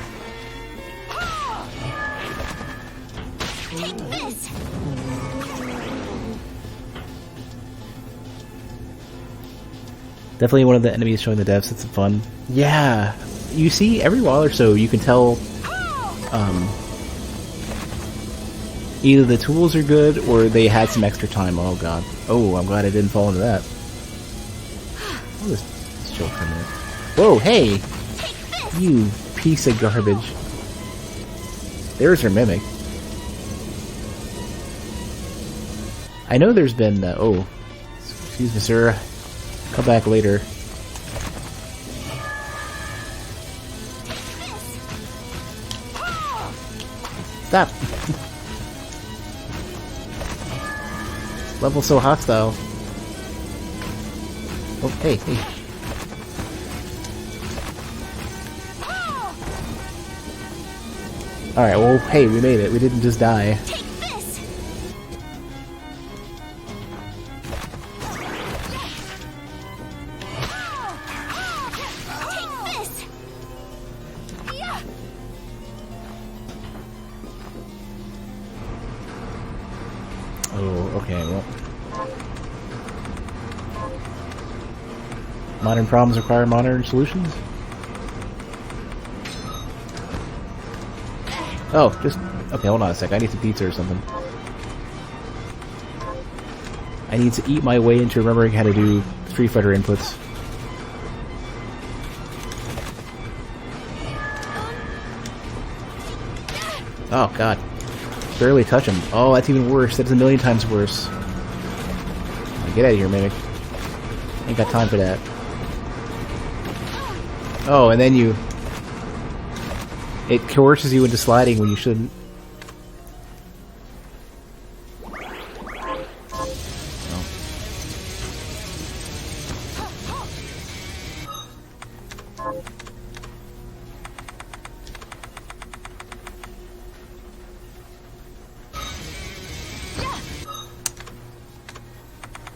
Definitely one of the enemies showing the devs. It's fun. Yeah, you see, every while or so you can tell either the tools are good or they had some extra time. Oh god. Oh, I'm glad I didn't fall into that. I'll just chill for a minute. Whoa, hey! You piece of garbage. There's her mimic. I know there's been, oh, excuse me, sir. Come back later. Stop! Level so hostile. Oh, hey, hey. Alright, well, hey, we made it. We didn't just die. Oh, okay, well. Modern problems require modern solutions? Oh, just... Okay, hold on a sec. I need some pizza or something. I need to eat my way into remembering how to do Street Fighter inputs. Oh, God. Barely touch him. Oh, that's even worse. That's a million times worse. Get out of here, Mimic. Ain't got time for that. Oh, and then you... It coerces you into sliding when you shouldn't. Oh.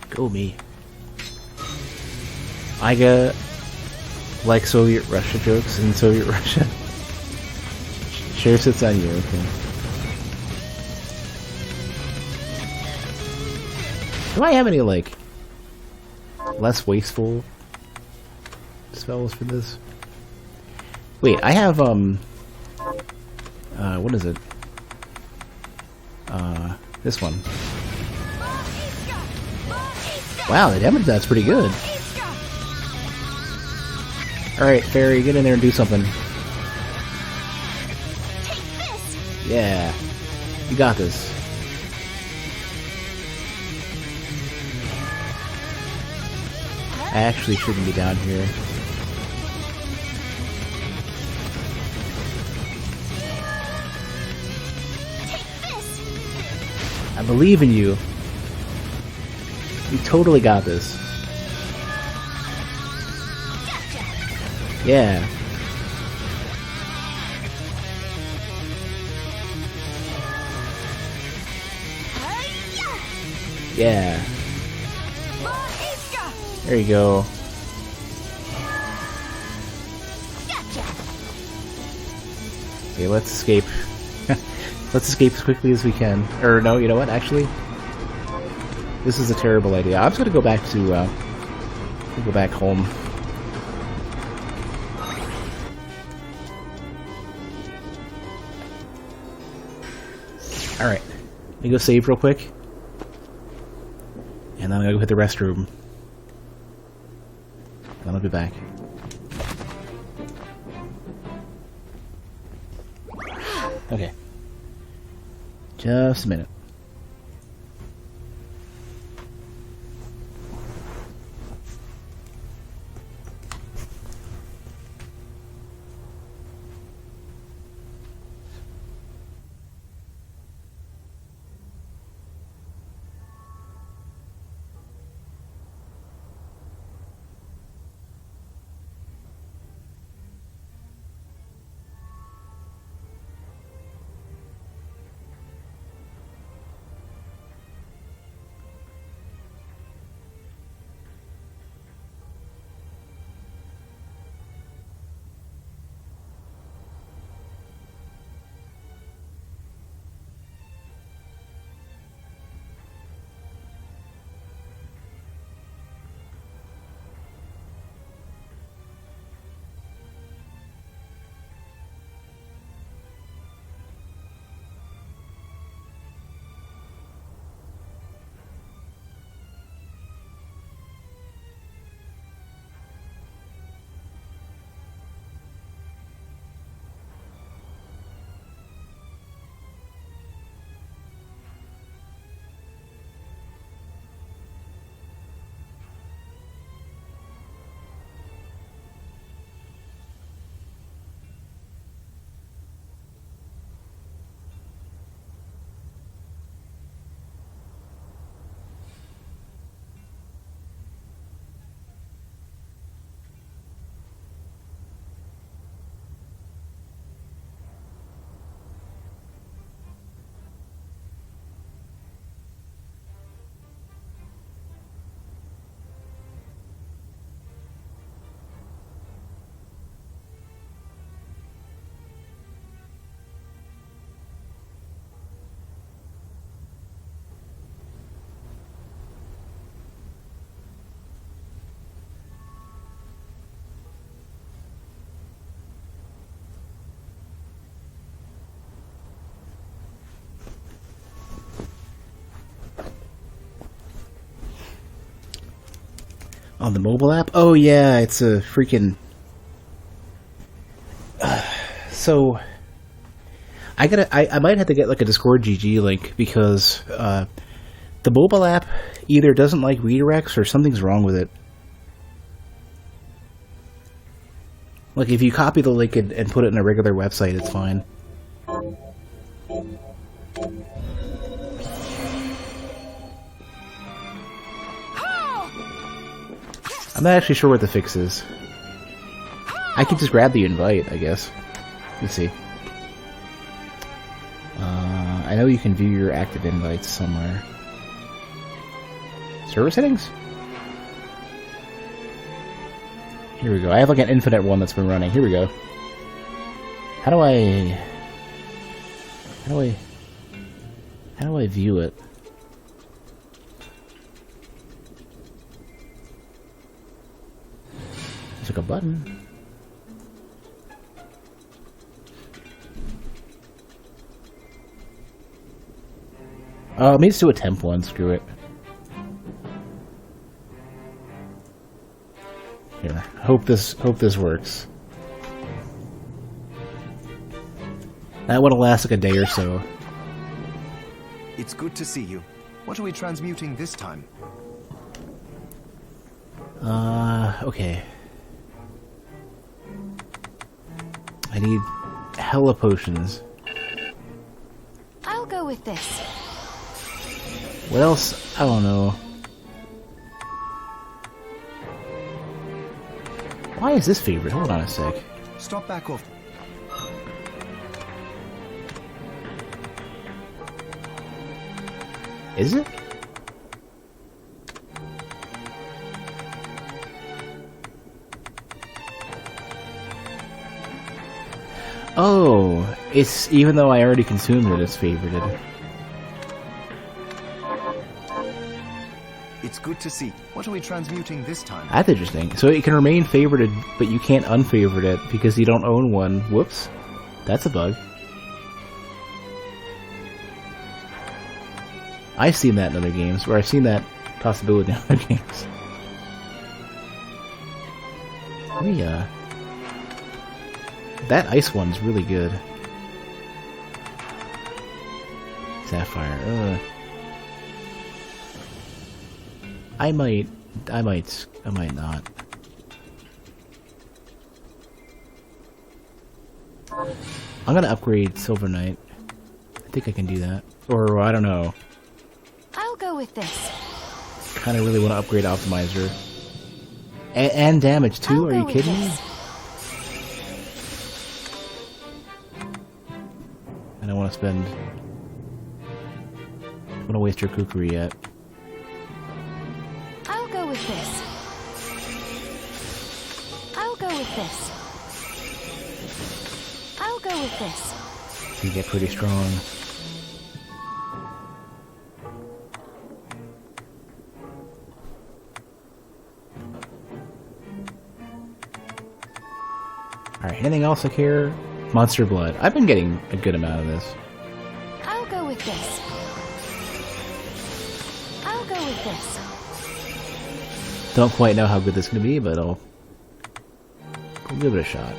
Go me. I got like Soviet Russia jokes in Soviet Russia. Sure sits on you, okay. Do I have any, like, less wasteful spells for this? Wait, I have, what is it? This one. Wow, the damage that's pretty good. Alright, Fairy, get in there and do something. Yeah, you got this. I actually shouldn't be down here. I believe in you. You totally got this. Yeah. Yeah. There you go. Okay, let's escape. Let's escape as quickly as we can. Or no, you know what? Actually, this is a terrible idea. I'm just gonna go back to go back home. All right, let me go save real quick. And then I'm gonna go hit the restroom. And I'll be back. Okay. Just a minute. On the mobile app? Oh yeah, it's a freaking... So... I might have to get like a Discord GG link because the mobile app either doesn't like redirects or something's wrong with it. Like if you copy the link and put it in a regular website, it's fine. I'm not actually sure what the fix is. I could just grab the invite, I guess. Let's see. I know you can view your active invites somewhere. Server settings? Here we go. I have like an infinite one that's been running. Here we go. How do I view it? There's like a button. Let me just do a temp one, screw it. Here, hope this works. That would last like a day or so. It's good to see you. What are we transmuting this time? Okay. I need hella potions. I'll go with this. What else? I don't know. Why is this favorite? Hold on a sec. Stop back off. Is it? Oh, it's even though I already consumed it, it's favorited. It's good to see. What are we transmuting this time? That's interesting. So it can remain favorited, but you can't unfavorite it because you don't own one. Whoops. That's a bug. I've seen that in other games, or I've seen that possibility in other games. Let me, that ice one's really good. Sapphire, I might not. I'm gonna upgrade Silver Knight. I think I can do that. Or, I don't know. I'll go with this. Kinda really want to upgrade Optimizer. And damage too? Are you kidding me? I don't want to spend... I don't want to waste your kukri yet. I'll go with this. I'll go with this. I'll go with this. You get pretty strong. Alright, anything else I care? Monster Blood. I've been getting a good amount of this. I'll go with this. I'll go with this. Don't quite know how good this is going to be, but I'll give it a shot.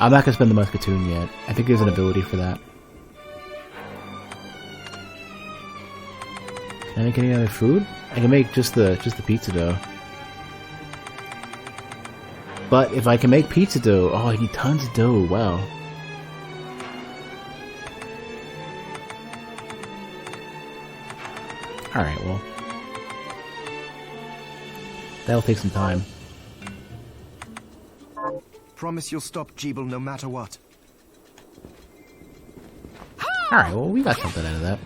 I'm not going to spend the Muscatoon yet. I think there's an ability for that. Can I make any other food? I can make just the pizza dough. But if I can make pizza dough, oh, I need tons of dough. Wow. Alright, well. That'll take some time. Promise you'll stop Jeeble no matter what. Alright, well, we got something out of that.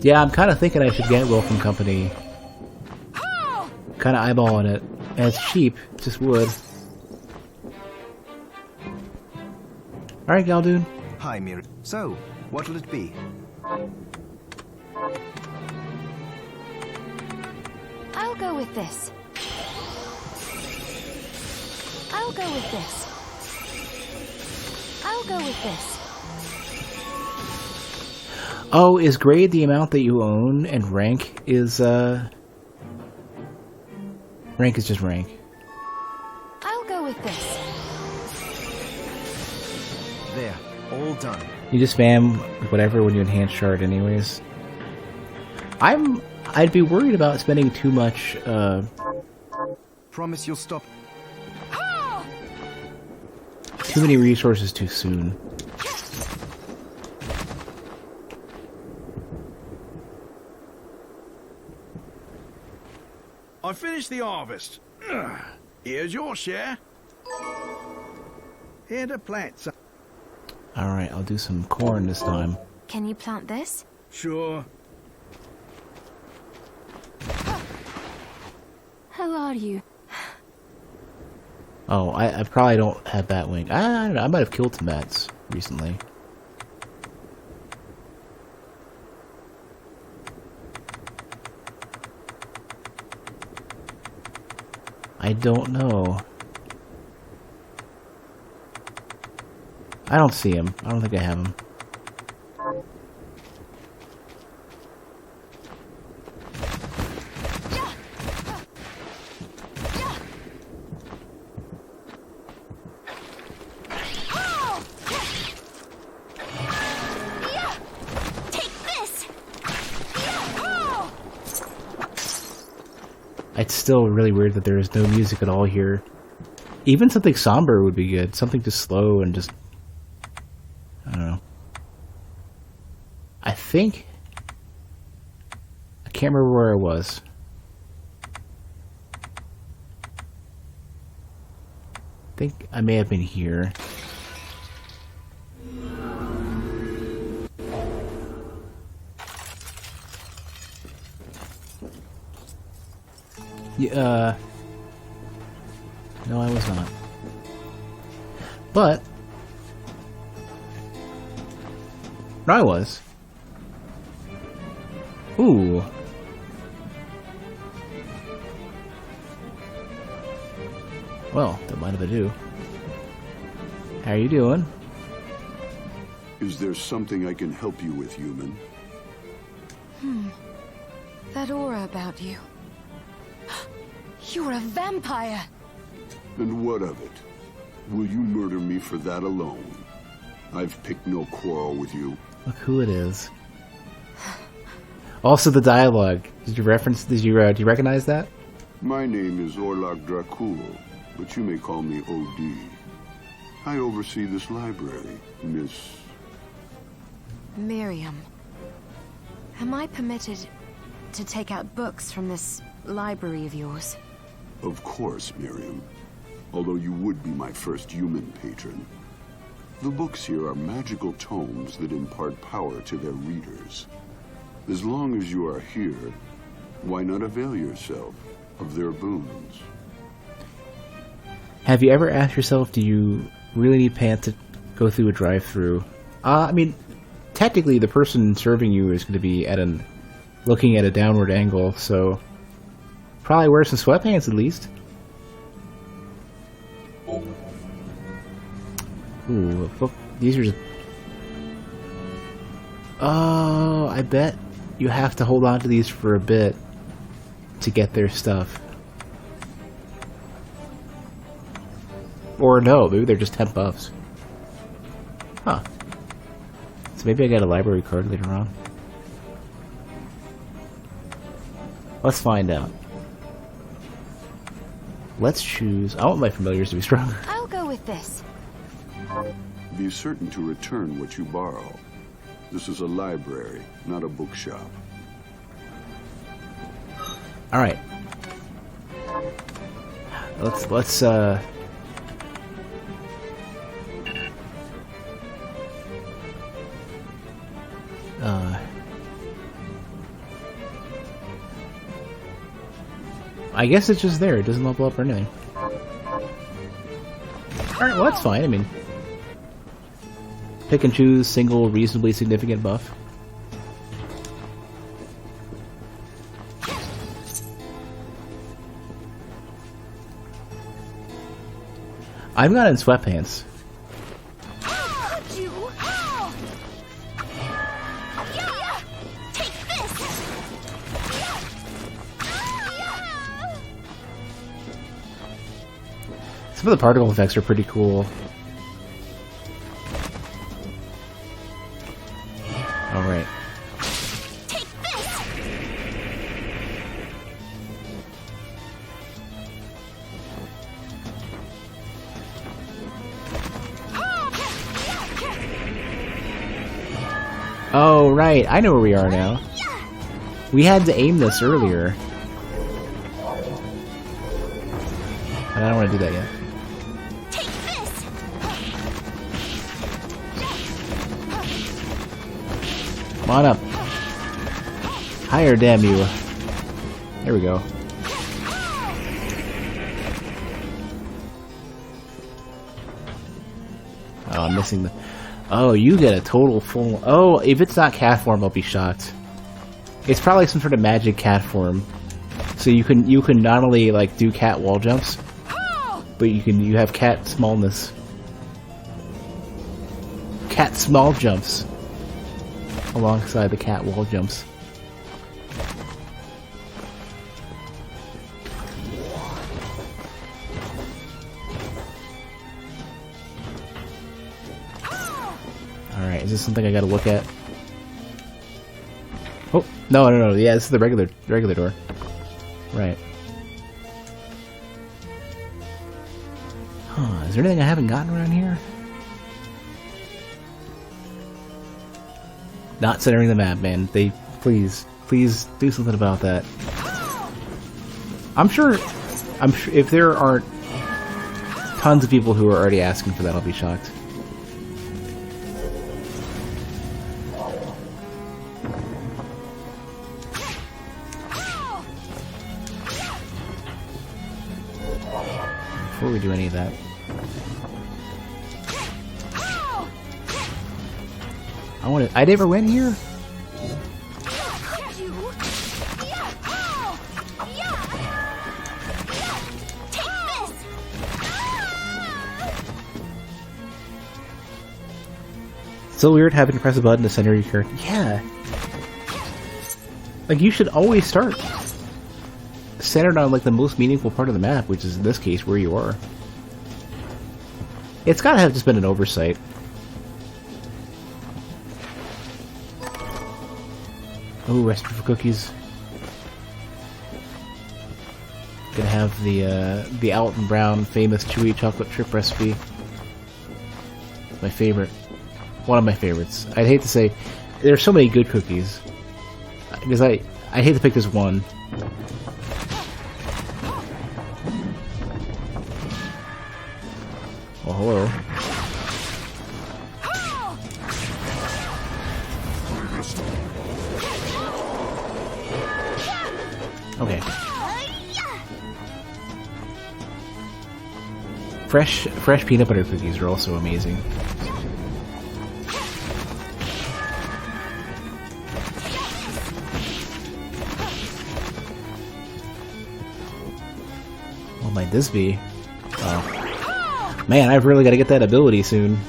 Yeah, I'm kind of thinking I should get Welcome Company. Kind of eyeballing it. And it's cheap, just wood. Alright, Galdoon. Hi, Miri. So, what'll it be? I'll go with this. I'll go with this. I'll go with this. Oh, is grade the amount that you own, and rank is, rank is just rank. I'll go with this. There, all done. You just spam whatever when you enhance shard anyways. I'd be worried about spending too much, Promise you'll stop. too many resources too soon. I finished the harvest. Here's your share. Here to plant some. Alright, I'll do some corn this time. Can you plant this? Sure. How are you? Oh, I probably don't have Batwing. I don't know, I might have killed some bats recently. I don't know. I don't see him. I don't think I have him. It's still really weird that there is no music at all here. Even something somber would be good. Something just slow and just... I don't know. I think... I can't remember where I was. I think I may have been here. Yeah, no, I was not. But no, I was. Ooh. Well, that might have a do. How are you doing? Is there something I can help you with, human? That aura about you. You're a vampire! And what of it? Will you murder me for that alone? I've picked no quarrel with you. Look who it is. Also, the dialogue. Did you recognize that? My name is Orlok Dracul, but you may call me OD. I oversee this library, Miss... Miriam. Am I permitted to take out books from this library of yours? Of course, Miriam. Although you would be my first human patron. The books here are magical tomes that impart power to their readers. As long as you are here, why not avail yourself of their boons? Have you ever asked yourself, do you really need pants to go through a drive-thru? I mean, technically the person serving you is going to be looking at a downward angle, so probably wear some sweatpants at least. Ooh, look, these are just... Oh, I bet you have to hold on to these for a bit to get their stuff. Or no, maybe they're just 10 buffs. Huh. So maybe I get a library card later on. Let's find out. Let's choose... I want my familiars to be stronger. I'll go with this. Be certain to return what you borrow. This is a library, not a bookshop. Alright. Let's I guess it's just there. It doesn't level up or anything. Alright, well that's fine. I mean, pick and choose single reasonably significant buff. I'm not in sweatpants. Some of the particle effects are pretty cool. Alright. Oh, right. I know where we are now. We had to aim this earlier. But I don't want to do that yet. Come on up. Higher, damn you. There we go. Oh, I'm missing the... Oh, you get a total full... Oh, if it's not cat form, I'll be shocked. It's probably some sort of magic cat form. So you can not only like do cat wall jumps, but you have cat smallness. Cat small jumps. Alongside the cat wall jumps. Alright, is this something I gotta look at? Oh, no, yeah, this is the regular door. Right. Huh, is there anything I haven't gotten around here? Not centering the map, man. Please do something about that. I'm sure if there aren't tons of people who are already asking for that, I'll be shocked. Before we do any of that. I never went here? So weird having to press a button to center your character. Yeah. Like, you should always start centered on, like, the most meaningful part of the map, which is, in this case, where you are. It's gotta have just been an oversight. Oh, recipe for cookies. Gonna have the Alton Brown famous chewy chocolate chip recipe. My favorite. One of my favorites. I'd hate to say there's so many good cookies. Because I hate to pick this one. Oh, hello. Okay. Fresh peanut butter cookies are also amazing. What might this be? Oh. Man, I've really got to get that ability soon.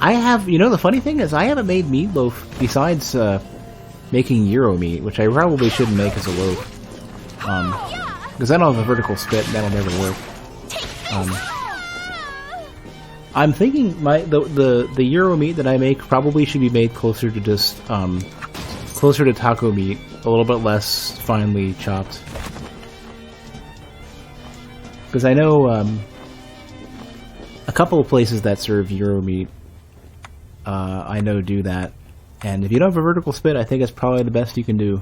I have, you know, the funny thing is I haven't made meatloaf besides making gyro meat, which I probably shouldn't make as a loaf. Because I don't have a vertical spit, and that'll never work. I'm thinking the gyro meat that I make probably should be made closer to just closer to taco meat, a little bit less finely chopped. Because I know a couple of places that serve gyro meat. I know do that, and if you don't have a vertical spit, I think it's probably the best you can do.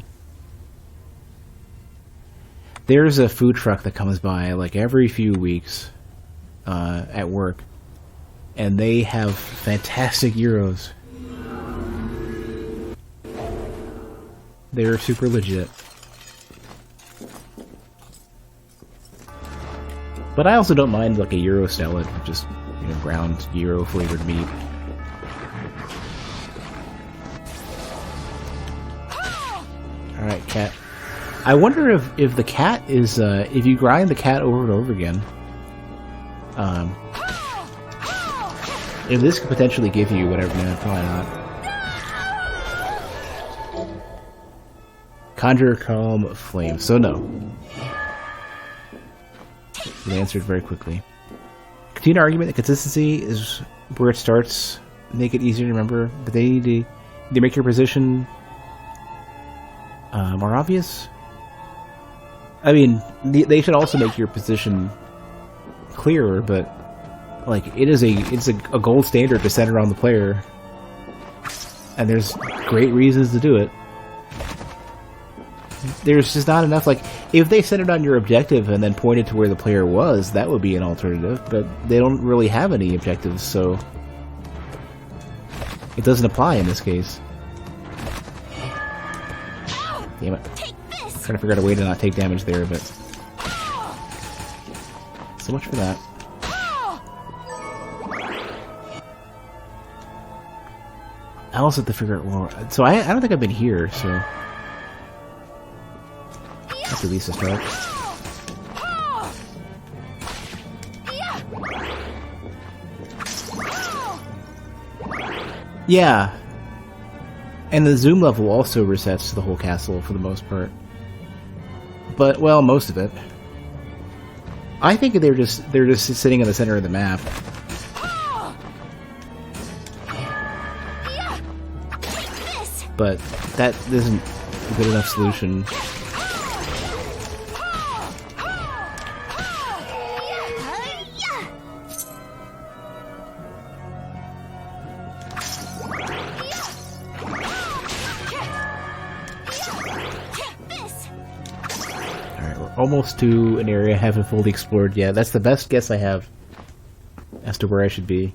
There's a food truck that comes by like every few weeks at work, and they have fantastic gyros. They're super legit. But I also don't mind like a gyro salad, just, you know, ground gyro flavored meat. cat. I wonder if the cat is if you grind the cat over and over again, if this could potentially give you whatever. No, probably not. Conjure calm flame. So no. They answered very quickly. Continue argument that consistency is where it starts. Make it easier to remember, but they need to make your position more obvious. I mean, they should also make your position clearer, but like it's a gold standard to center on the player, and there's great reasons to do it. There's just not enough. Like, if they centered on your objective and then pointed to where the player was, that would be an alternative, but they don't really have any objectives, so it doesn't apply in this case. Damn it. Trying to figure out a way to not take damage there, but so much for that. I also have to figure out more. So I don't think I've been here, so that's at least a start. Yeah. And the zoom level also resets the whole castle for the most part. But, well, most of it. I think they're just sitting in the center of the map. But that isn't a good enough solution. Almost to an area I haven't fully explored yet. That's the best guess I have as to where I should be.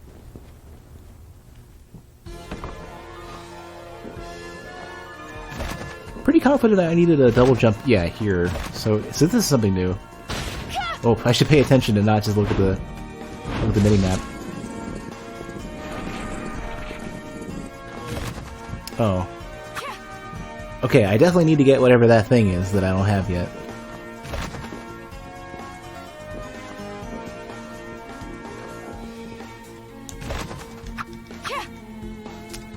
Pretty confident I needed a double jump. Yeah, here. So this is something new. Oh, I should pay attention and not just look at the mini map. Oh. Okay, I definitely need to get whatever that thing is that I don't have yet.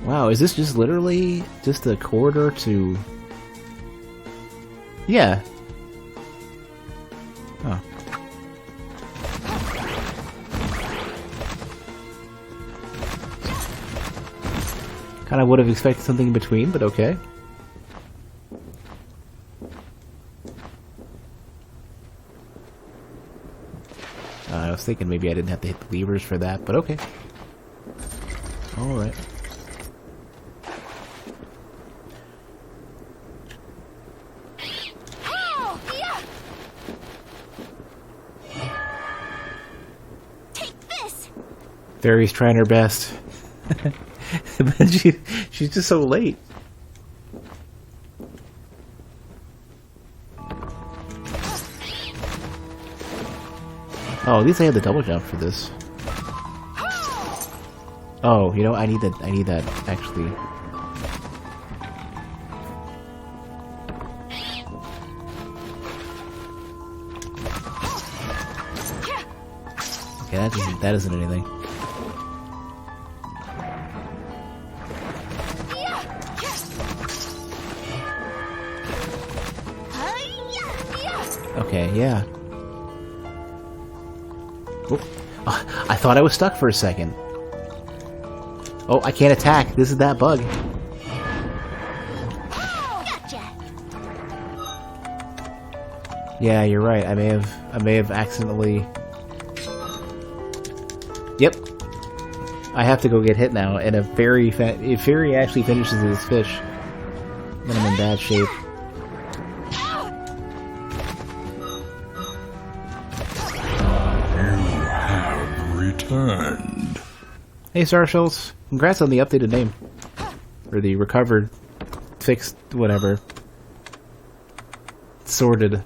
Wow, is this just literally just a corridor to... Yeah. Huh. Kind of would have expected something in between, but okay. I was thinking maybe I didn't have to hit the levers for that, but okay. Alright. Fairy's trying her best. But she's just so late. Oh, at least I had the double jump for this. Oh, you know, I need that actually. Okay, that isn't anything. Okay, yeah. Oh, I thought I was stuck for a second. Oh, I can't attack. This is that bug. Yeah, you're right. I may have accidentally. Yep. I have to go get hit now, and if Fairy actually finishes this fish, then I'm in bad shape. Returned. Hey, Star Schultz. Congrats on the updated name. Or the recovered, fixed, whatever. Sorted.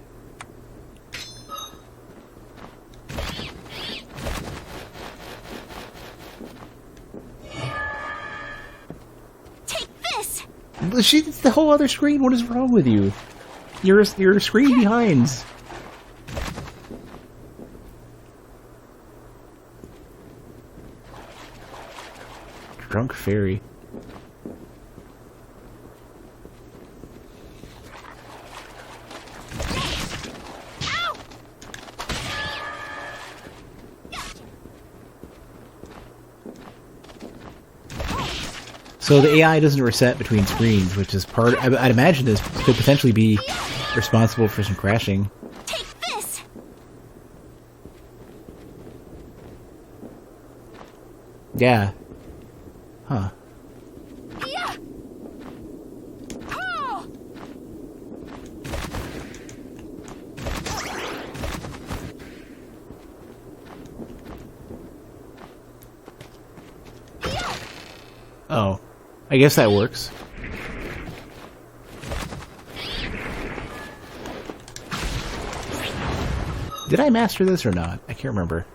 Take this! It's the whole other screen. What is wrong with you? Your screen behind. Drunk fairy. So the AI doesn't reset between screens, which is part. I'd imagine this could potentially be responsible for some crashing. Take this! Yeah. Huh. Yeah. Oh. Oh. I guess that works. Did I master this or not? I can't remember.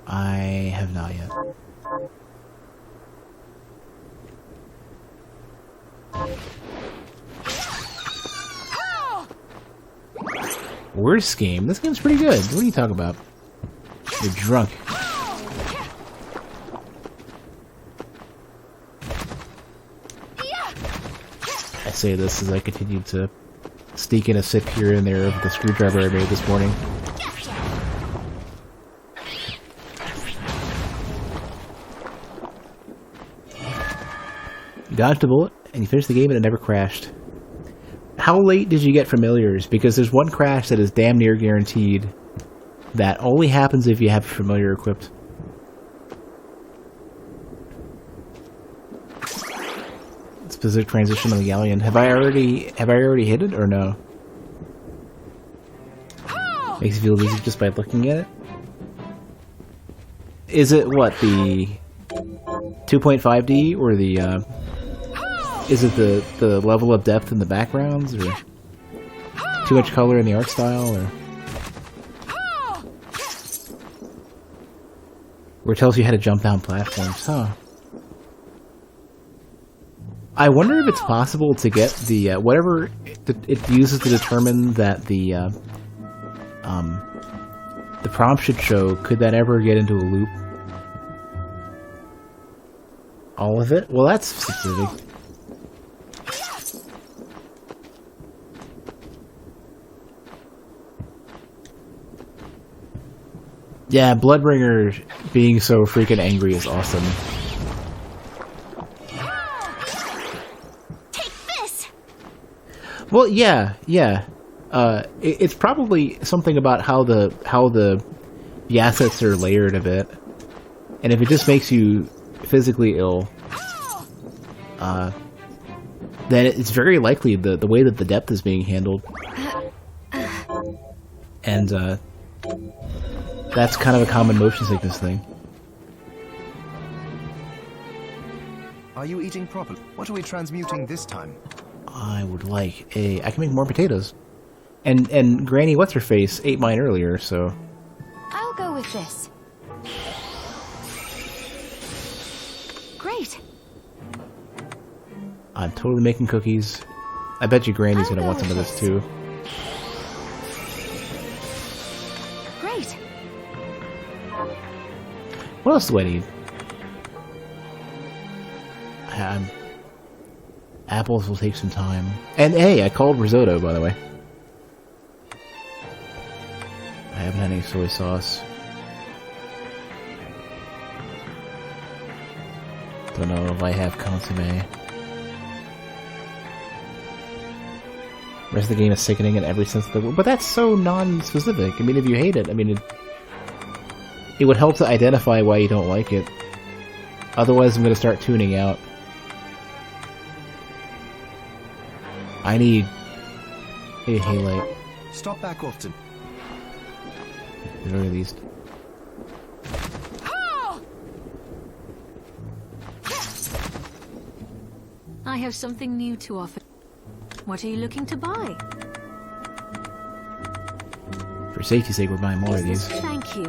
I have not yet. Worst game? This game's pretty good. What are you talking about? You're drunk. I say this as I continue to sneak in a sip here and there of the screwdriver I made this morning. You dodged a bullet, and you finished the game and it never crashed. How late did you get familiars? Because there's one crash that is damn near guaranteed that only happens if you have a familiar equipped. Specific transition on the galleon. Have I already hit it or no? Makes you feel dizzy just by looking at it. Is it what, the 2.5D or the is it the level of depth in the backgrounds, or too much color in the art style, or where it tells you how to jump down platforms? Huh. I wonder if it's possible to get the whatever it uses to determine that the prompt should show. Could that ever get into a loop? All of it? Well, that's specific. Yeah, Bloodbringer being so freaking angry is awesome. Well, yeah. It's probably something about how the assets are layered a bit, and if it just makes you physically ill, then it's very likely the way that the depth is being handled, and that's kind of a common motion sickness thing. Are you eating properly? What are we transmuting this time? I would like I can make more potatoes. And Granny What's-Her-Face ate mine earlier, so... I'll go with this. Great. I'm totally making cookies. I bet you Granny's gonna want some of this too. Great. What else do I need? Apples will take some time. And hey, I called risotto, by the way. I haven't had any soy sauce. Don't know if I have consomme. The rest of the game is sickening in every sense of the word. But that's so non-specific. I mean, if you hate it, I mean, it would help to identify why you don't like it. Otherwise, I'm going to start tuning out. I need a halite. Stop back often. At the very least. I have something new to offer. What are you looking to buy? For safety's sake, we're buying more of these. Thank you.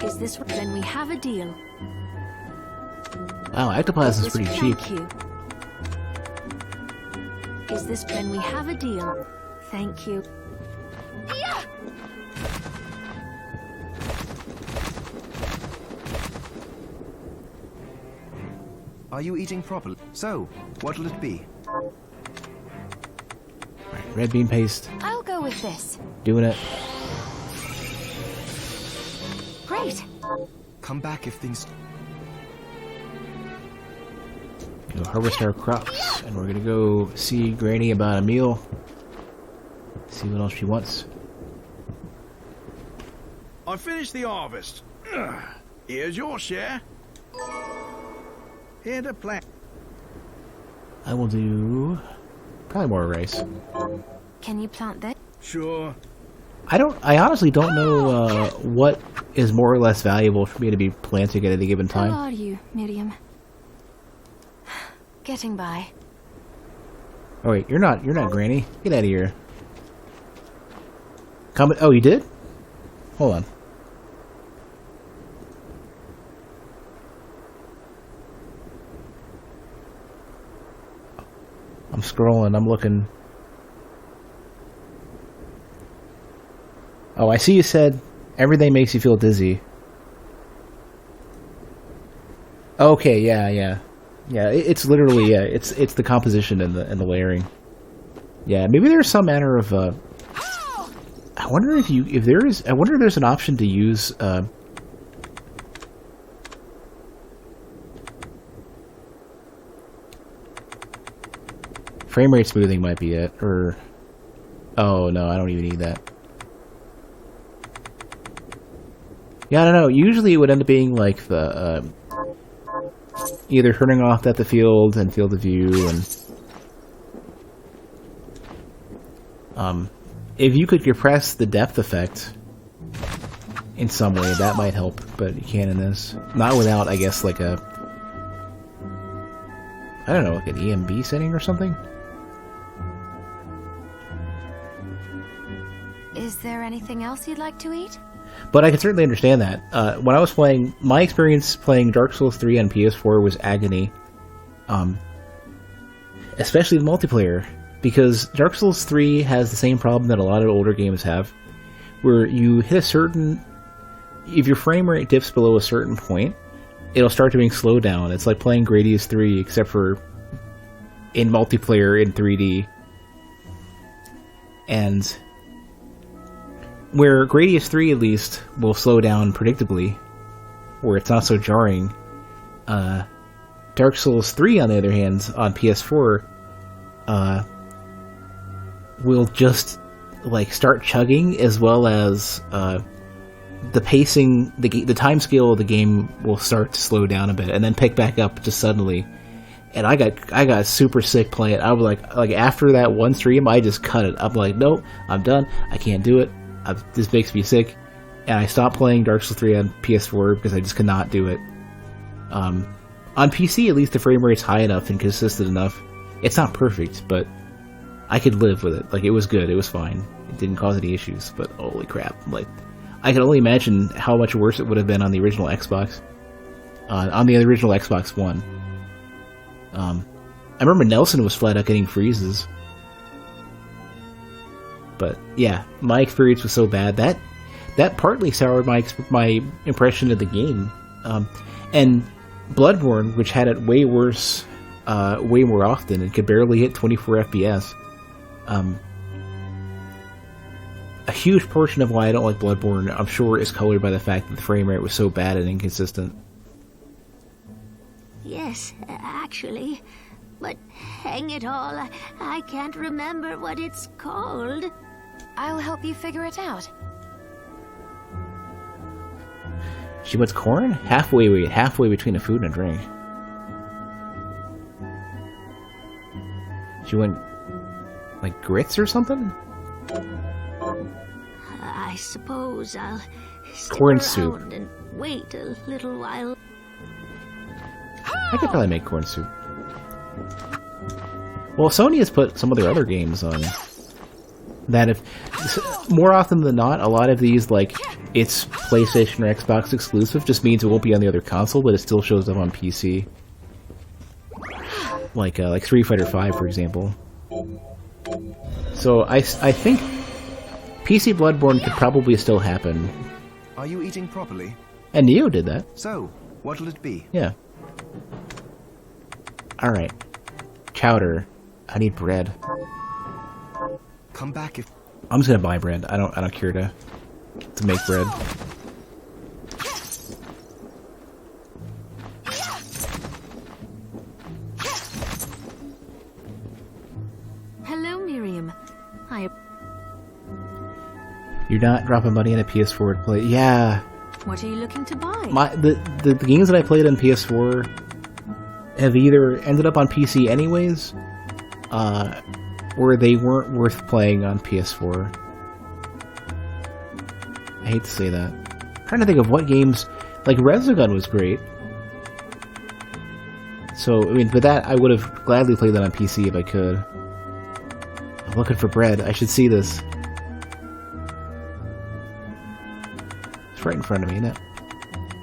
Is Is this then we have a deal? Wow, ectoplasm is This- pretty cheap. Thank you. Is this then we have a deal? Thank you. Yeah! Are you eating properly? So, what'll it be? Red bean paste. I'll go with this. Doing it. Great. Come back if things... Go harvest our crops, and we're gonna go see Granny about a meal. See what else she wants. I finished the harvest. Here's your share. Here to plant. I will do probably more rice. Can you plant this? Sure. I honestly don't know what is more or less valuable for me to be planting at any given How time. are you, Miriam? Getting by. Oh wait, you're not Granny. Get out of here. Comment. Oh, you did? Hold on. I'm scrolling. I'm looking. Oh, I see you said everything makes you feel dizzy. Okay, yeah. It's literally it's the composition and the layering. Yeah, maybe there's some manner of. I wonder if there's an option to use. Frame rate smoothing might be it, or. Oh no, I don't even need that. Yeah, I don't know. Usually it would end up being like the either turning off depth of field and field of view, and if you could compress the depth effect in some way, that might help. But you can't in this. Not without, I guess, like a I don't know, like an EMB setting or something. Is there anything else you'd like to eat? But I can certainly understand that. When I was playing, my experience playing Dark Souls 3 on PS4 was agony. Especially the multiplayer. Because Dark Souls 3 has the same problem that a lot of older games have. Where you hit a certain... If your frame rate dips below a certain point, it'll start doing slowdown. It's like playing Gradius 3, except for in multiplayer in 3D. And... where Gradius 3 at least will slow down predictably, where it's not so jarring. Dark Souls 3, on the other hand, on PS4, will just like start chugging, as well as the pacing, the time scale of the game will start to slow down a bit, and then pick back up just suddenly. And I got super sick playing it. I was like after that one stream, I just cut it. I'm like, nope, I'm done. I can't do it. This makes me sick, and I stopped playing Dark Souls 3 on PS4 because I just could not do it. On PC, at least the frame rate's high enough and consistent enough. It's not perfect, but I could live with it. Like, it was good, it was fine. It didn't cause any issues, but holy crap. Like, I can only imagine how much worse it would have been on the original Xbox. On the original Xbox One. I remember Nelson was flat out getting freezes. But yeah, my experience was so bad that partly soured my impression of the game. And Bloodborne, which had it way worse, way more often, and could barely hit 24 FPS. A huge portion of why I don't like Bloodborne, I'm sure, is colored by the fact that the frame rate was so bad and inconsistent. Yes, actually. But hang it all, I can't remember what it's called. I'll help you figure it out. She wants corn? Halfway between a food and a drink. She went like grits or something? I suppose I'll stick Corn around soup. and wait a little while. I could probably make corn soup. Well, Sony has put some of their other games on that, if more often than not, a lot of these, like, it's PlayStation or Xbox exclusive just means it won't be on the other console, but it still shows up on PC. Like Street Fighter V, for example. So I think PC Bloodborne could probably still happen. Are you eating properly? And Neo did that. So, what'll it be? Yeah. Alright. Chowder. I need bread. Come back if... I'm just gonna buy bread. I don't care to make bread. Hello, Miriam. You're not dropping money in a PS4 to play. Yeah. What are you looking to buy? The games that I played on PS4 have either ended up on PC anyways, or they weren't worth playing on PS4. I hate to say that. I'm trying to think of what games... Like, Resogun was great. So, I mean, but that, I would have gladly played that on PC if I could. I'm looking for bread. I should see this. It's right in front of me, isn't it?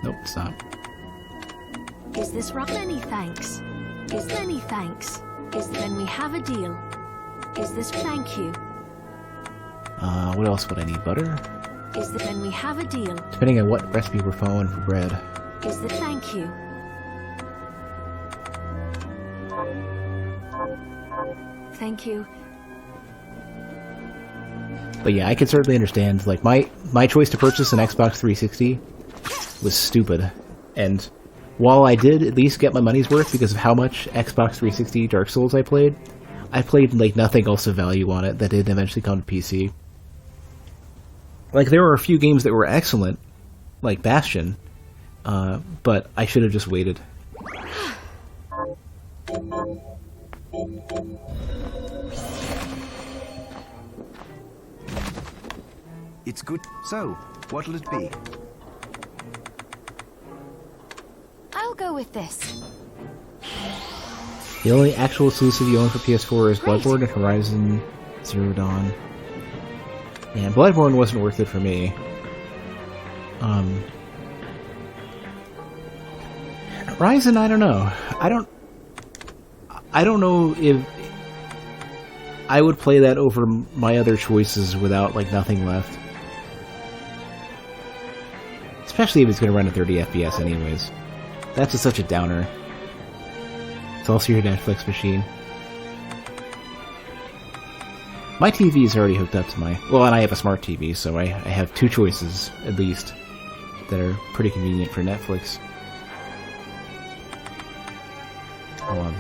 Nope, it's not. Is this right? Many thanks. Is many thanks. Then we have a deal. Is this thank you? What else would I need? Butter? Then we have a deal. Depending on what recipe we're following for bread. Is the thank you? Thank you. But yeah, I can certainly understand. Like, my choice to purchase an Xbox 360 was stupid. And while I did at least get my money's worth because of how much Xbox 360 Dark Souls I played like nothing else of value on it that did eventually come to PC. Like, there were a few games that were excellent, like Bastion, but I should have just waited. It's good. So, what'll it be? I'll go with this. The only actual exclusive you own for PS4 is Bloodborne and Horizon Zero Dawn. Yeah, Bloodborne wasn't worth it for me. Horizon, I don't know. I don't know if I would play that over my other choices without, like, nothing left. Especially if it's going to run at 30 FPS anyways. That's just such a downer. It's also your Netflix machine. My TV is already hooked up to my... Well, and I have a smart TV, so I have two choices, at least, that are pretty convenient for Netflix. Hold on.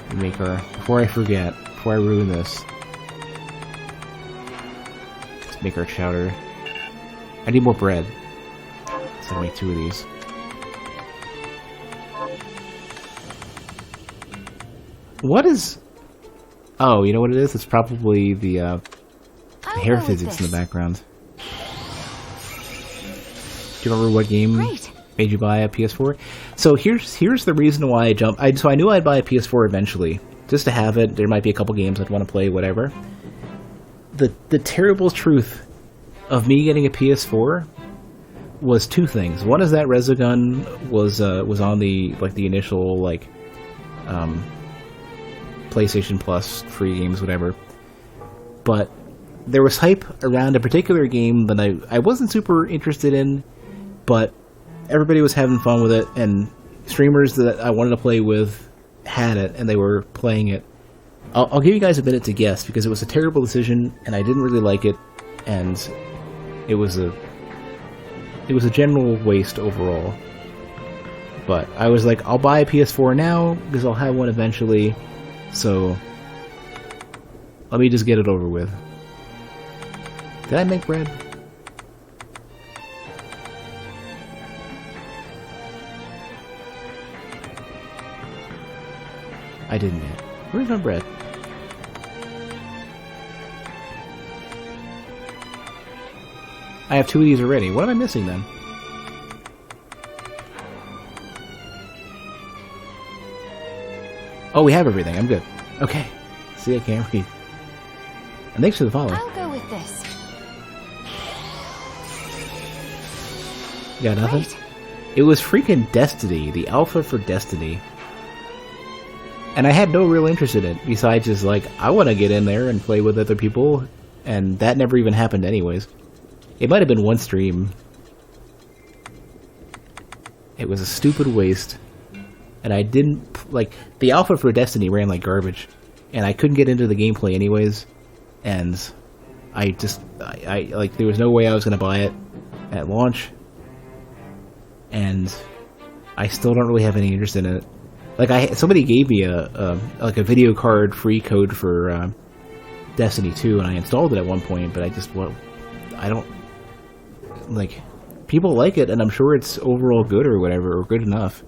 Let me make our... Before I forget, before I ruin this... Let's make our chowder. I need more bread. So I'll make 2 of these. What is... Oh, you know what it is? It's probably the hair physics in the background. Do you remember what game made you buy a PS4? So here's the reason why I jumped. So I knew I'd buy a PS4 eventually, just to have it. There might be a couple games I'd want to play, whatever. The terrible truth of me getting a PS4 was 2 things. One is that Resogun was on the initial PlayStation Plus free games, whatever. But there was hype around a particular game that I wasn't super interested in, but everybody was having fun with it, and streamers that I wanted to play with had it, and they were playing it. I'll give you guys a minute to guess, because it was a terrible decision, and I didn't really like it, and it was a general waste overall. But I was like, I'll buy a PS4 now, because I'll have one eventually. So, let me just get it over with. Did I make bread? I didn't yet. Where's my bread? I have 2 of these already. What am I missing then? Oh, we have everything. I'm good. Okay. See, I can't read. And thanks for the follow. I'll go with this. You got nothing? Great. It was freaking Destiny, the alpha for Destiny. And I had no real interest in it, besides just like, I want to get in there and play with other people, and that never even happened anyways. It might have been one stream. It was a stupid waste. And I didn't, like, the alpha for Destiny ran like garbage. And I couldn't get into the gameplay anyways. And I just, I like, there was no way I was going to buy it at launch. And I still don't really have any interest in it. Like, somebody gave me a video card free code for Destiny 2, and I installed it at one point, but I just, well, I don't, like, people like it, and I'm sure it's overall good or whatever, or good enough.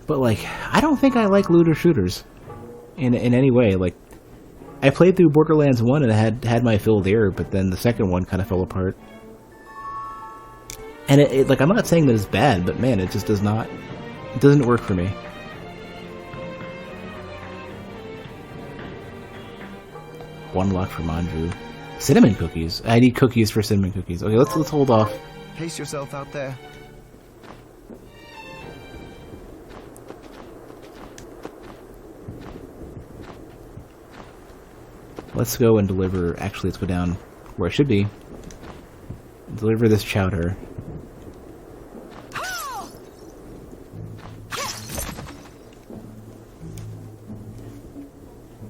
But, like, I don't think I like looter shooters in any way. Like, I played through Borderlands 1 and had my fill there, but then the second one kind of fell apart. And it like, I'm not saying that it's bad, but man, it just does not, it doesn't work for me. One luck for Manju. Cinnamon cookies. I need cookies for cinnamon cookies. Okay, let's hold off. Pace yourself out there. Let's go and deliver. Actually, let's go down where I should be. Deliver this chowder.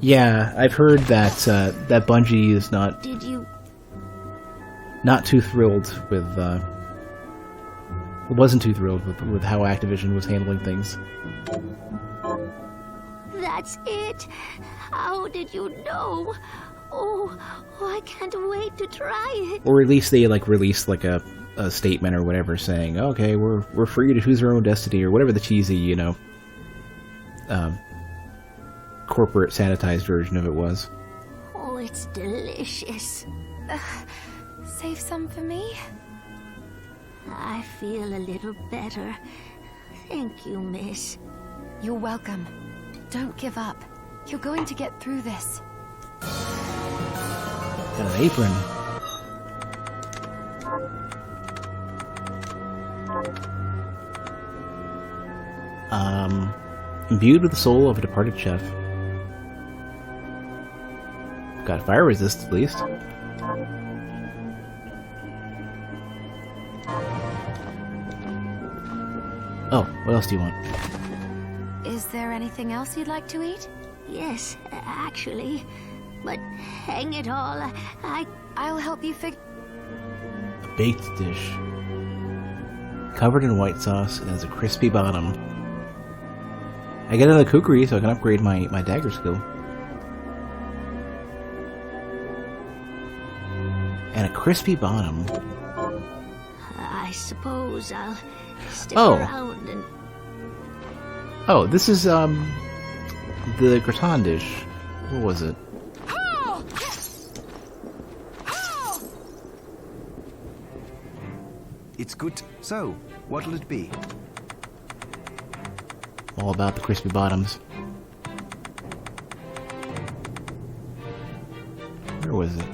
Yeah, I've heard that that Bungie is not Did you... not too thrilled with. Wasn't too thrilled with how Activision was handling things. That's it? How did you know? Oh, I can't wait to try it. Or at least they released a statement or whatever saying, okay, we're free to choose our own destiny, or whatever the cheesy, corporate sanitized version of it was. Oh, it's delicious. Save some for me? I feel a little better. Thank you, miss. You're welcome. Don't give up. You're going to get through this. Got an apron. Imbued with the soul of a departed chef. Got fire resist, at least. Oh, what else do you want? Is there anything else you'd like to eat? Yes, actually. But hang it all, I'll help you figure... A baked dish. Covered in white sauce and has a crispy bottom. I get another kukri so I can upgrade my dagger skill. And a crispy bottom. I suppose I'll stick Oh. around and... Oh, this is, the gratin dish. What was it? It's good. So, what'll it be? All about the crispy bottoms. Where was it?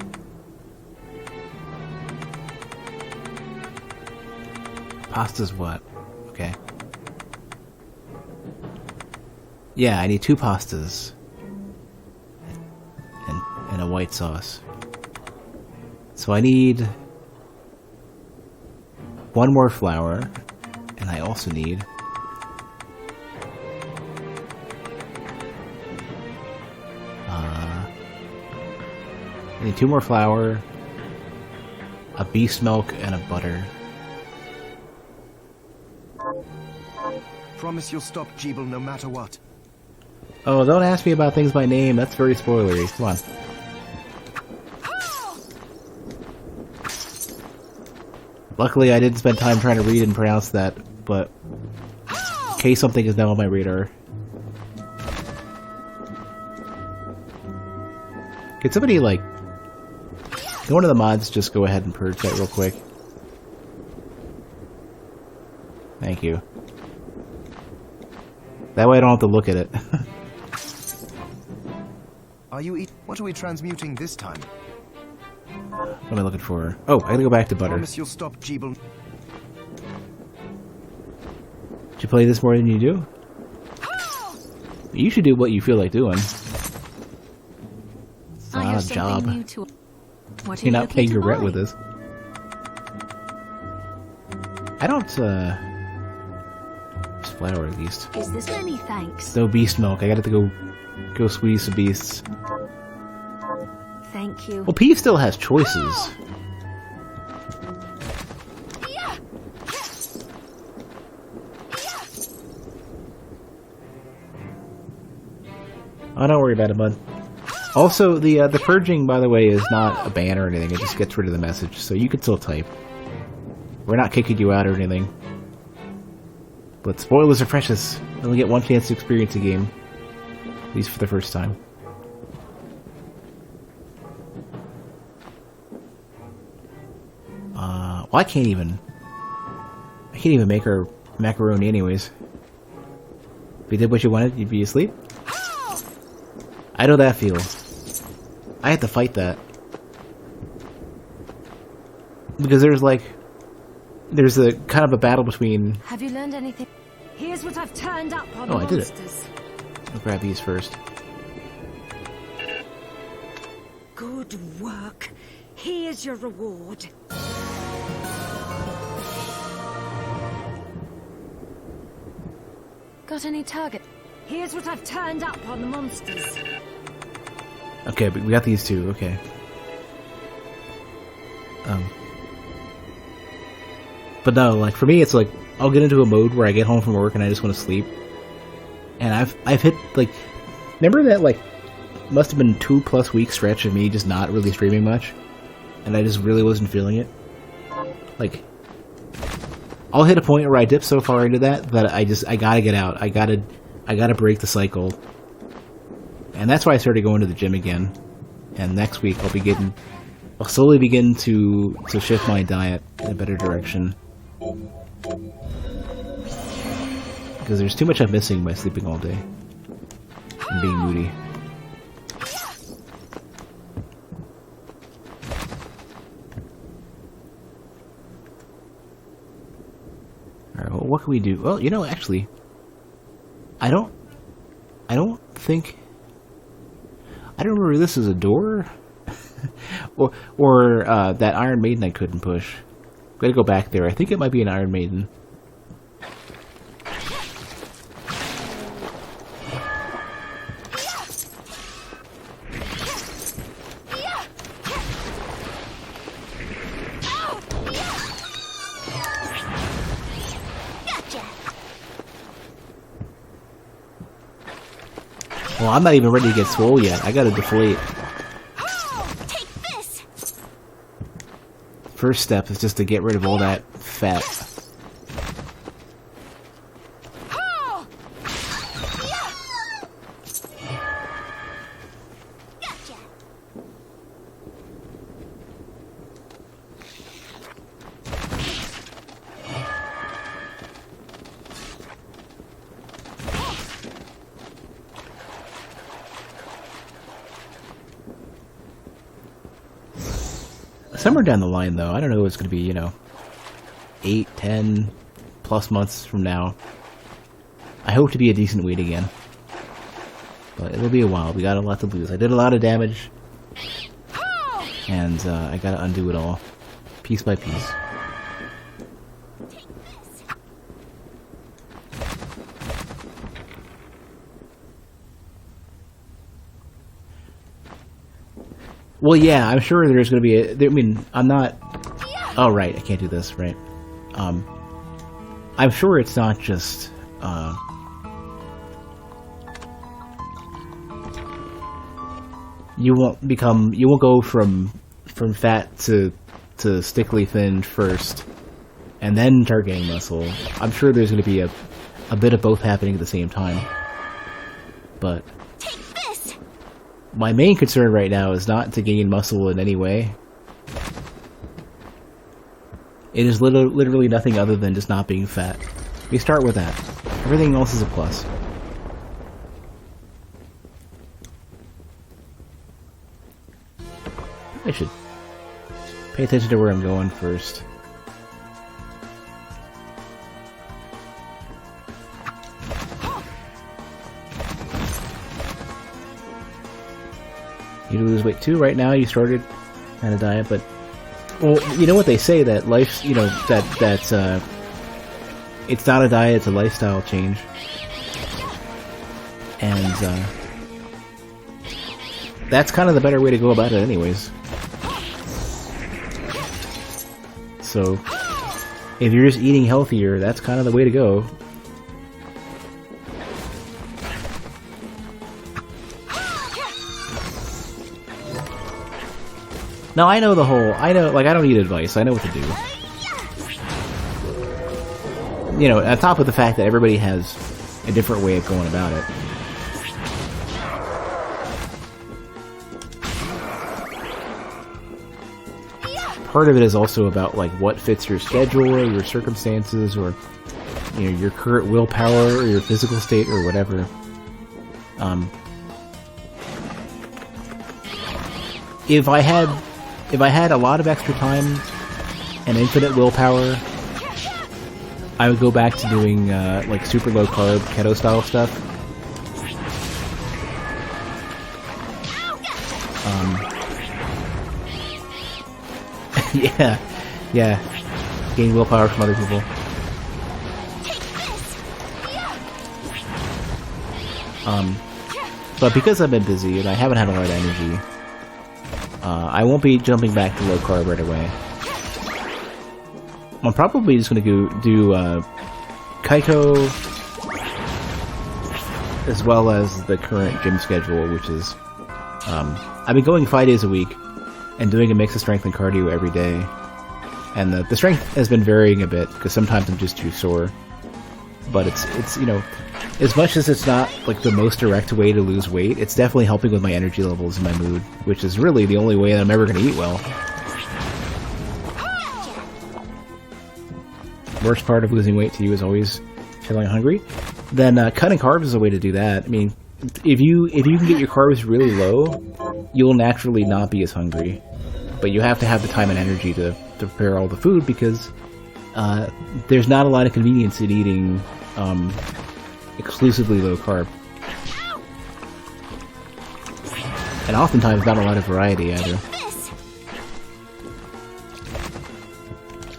Pasta's what? Okay. Yeah, I need 2 pastas. And a white sauce. So I need 1 more flour. And I also need... I need 2 more flour, a beef's milk, and a butter. Promise you'll stop Jeeble no matter what. Oh, don't ask me about things by name. That's very spoilery. Come on. Luckily, I didn't spend time trying to read and pronounce that, but in case something is now on my radar. Could somebody, like... Can one of the mods just go ahead and purge that real quick? Thank you. That way I don't have to look at it. Are you What are we transmuting this time? What am I looking for? Oh, I gotta go back to butter. Promise you'll stop Jeeble. Did you play this more than you do? You should do what you feel like doing. It's I not have a job. something new to. What are You're you not looking paying to your rent buy? with this. I don't, Just flour at least. Is this many thanks? No beast milk. I gotta go squeeze some beasts. Thank you. Well, P still has choices. Oh, don't worry about it, bud. Also, the purging, by the way, is not a ban or anything. It just gets rid of the message, so you can still type. We're not kicking you out or anything. But spoilers are precious. You only get one chance to experience a game. At least for the first time. Well, I can't even make our macaroni anyways. If you did what you wanted, you'd be asleep. I know that feels. I had to fight that. Because there's a kind of a battle between... Have you learned anything? Here's what I've turned up on Oh, I did it. monsters. I'll grab these first. Good work. Here's your reward. Got any target? Here's what I've turned up on the monsters. Okay, but we got these two, okay. But no, like, for me, it's like, I'll get into a mode where I get home from work and I just want to sleep. And I've hit, like, remember that, like, must have been 2+ week stretch of me just not really streaming much? And I just really wasn't feeling it? Like, I'll hit a point where I dip so far into that I gotta get out. I gotta break the cycle. And that's why I started going to the gym again. And next week I'll slowly begin to shift my diet in a better direction. Because there's too much I'm missing by sleeping all day. And being moody. Alright, well, what can we do? Well, you know, actually, I don't think... I don't remember this as a door, or that Iron Maiden I couldn't push. Gotta go back there. I think it might be an Iron Maiden. Well, I'm not even ready to get swole yet. I gotta deflate. Take this. First step is just to get rid of all that fat. Somewhere down the line, though, I don't know if it's going to be, 8, 10 plus months from now. I hope to be a decent weight again. But it'll be a while. We got a lot to lose. I did a lot of damage. And I got to undo it all. Piece by piece. Well, yeah, I'm sure there's going to be I'm not... Oh, right, I can't do this, right. I'm sure it's not just, you won't go from fat to stickly thin first, and then start gaining muscle. I'm sure there's going to be a bit of both happening at the same time. But... my main concern right now is not to gain muscle in any way. It is literally nothing other than just not being fat. We start with that. Everything else is a plus. I should Pay attention to where I'm going first. You lose weight too. Right now, you started on a diet, but well, you know what they say that life, you know, that's it's not a diet; it's a lifestyle change, and that's kind of the better way to go about it, anyways. So, if you're just eating healthier, that's kind of the way to go. Now, I know, like, I don't need advice. I know what to do. You know, on top of the fact that everybody has a different way of going about it. Part of it is also about, like, what fits your schedule or your circumstances or, you know, your current willpower or your physical state or whatever. If I had a lot of extra time and infinite willpower, I would go back to doing, like, super low-carb, keto-style stuff. Yeah. Gain willpower from other people. But because I've been busy and I haven't had a lot of energy, I won't be jumping back to low carb right away. I'm probably just going to do Kaito, as well as the current gym schedule, which is I've been going 5 days a week and doing a mix of strength and cardio every day. And the strength has been varying a bit because sometimes I'm just too sore. But it's you know, as much as it's not like the most direct way to lose weight, it's definitely helping with my energy levels and my mood, which is really the only way that I'm ever going to eat well. Worst part of losing weight to you is always feeling hungry. Then cutting carbs is a way to do that. I mean, if you can get your carbs really low, you'll naturally not be as hungry. But you have to have the time and energy to prepare all the food because there's not a lot of convenience in eating exclusively low carb. And oftentimes not a lot of variety either.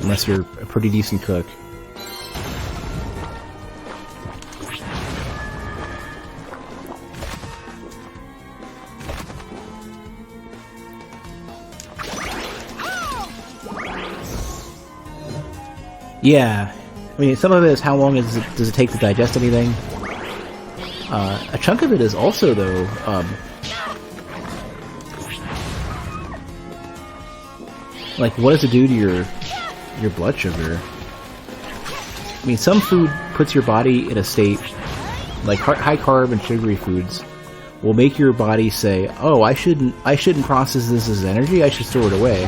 Unless you're a pretty decent cook. Yeah, I mean, some of it is how long does it take to digest anything. A chunk of it is also, though, like, what does it do to your blood sugar? I mean, some food puts your body in a state, like high carb and sugary foods, will make your body say, "Oh, I shouldn't process this as energy. I should store it away."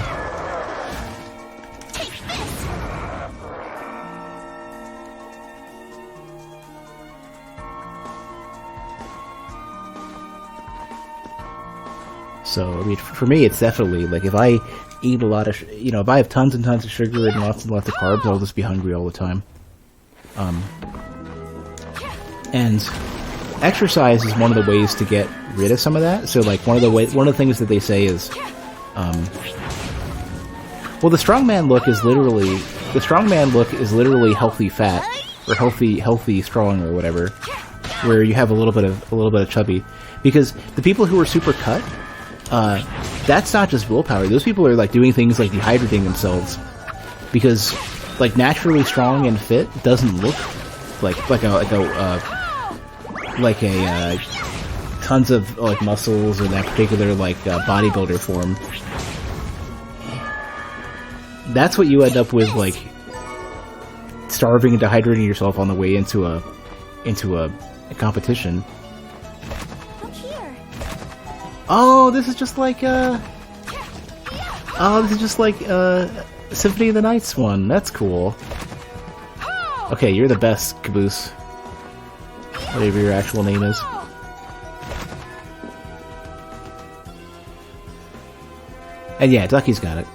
So, I mean, for me, it's definitely, like, if I eat a lot of, if I have tons and tons of sugar and lots of carbs, I'll just be hungry all the time. And exercise is one of the ways to get rid of some of that. So, like, one of the things that they say is, well, the strongman look is literally healthy fat, or healthy strong, or whatever, where you have a little bit of chubby, because the people who are super cut, that's not just willpower. Those people are, like, doing things like dehydrating themselves, because, like, naturally strong and fit doesn't look like tons of, like, muscles or that particular, like, bodybuilder form. That's what you end up with, like, starving and dehydrating yourself on the way into a competition. Oh, this is just like Symphony of the Night's one. That's cool. Okay, you're the best, Caboose. Whatever your actual name is. And yeah, Ducky's got it.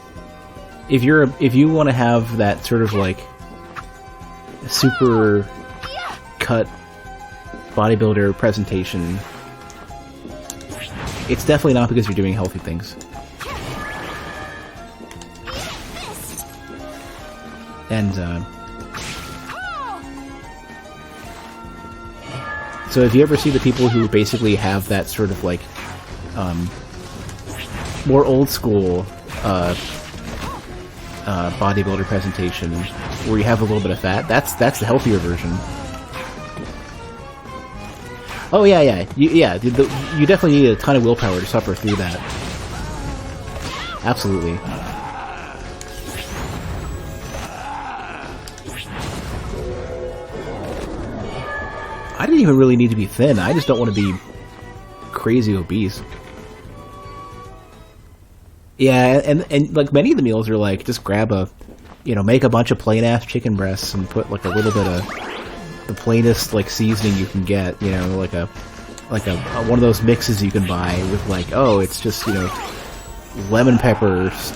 if you want to have that sort of like super cut bodybuilder presentation, it's definitely not because you're doing healthy things. And so if you ever see the people who basically have that sort of like more old school bodybuilder presentation where you have a little bit of fat, that's the healthier version. Oh yeah, you definitely need a ton of willpower to suffer through that. Absolutely. I didn't even really need to be thin. I just don't want to be crazy obese. Yeah, and like many of the meals are like, just grab a, make a bunch of plain ass chicken breasts and put like a little bit of the plainest like seasoning you can get, like a one of those mixes you can buy with like, oh, it's just, lemon peppers,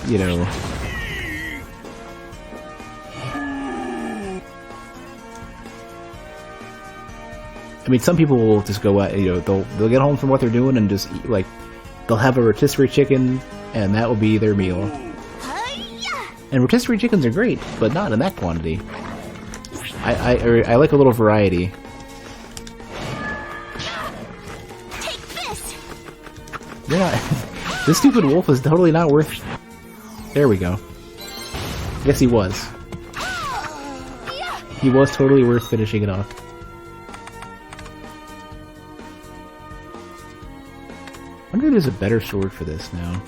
I mean, some people will just go out, they'll get home from what they're doing and just eat, like, they'll have a rotisserie chicken, and that will be their meal. And rotisserie chickens are great, but not in that quantity. I like a little variety. Take this. You're not. This stupid wolf is totally not worth. There we go. Yes, he was. He was totally worth finishing it off. I wonder if there's a better sword for this now.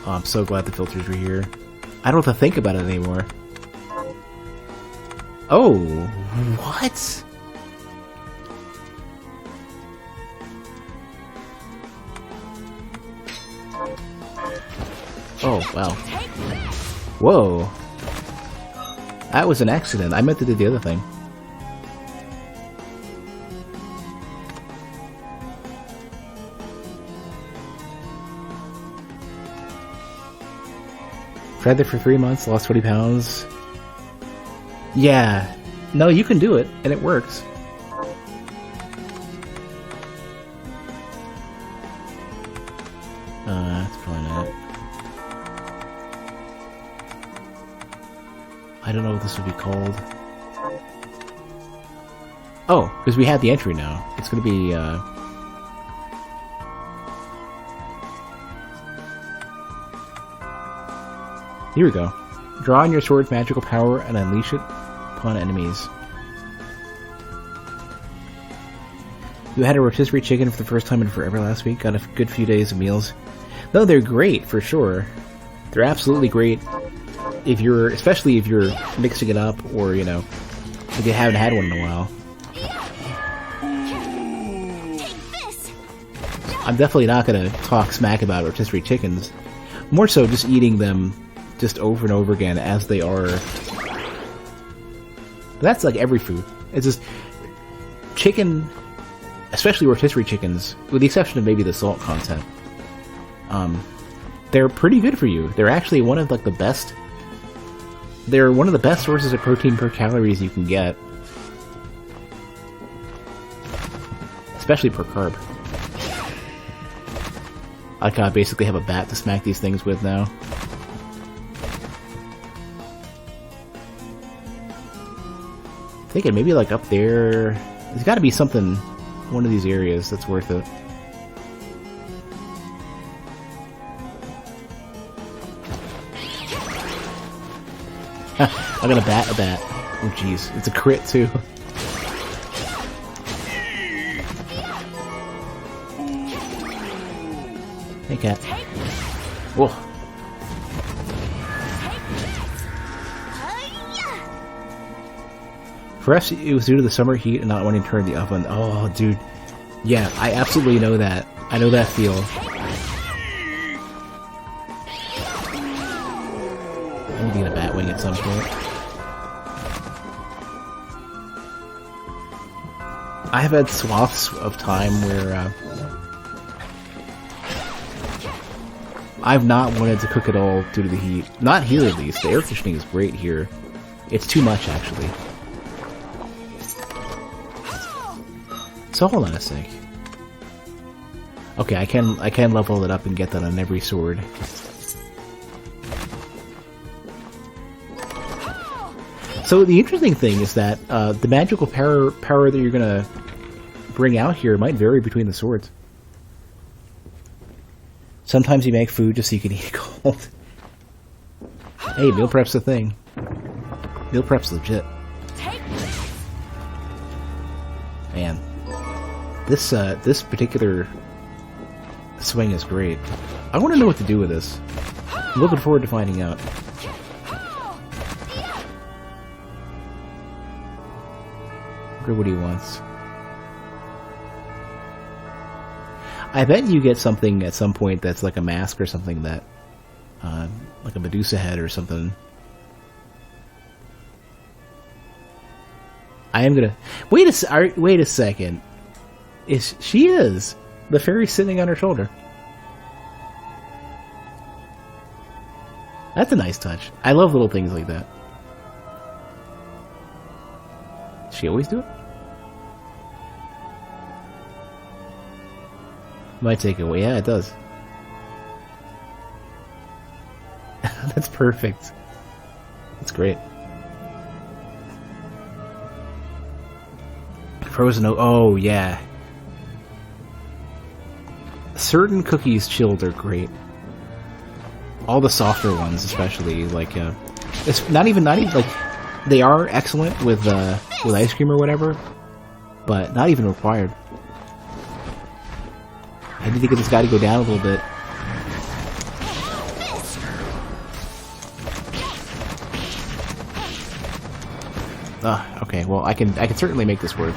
Oh, I'm so glad the filters were here. I don't have to think about it anymore. Oh, what? Oh, wow. Whoa. That was an accident. I meant to do the other thing. Tried that for 3 months, lost 20 pounds. Yeah. No, you can do it, and it works. That's probably not it. I don't know what this would be called. Oh, because we had the entry now. It's gonna be, Here we go. Draw on your sword's magical power and unleash it upon enemies. You had a rotisserie chicken for the first time in forever last week. Got a good few days of meals. No, they're great, for sure. They're absolutely great especially if you're mixing it up or, if you haven't had one in a while. I'm definitely not going to talk smack about rotisserie chickens. More so just eating them just over and over again as they are. That's like every food. It's just chicken, especially rotisserie chickens, with the exception of maybe the salt content. They're pretty good for you. They're actually one of like the best. They're one of the best sources of protein per calories you can get, especially per carb. I kind of basically have a bat to smack these things with now. Thinking maybe like up there. There's got to be something, one of these areas that's worth it. I'm gonna bat a bat. Oh jeez, it's a crit too. Hey cat. Whoa. For us, it was due to the summer heat and not wanting to turn the oven. Oh, dude. Yeah, I absolutely know that. I know that feel. I'm gonna get a Batwing at some point. I have had swaths of time where, I've not wanted to cook at all due to the heat. Not here, at least. The air conditioning is great here. It's too much, actually. So hold on a sec. Okay, I can level it up and get that on every sword. So the interesting thing is that the magical power that you're gonna bring out here might vary between the swords. Sometimes you make food just so you can eat it cold. Hey, meal prep's a thing. Meal prep's legit. Man, this particular swing is great. I want to know what to do with this. I'm looking forward to finding out. Wonder what he wants. I bet you get something at some point that's like a mask or something that, like a Medusa head or something. I am gonna wait a second. She is the fairy sitting on her shoulder? That's a nice touch. I love little things like that. Does she always do it? Might take it away. Yeah, it does. That's perfect. That's great. Frozen oat. Oh, yeah. Certain cookies chilled are great. All the softer ones, especially, like, it's not even like, they are excellent with ice cream or whatever, but not even required. I need to get this guy to go down a little bit. Okay, well, I can certainly make this work.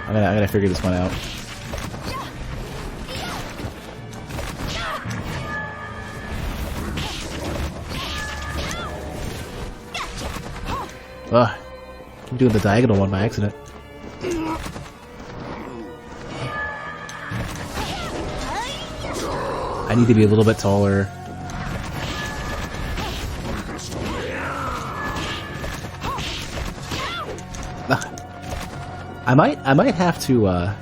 I'm gonna figure this one out. I'm doing the diagonal one by accident. I need to be a little bit taller. I might have to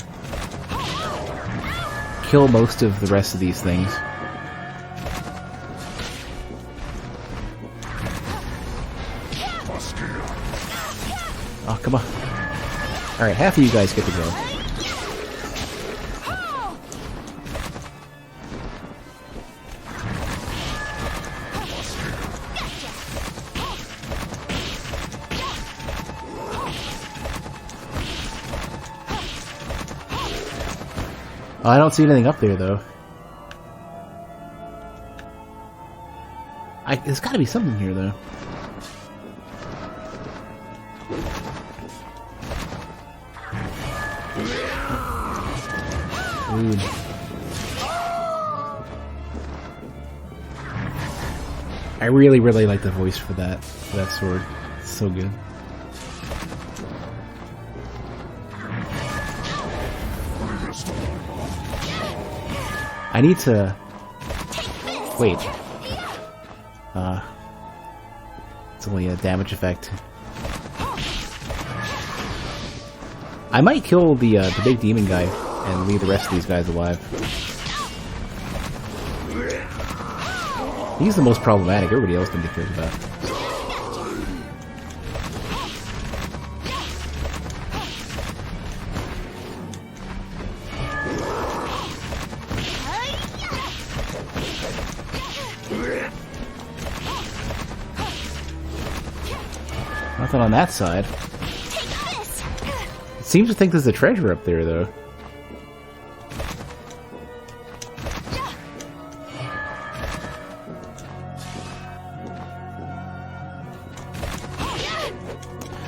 kill most of the rest of these things. Oh, come on. Alright, half of you guys get to go. Oh, I don't see anything up there, though. There's gotta be something here, though. Dude. I really like the voice for that sword. It's so good. I need to... Wait. It's only a damage effect. I might kill the big demon guy and leave the rest of these guys alive. He's the most problematic. Everybody else can be cared about. Nothing on that side. It seems to think there's a treasure up there, though.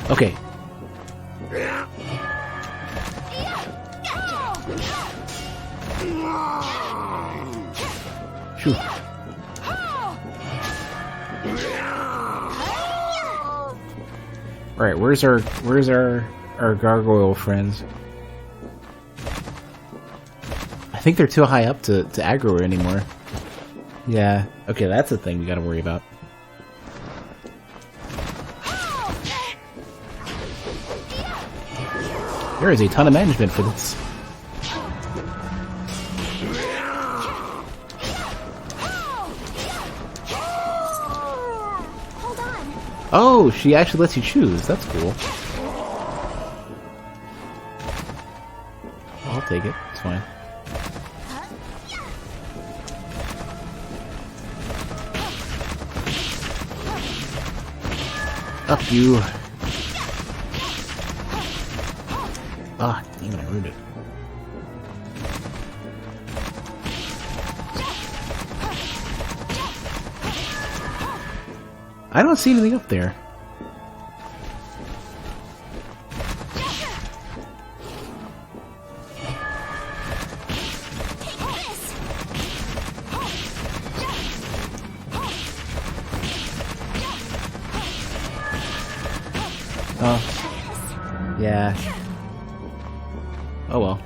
Okay. Phew. Alright, where's our gargoyle friends? I think they're too high up to aggro her anymore. Yeah, okay, that's a thing we gotta worry about. There is a ton of management for this. Oh, she actually lets you choose. That's cool. I'll take it. It's fine. Up you. Ah, damn it, I ruined it. I don't see anything up there. Oh. Yeah. Oh well.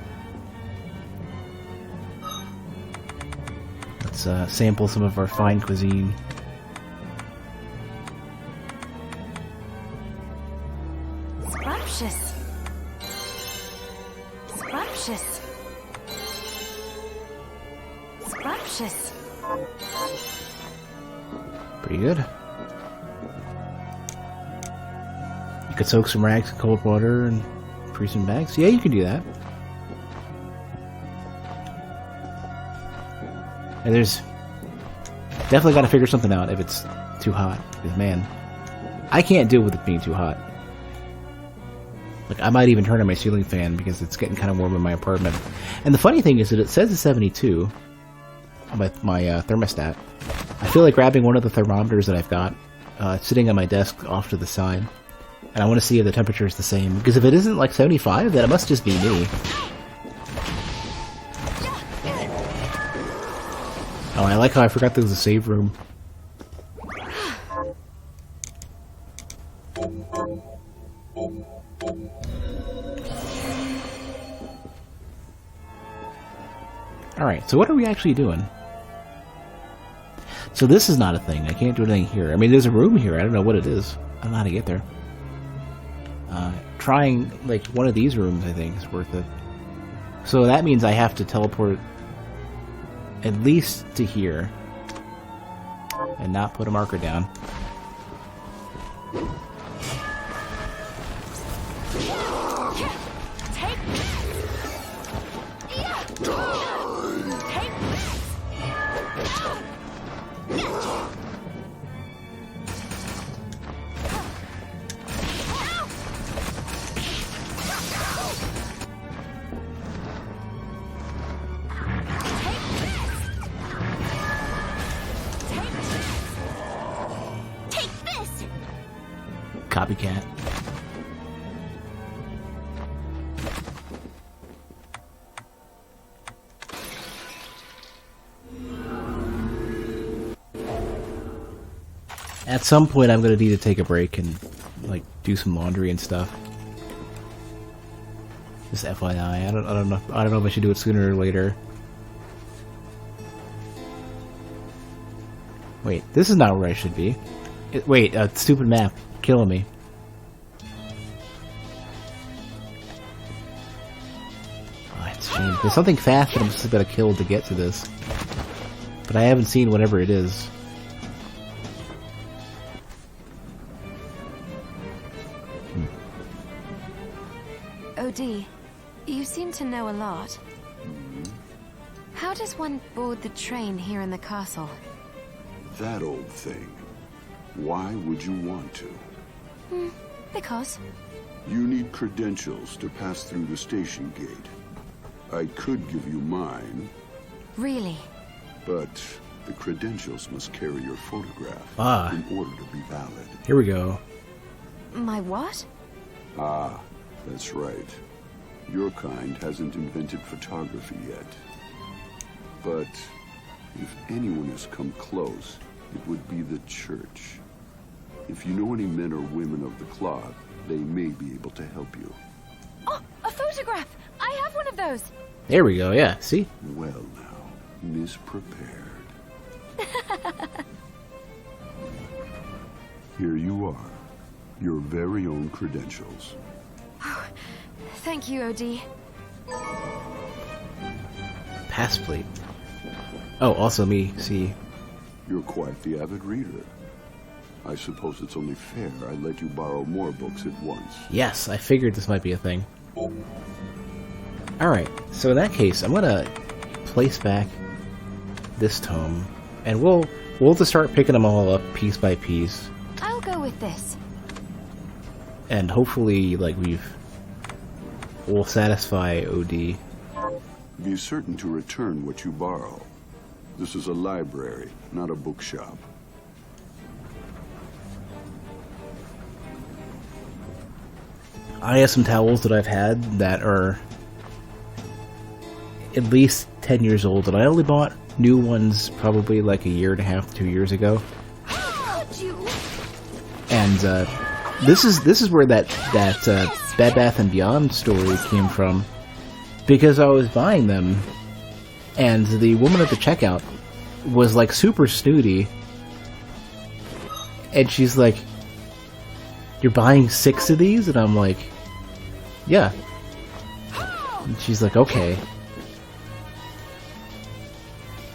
Let's sample some of our fine cuisine. Scrumptious. Scrumptious. Scrumptious. Pretty good. You could soak some rags in cold water and freeze some bags. Yeah, you can do that. And there's definitely got to figure something out if it's too hot. Because man, I can't deal with it being too hot. Like I might even turn on my ceiling fan because it's getting kind of warm in my apartment. And the funny thing is that it says it's 72 on my thermostat. I feel like grabbing one of the thermometers that I've got sitting on my desk off to the side. And I want to see if the temperature is the same. Because if it isn't like 75, then it must just be me. Oh, I like how I forgot there was a save room. Alright, so what are we actually doing? So this is not a thing. I can't do anything here. I mean, there's a room here. I don't know what it is. I don't know how to get there. Trying, like, one of these rooms, I think, is worth it. So that means I have to teleport at least to here. And not put a marker down. Copycat. At some point I'm going to need to take a break and like do some laundry and stuff. Just FYI, I don't know if I should do it sooner or later. Wait, this is not where I should be. Wait, stupid map killing me. Oh, it's a shame. There's something fast that I'm just gonna kill to get to this, but I haven't seen whatever it is. OD, you seem to know a lot. How does one board the train here in the castle? That old thing. Why would you want to? Because? You need credentials to pass through the station gate. I could give you mine. Really? But the credentials must carry your photograph in order to be valid. Here we go. My what? Ah, that's right. Your kind hasn't invented photography yet. But if anyone has come close, it would be the church. If you know any men or women of the cloth, They may be able to help you. Oh, a photograph! I have one of those! There we go, yeah, see? Well now, misprepared. Here you are. Your very own credentials. Thank you, OD. Pass plate. Oh, also me, see. You're quite the avid reader. I suppose it's only fair I let you borrow more books at once. Yes, I figured this might be a thing. Alright, so in that case, I'm gonna place back this tome, and we'll just start picking them all up piece by piece. I'll go with this. And hopefully, like, we'll satisfy OD. Be certain to return what you borrow. This is a library, not a bookshop. I have some towels that I've had that are at least 10 years old, and I only bought new ones probably like a year and a half, 2 years ago. And this is where that Bed Bath & Beyond story came from, because I was buying them, and the woman at the checkout was like super snooty, and she's like, "You're buying 6 of these?" And I'm like, "Yeah." And she's like, "Okay."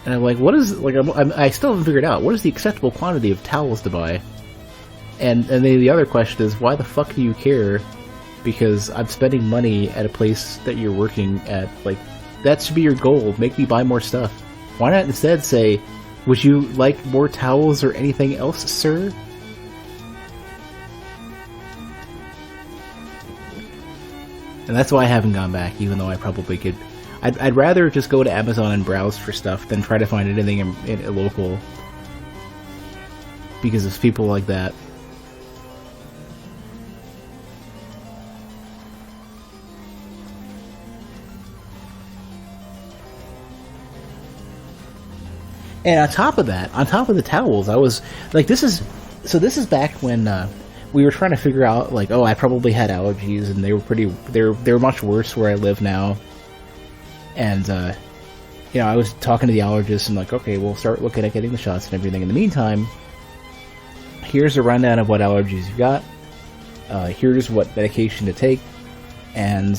And I'm like, "What is, like, I still haven't figured out, what is the acceptable quantity of towels to buy?" And then the other question is, why the fuck do you care? Because I'm spending money at a place that you're working at. Like, that should be your goal. Make me buy more stuff. Why not instead say, "Would you like more towels or anything else, sir?" And that's why I haven't gone back, even though I probably could. I'd rather just go to Amazon and browse for stuff than try to find anything in local. Because it's people like that. And on top of that, on top of the towels, I was like, this is back when we were trying to figure out, like, oh, I probably had allergies, and they were much worse where I live now. And you know, I was talking to the allergist, and like, okay, we'll start looking at getting the shots and everything. In the meantime, here's a rundown of what allergies you've got. Here's what medication to take, and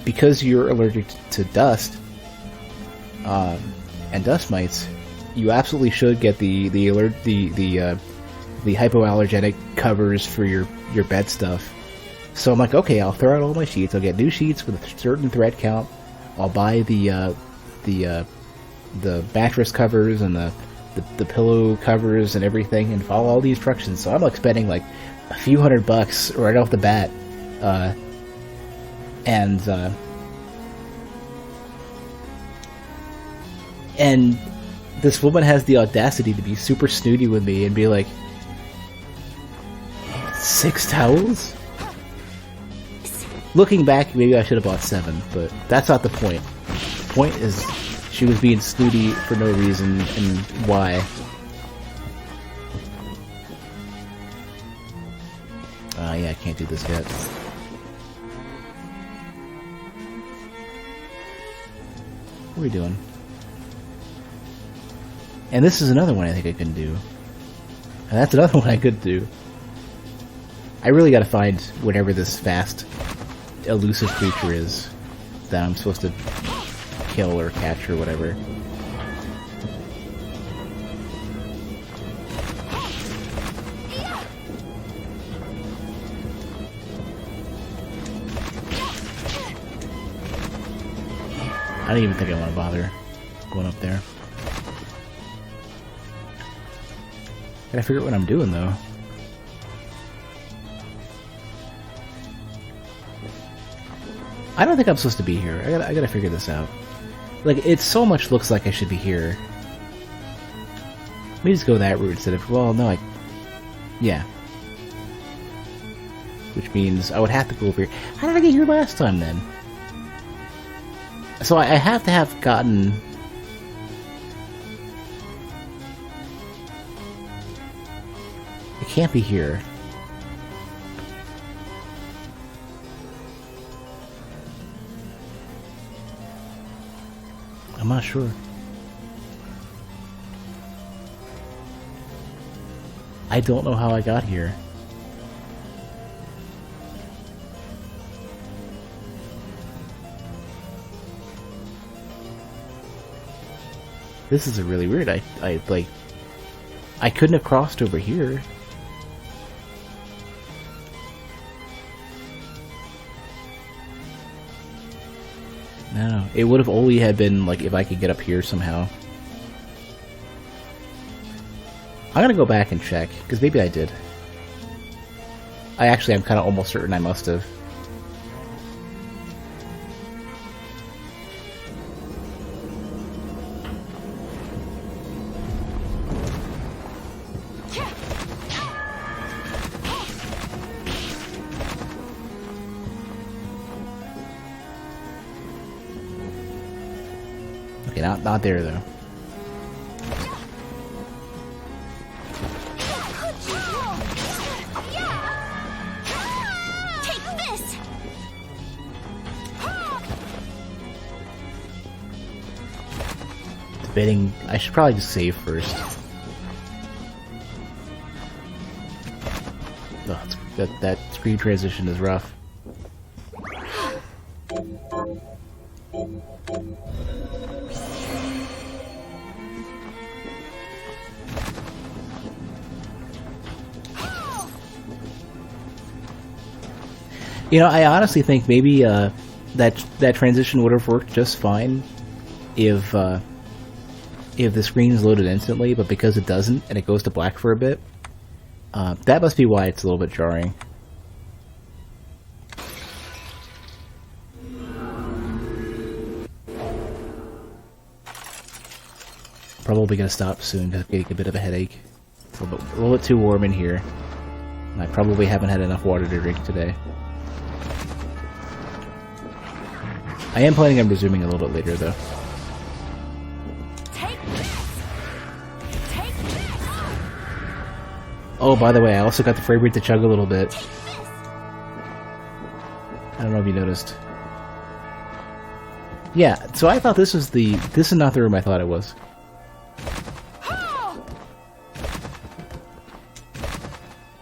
because you're allergic to dust. And dust mites, you absolutely should get the hypoallergenic covers for your bed stuff. So I'm like, okay, I'll throw out all my sheets. I'll get new sheets with a certain thread count. I'll buy the mattress covers and the pillow covers and everything, and follow all the instructions. So I'm like spending like a few $100 right off the bat, And this woman has the audacity to be super snooty with me and be like, 6 towels? Looking back, maybe I should have bought 7, but that's not the point. The point is, she was being snooty for no reason, and why. Yeah, I can't do this yet. What are we doing? And this is another one I think I can do. And that's another one I could do. I really gotta find whatever this fast, elusive creature is that I'm supposed to kill or catch or whatever. I don't even think I want to bother going up there. Gotta figure out what I'm doing, though. I don't think I'm supposed to be here. I gotta figure this out. Like, it so much looks like I should be here. Let me just go that route instead of... Well, no, yeah. Which means I would have to go over here. How did I get here last time, then? So I have to have gotten... It can't be here. I'm not sure. I don't know how I got here. This is really weird. I couldn't have crossed over here. No, it would have only had been like if I could get up here somehow. I'm gonna go back and check, because maybe I did. I'm kind of almost certain I must have. Okay, not there though. Debating, I should probably just save first. Oh, that screen transition is rough. You know, I honestly think maybe that transition would have worked just fine if the screen is loaded instantly, but because it doesn't and it goes to black for a bit, that must be why it's a little bit jarring. Probably gonna stop soon because I'm getting a bit of a headache. It's a little bit too warm in here, and I probably haven't had enough water to drink today. I am planning on resuming a little bit later, though. Oh, by the way, I also got the frame rate to chug a little bit. I don't know if you noticed. Yeah, so I thought this is not the room I thought it was.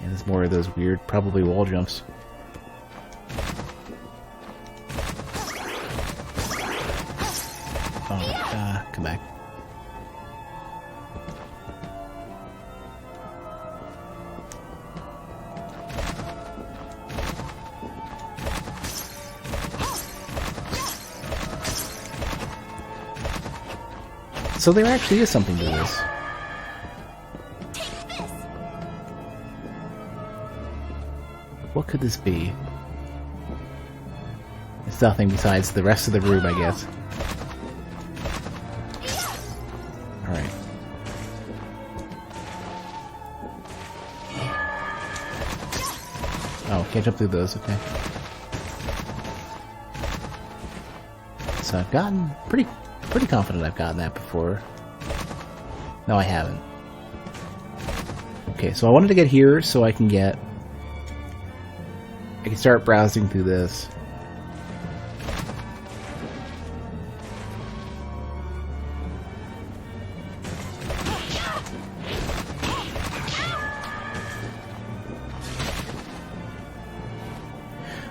And there's more of those weird, probably wall jumps. Oh, come back. So there actually is something to this. What could this be? It's nothing besides the rest of the room, I guess. Alright. Oh, can't jump through those, okay. So I've gotten pretty confident I've gotten that before. No, I haven't. Okay, so I wanted to get here so I can start browsing through this.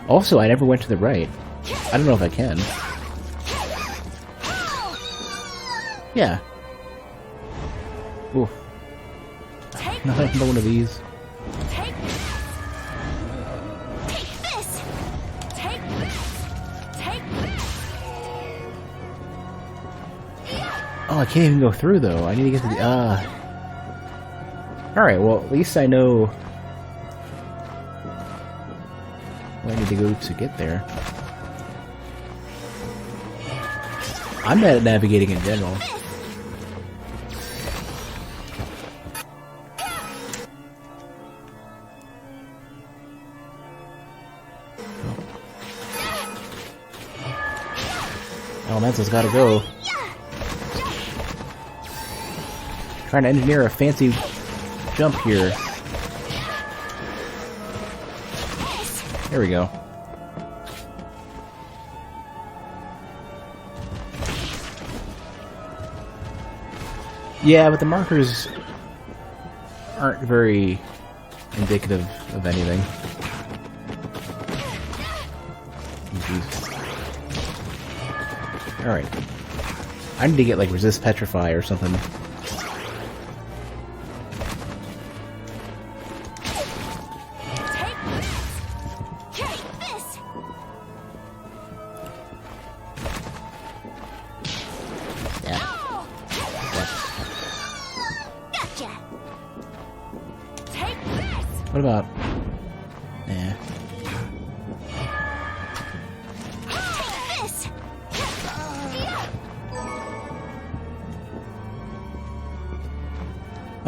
Also, I never went to the right. I don't know if I can. Yeah. Ooh. Nothing but one of these. Oh, I can't even go through though. I need to get to the Alright, well at least I know where I need to go to get there. I'm bad at navigating in general. Elemental's gotta go. Trying to engineer a fancy jump here. There we go. Yeah, but the markers aren't very indicative of anything. Alright. I need to get, like, resist petrify or something. What about... Nah.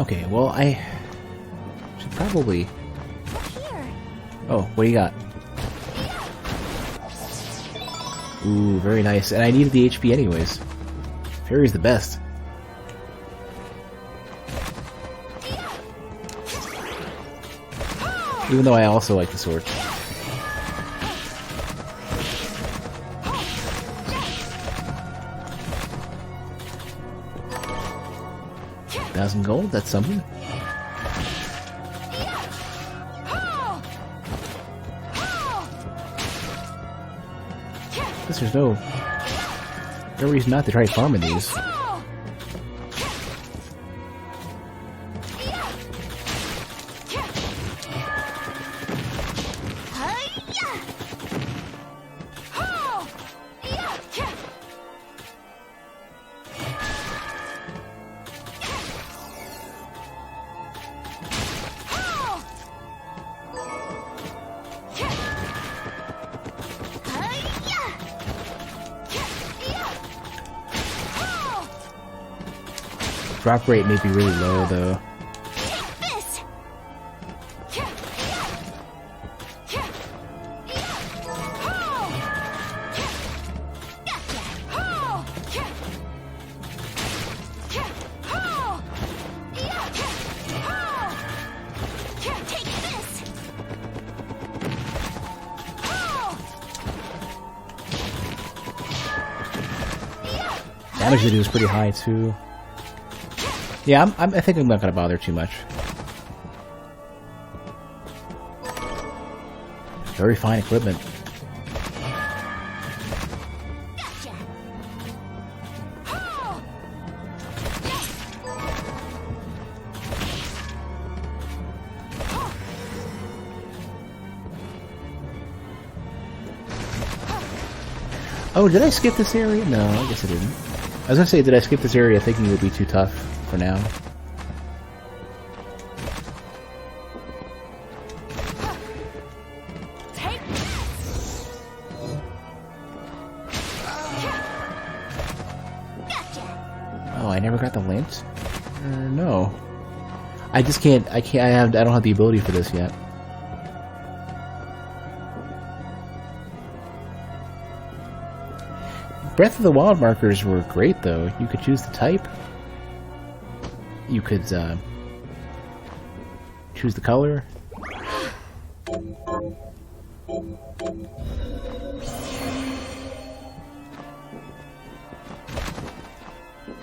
Okay, well, I should probably... Oh, what do you got? Ooh, very nice. And I needed the HP anyways. Fairy's the best. Even though I also like the sword. 1,000 gold, that's something. Guess there's no reason not to try farming these. Drop rate may be really low, though. Damage they do is pretty high, too. Yeah, I think I'm not gonna bother too much. Very fine equipment. Oh, did I skip this area? No, I guess I didn't. I was gonna say, did I skip this area thinking it would be too tough for now? Oh, I never got the lance? No. I just can't, I don't have the ability for this yet. Breath of the Wild markers were great, though. You could choose the type. You could, choose the color.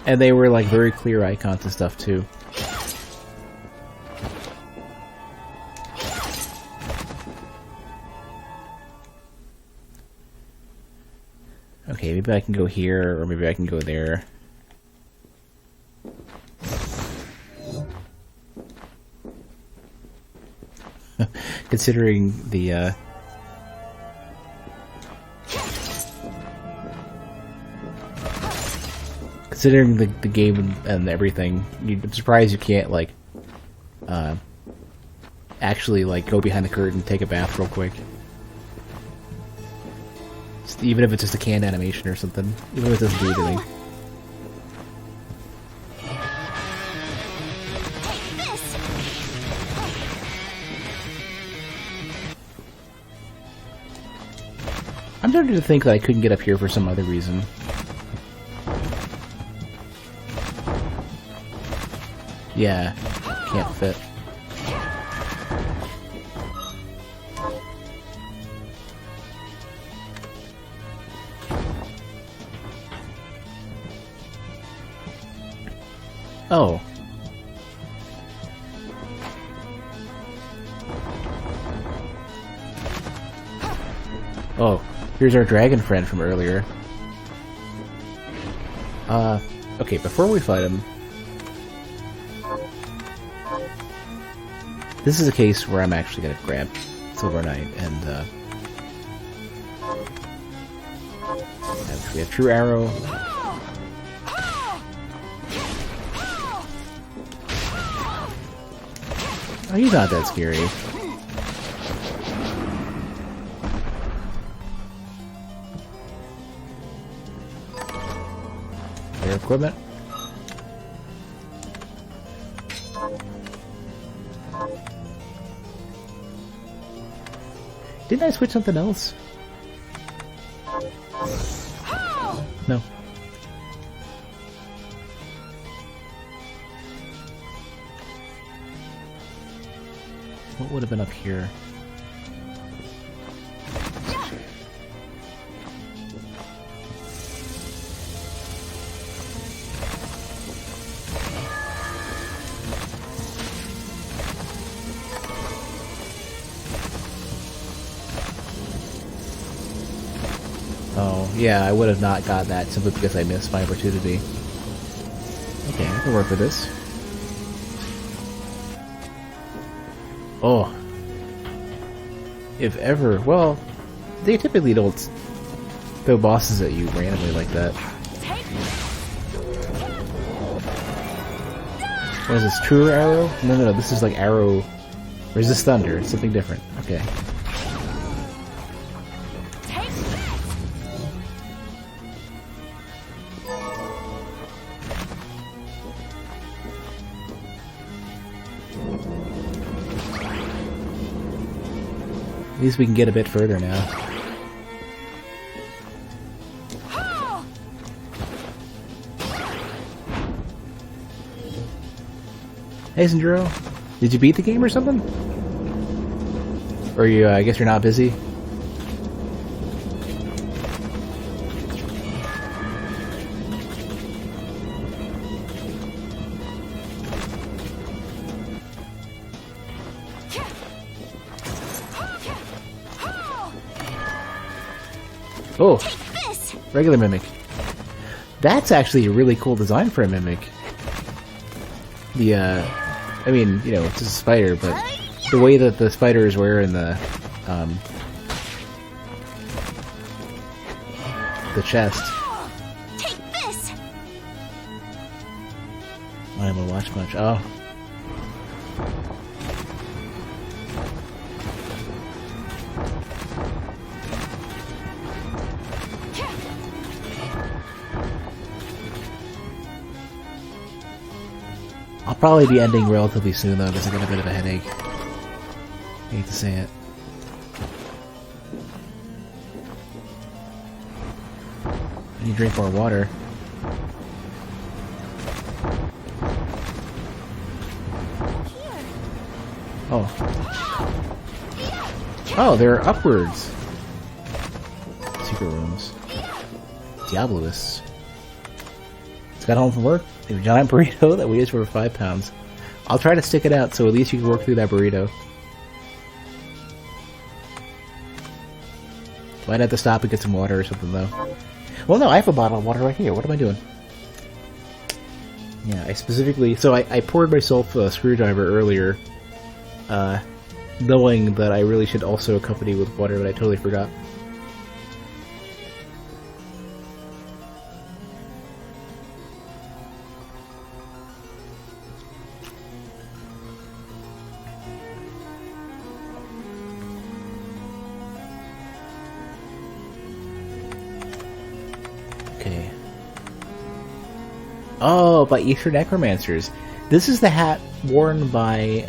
And they were, like, very clear icons and stuff, too. Okay, maybe I can go here, or maybe I can go there. Considering the, considering the game and everything, I'm surprised you can't, like, actually, like, go behind the curtain and take a bath real quick. Even if it's just a canned animation or something. Even if it doesn't do anything. I'm starting to think that I couldn't get up here for some other reason. Yeah, can't fit. Oh. Oh, here's our dragon friend from earlier. Okay, before we fight him... This is a case where I'm actually gonna grab Silver Knight and, we have True Arrow. Oh, he's not that scary. Their equipment. Didn't I switch something else? No. What would have been up here? Oh, yeah, I would have not got that simply because I missed my opportunity. Okay, I can work with this. Oh. If ever. Well, they typically don't throw bosses at you randomly like that. What is this, True Arrow? No, this is like Arrow... Or is this Thunder? It's something different. Okay. At least we can get a bit further now. Hey, Sindro. Did you beat the game or something? Or you, I guess you're not busy? Oh, regular Mimic. That's actually a really cool design for a Mimic. The, I mean, you know, it's a spider, but the way that the spider is wearing the chest. Take this. I haven't watched much. Oh. I'll probably be ending relatively soon though, because I got a bit of a headache. I hate to say it. I need to drink more water. Oh. Oh, they're upwards. Secret rooms. Diabloists. Just got home from work. A giant burrito that weighs over 5 pounds. I'll try to stick it out so at least you can work through that burrito. Might have to stop and get some water or something though. Well no, I have a bottle of water right here. What am I doing? Yeah, I specifically... So I poured myself a screwdriver earlier, knowing that I really should also accompany with water, but I totally forgot. Okay. Oh, by Eastern Necromancers. This is the hat worn by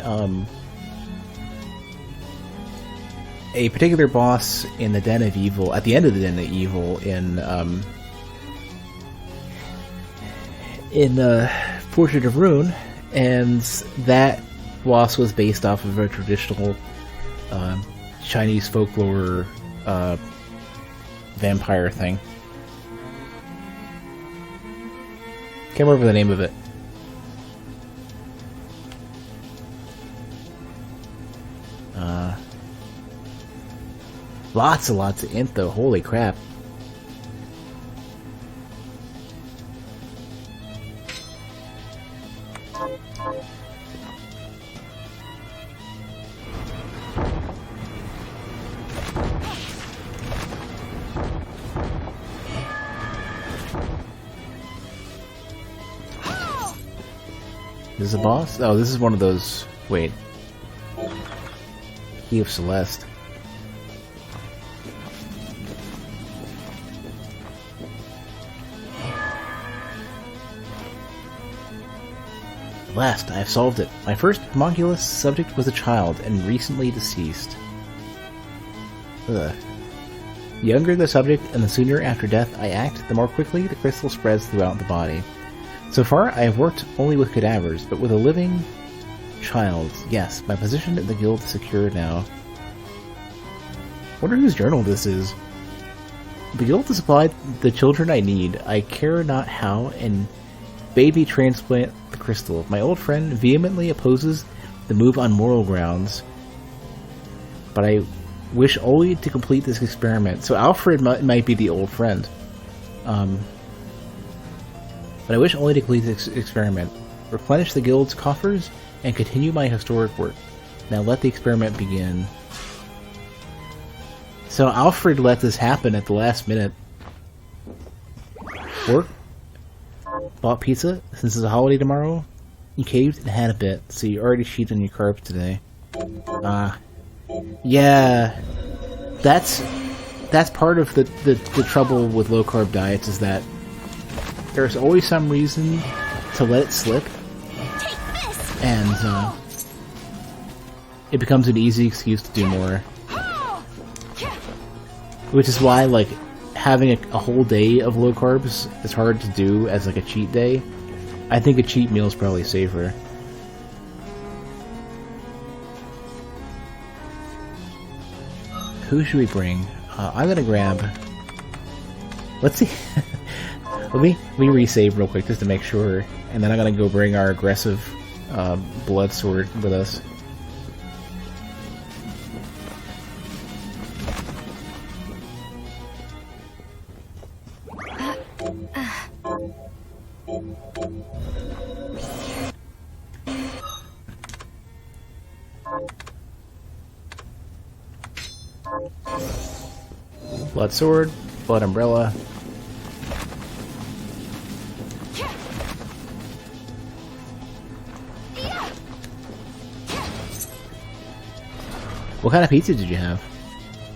a particular boss in the Den of Evil, at the end of the Den of Evil in Portrait of Rune, and that boss was based off of a traditional Chinese folklore vampire thing. Can't remember the name of it. Lots and lots of int, though. Holy crap. This is a boss? Oh, this is one of those... Wait. Key of Celeste. At last, I have solved it. My first homunculus subject was a child, and recently deceased. Ugh. The younger the subject, and the sooner after death I act, the more quickly the crystal spreads throughout the body. So far, I have worked only with cadavers, but with a living child, yes, my position in the guild is secure now. Wonder whose journal this is. The guild to supply the children I need. I care not how, and baby transplant the crystal. My old friend vehemently opposes the move on moral grounds, but I wish only to complete this experiment. So Alfred might be the old friend. But I wish only to complete this experiment, replenish the guild's coffers, and continue my historic work. Now let the experiment begin. So Alfred let this happen at the last minute. Work. Bought pizza, since it's a holiday tomorrow. You caved and had a bit, so you already cheated on your carbs today. Yeah. That's part of the trouble with low-carb diets, is that there's always some reason to let it slip, and it becomes an easy excuse to do more. Which is why, like, having a whole day of low carbs is hard to do as like a cheat day. I think a cheat meal is probably safer. Who should we bring? I'm gonna grab... Let's see... Let me resave real quick just to make sure, and then I'm gonna go bring our aggressive blood sword with us. Blood sword, blood umbrella. What kind of pizza did you have?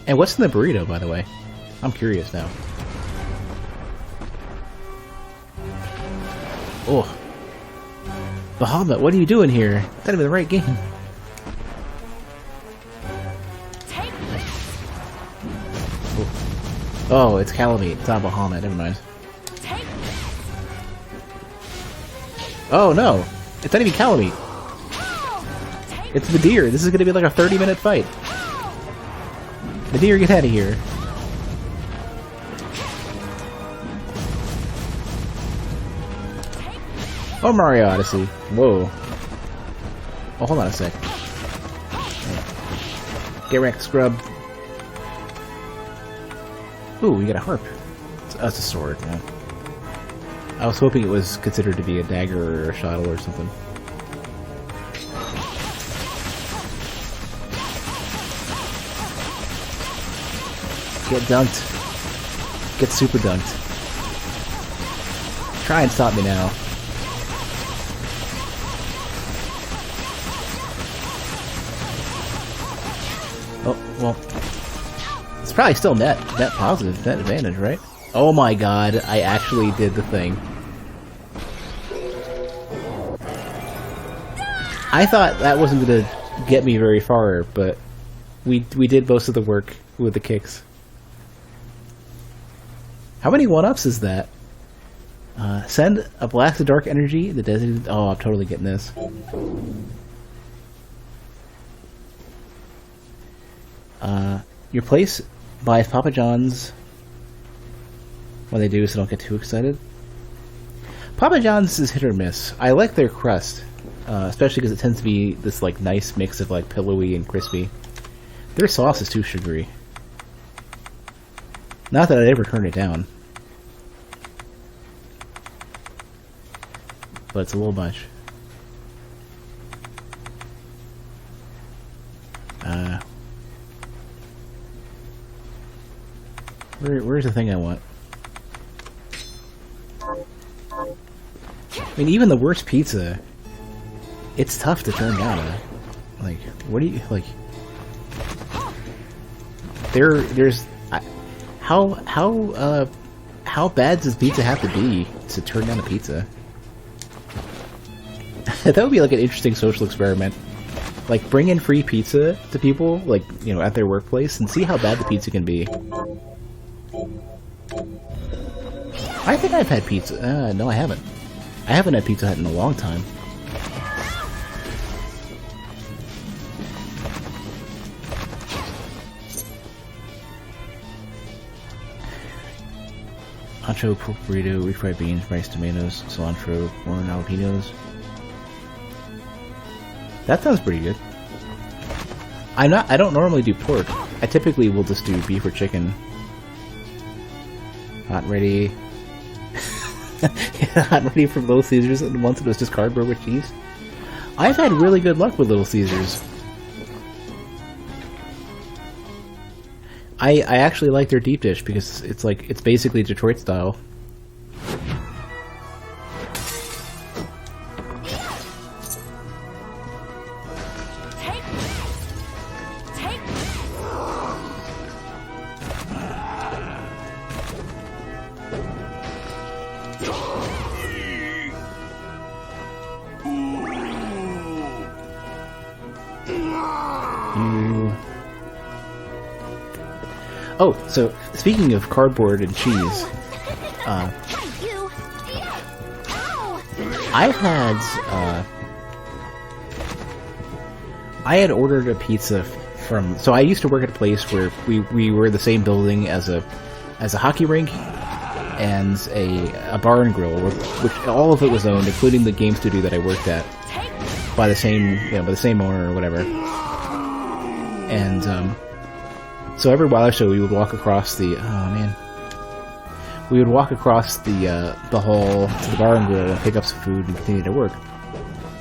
And what's in the burrito, by the way? I'm curious now. Oh. Bahamut, what are you doing here? That's not even the right game. Oh, it's Calamite. It's not Bahamut. Never mind. Oh, no. It's not even Calamite. It's the deer. This is going to be like a 30-minute fight. The deer, get out of here. Oh, Mario Odyssey. Whoa. Oh, hold on a sec. Get wrecked, scrub. Ooh, we got a harp. That's a sword, yeah. I was hoping it was considered to be a dagger or a shuttle or something. Get dunked. Get super dunked. Try and stop me now. Oh, well. It's probably still net positive, net advantage, right? Oh my god, I actually did the thing. I thought that wasn't gonna get me very far, but we did most of the work with the kicks. How many 1-ups is that? Send a blast of dark energy in the designated... Oh, I'm totally getting this. Your place buys Papa John's when they do, so don't get too excited. Papa John's is hit or miss. I like their crust, especially because it tends to be this like nice mix of like pillowy and crispy. Their sauce is too sugary. Not that I'd ever turn it down. But it's a little much. Where's the thing I want? I mean, even the worst pizza, it's tough to turn down. Like, what do you, like... There's... How bad does pizza have to be to turn down a pizza? That would be like an interesting social experiment. Like, bring in free pizza to people, like, you know, at their workplace, and see how bad the pizza can be. I think I've had pizza. No, I haven't. I haven't had Pizza Hut in a long time. Nacho, pork burrito, refried beans, rice, tomatoes, cilantro, corn, jalapenos. That sounds pretty good. I don't normally do pork. I typically will just do beef or chicken. Hot and ready. Yeah, hot and ready from Little Caesars, and once it was just cardboard with cheese. I've had really good luck with Little Caesars. I actually like their deep dish because it's basically Detroit style. Oh, so speaking of cardboard and cheese, I had ordered a pizza from. So I used to work at a place where we were in the same building as a hockey rink and a bar and grill, which all of it was owned, including the game studio that I worked at, by the same owner or whatever. And so every while or so we would walk across the the hall to the bar and grill and pick up some food and continue to work.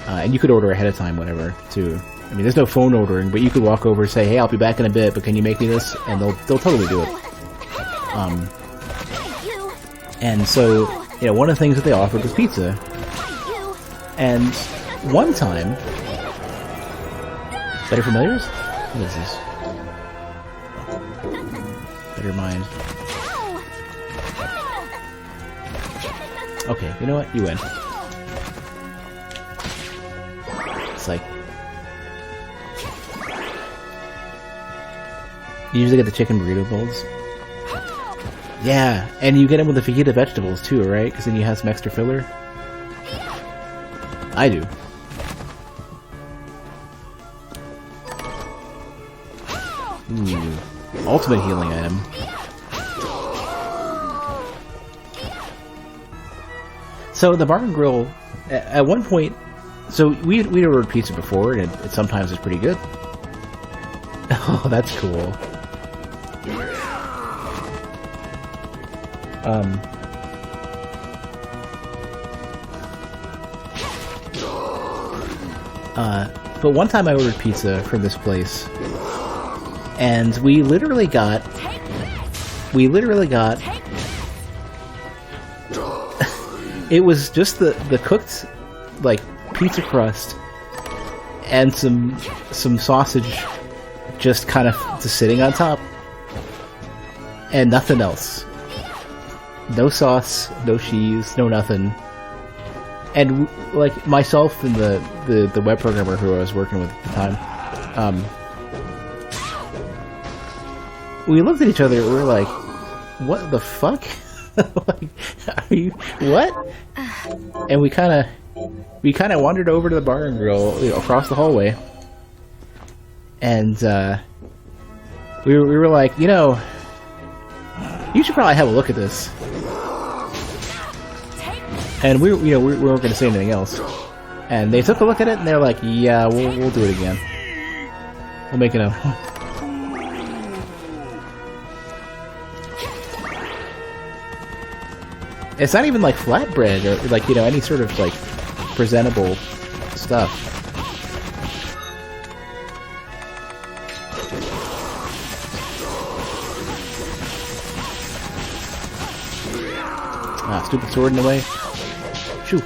And you could order ahead of time, whatever, too. I mean, there's no phone ordering, but you could walk over and say, "Hey, I'll be back in a bit, but can you make me this?" And they'll totally do it. And so, you know, one of the things that they offered was pizza. And one time, Better Familiars? What is this? Better Mind. Okay, you know what? You win. It's like... You usually get the chicken burrito bowls. Yeah, and you get them with the fajita vegetables too, right? Because then you have some extra filler. I do. Ooh. Ultimate healing item. So the bar and grill, at one point, so we'd ordered pizza before, and it sometimes is pretty good. Oh, that's cool. But one time I ordered pizza from this place, and we literally got it was just the cooked, like, pizza crust and some sausage just kind of just sitting on top, and nothing else. No sauce, no cheese, no nothing. And like myself and the web programmer who I was working with at the time, we looked at each other and we were like, "What the fuck? Like, are you what?" And we kind of wandered over to the bar and grill, you know, across the hallway, and we were like, you know, you should probably have a look at this. And we weren't going to say anything else. And they took a look at it and they're like, "Yeah, we'll do it again. We'll make it a It's not even like flatbread or like, you know, any sort of like presentable stuff. Ah, stupid sword in the way. Shoo.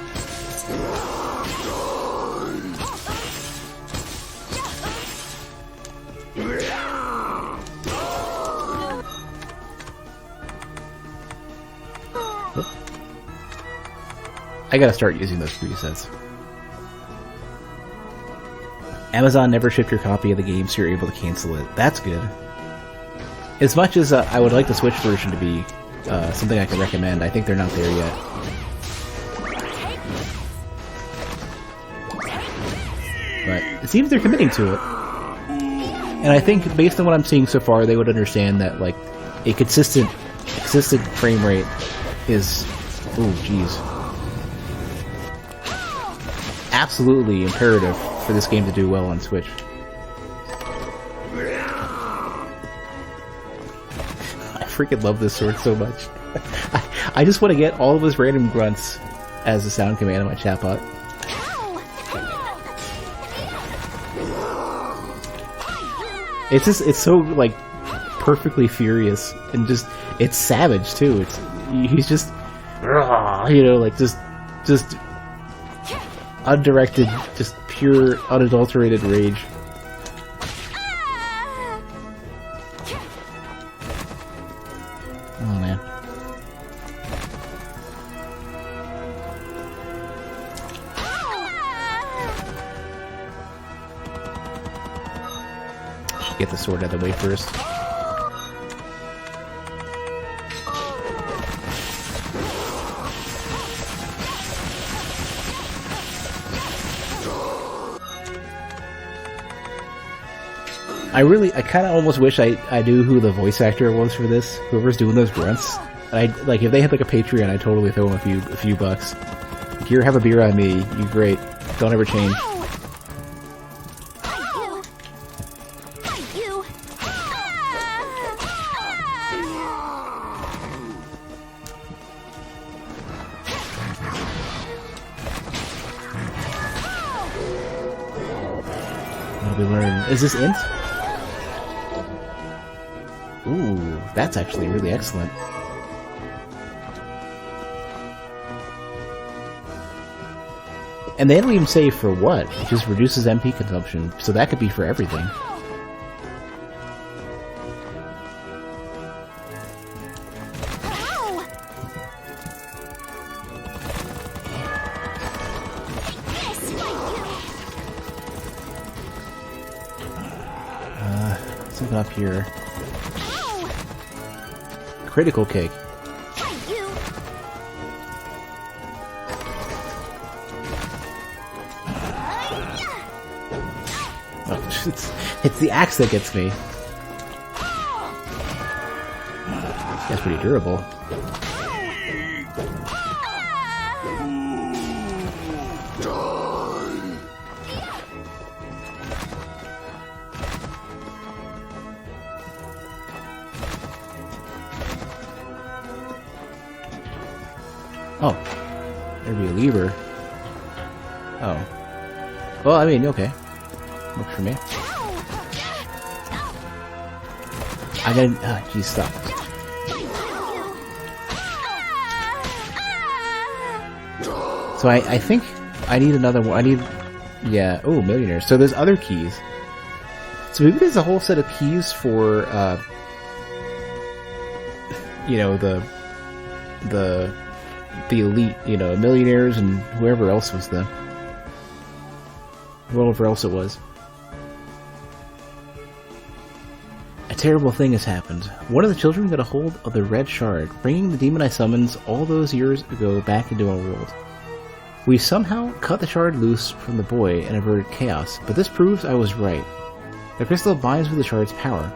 I gotta start using those presets. Amazon never shipped your copy of the game, so you're able to cancel it. That's good. As much as I would like the Switch version to be something I can recommend, I think they're not there yet. But it seems they're committing to it. And I think, based on what I'm seeing so far, they would understand that, like, a consistent frame rate is... Ooh, jeez. Absolutely imperative for this game to do well on Switch. I freaking love this sword so much. I just want to get all of those random grunts as a sound command in my chatbot. It's so, like, perfectly furious and just, it's savage too. He's just, you know, like, just undirected, just pure, unadulterated rage. Oh man. Should get the sword out of the way first. I kind of almost wish I knew who the voice actor was for this. Whoever's doing those grunts. Like, if they had like a Patreon, I'd totally throw them a few bucks. Like, here, have a beer on me. You great. Don't ever change. What did we learn? Is this int? Ooh, that's actually really excellent. And they don't even say for what. It just reduces MP consumption, so that could be for everything. Something up here. Critical cake. Oh, it's the axe that gets me. That's pretty durable. Oh, there'd be a lever. Oh. Well, I mean, okay. Works for me. I gotta... Ah, geez, stop. So I think I need another one. I need... Yeah, oh, millionaire. So there's other keys. So maybe there's a whole set of keys for, you know, the elite, you know, millionaires and whoever else was whoever else it was. A terrible thing has happened. One of the children got a hold of the red shard, bringing the demon I summoned all those years ago back into our world. We somehow cut the shard loose from the boy and averted chaos, but this proves I was right. The crystal binds with the shard's power.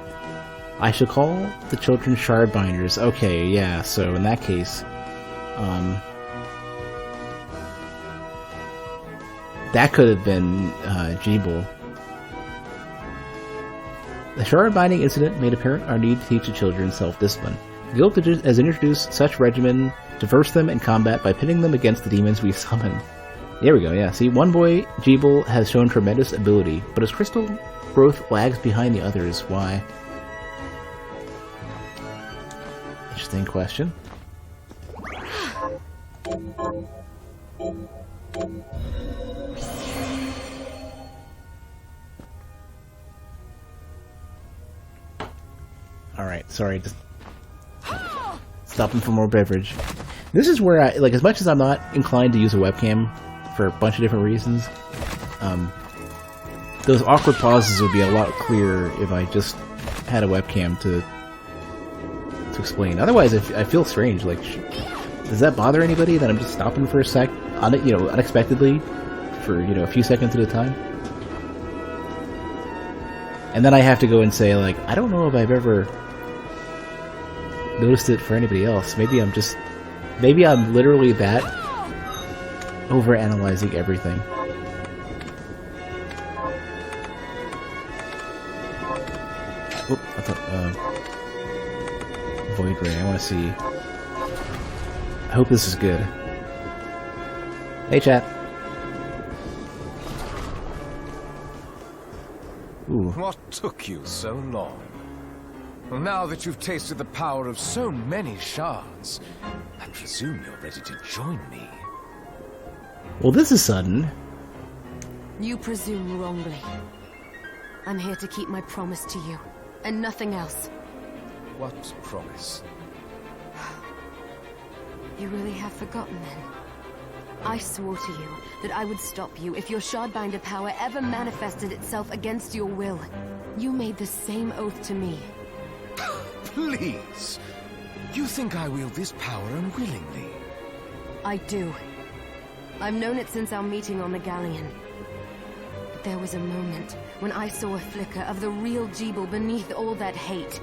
I shall call the children shard binders. Okay, yeah, so in that case, that could have been Jeeble. The shard binding incident made apparent our need to teach the children self-discipline. The guild has introduced such regimen Diverse them in combat by pitting them against the demons we summon. There we go, yeah. See, one boy, Jeeble, has shown tremendous ability, but his crystal growth lags behind the others. Why? Interesting question. Alright, sorry, just stopping for more beverage. This is where I, like, as much as I'm not inclined to use a webcam for a bunch of different reasons, those awkward pauses would be a lot clearer if I just had a webcam to explain. Otherwise, I feel strange. Like, does that bother anybody that I'm just stopping for a sec, unexpectedly, for, a few seconds at a time? And then I have to go and say, like, I don't know if I've ever noticed it for anybody else. Maybe I'm literally that overanalyzing everything. Oop, I thought, Void Ray, I want to see. I hope this is good. Hey, chat. Ooh. What took you so long? Well, now that you've tasted the power of so many shards, I presume you're ready to join me. Well, this is sudden. You presume wrongly. I'm here to keep my promise to you, and nothing else. What promise? You really have forgotten then? I swore to you that I would stop you if your Shardbinder power ever manifested itself against your will. You made the same oath to me. Please! You think I wield this power unwillingly? I do. I've known it since our meeting on the Galleon. But there was a moment when I saw a flicker of the real Jeeble beneath all that hate.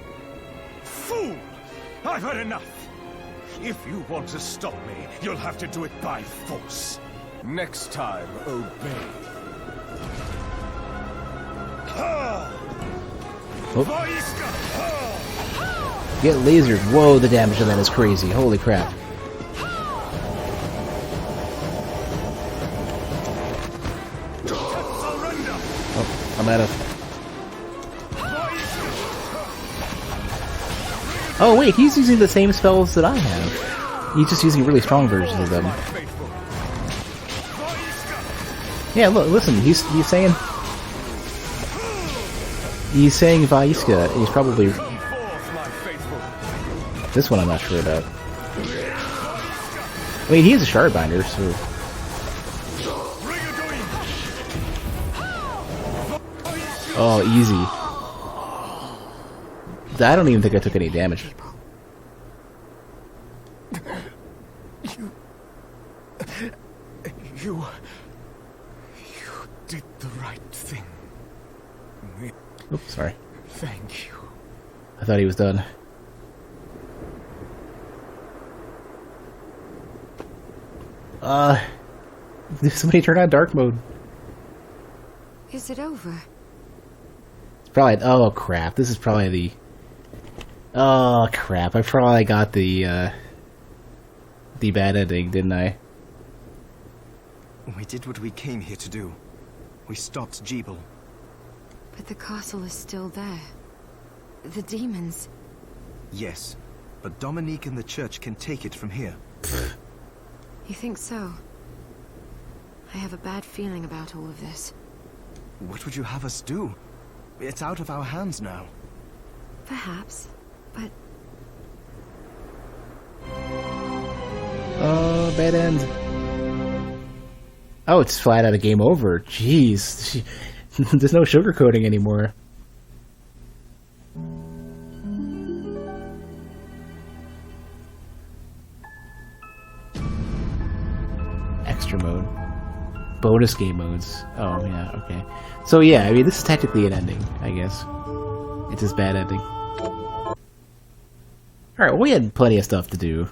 Fool! I've had enough! If you want to stop me, you'll have to do it by force. Next time, obey. Get lasered. Whoa, the damage on that is crazy. Holy crap. Oh, I'm out of... Oh wait, he's using the same spells that I have. He's just using really strong versions of them. Yeah, look, listen, he's saying... He's saying Vaiska. He's probably... This one I'm not sure about. I mean, he is a Shardbinder, so... Oh, easy. I don't even think I took any damage. You did the right thing. Oops, sorry. Thank you. I thought he was done. Somebody turn on dark mode. Is it over? It's probably... Oh, crap. This is probably the... Oh, crap. I probably got the bad ending, didn't I? We did what we came here to do. We stopped Jeeble. But the castle is still there. The demons... Yes, but Dominique and the church can take it from here. You think so? I have a bad feeling about all of this. What would you have us do? It's out of our hands now. Perhaps, but... Oh, bad end. Oh, it's flat out a game over. Jeez. There's no sugarcoating anymore. Extra mode. Bonus game modes. Oh, yeah, okay. So, yeah, I mean, this is technically an ending, I guess. It's his bad ending. Alright, well, we had plenty of stuff to do.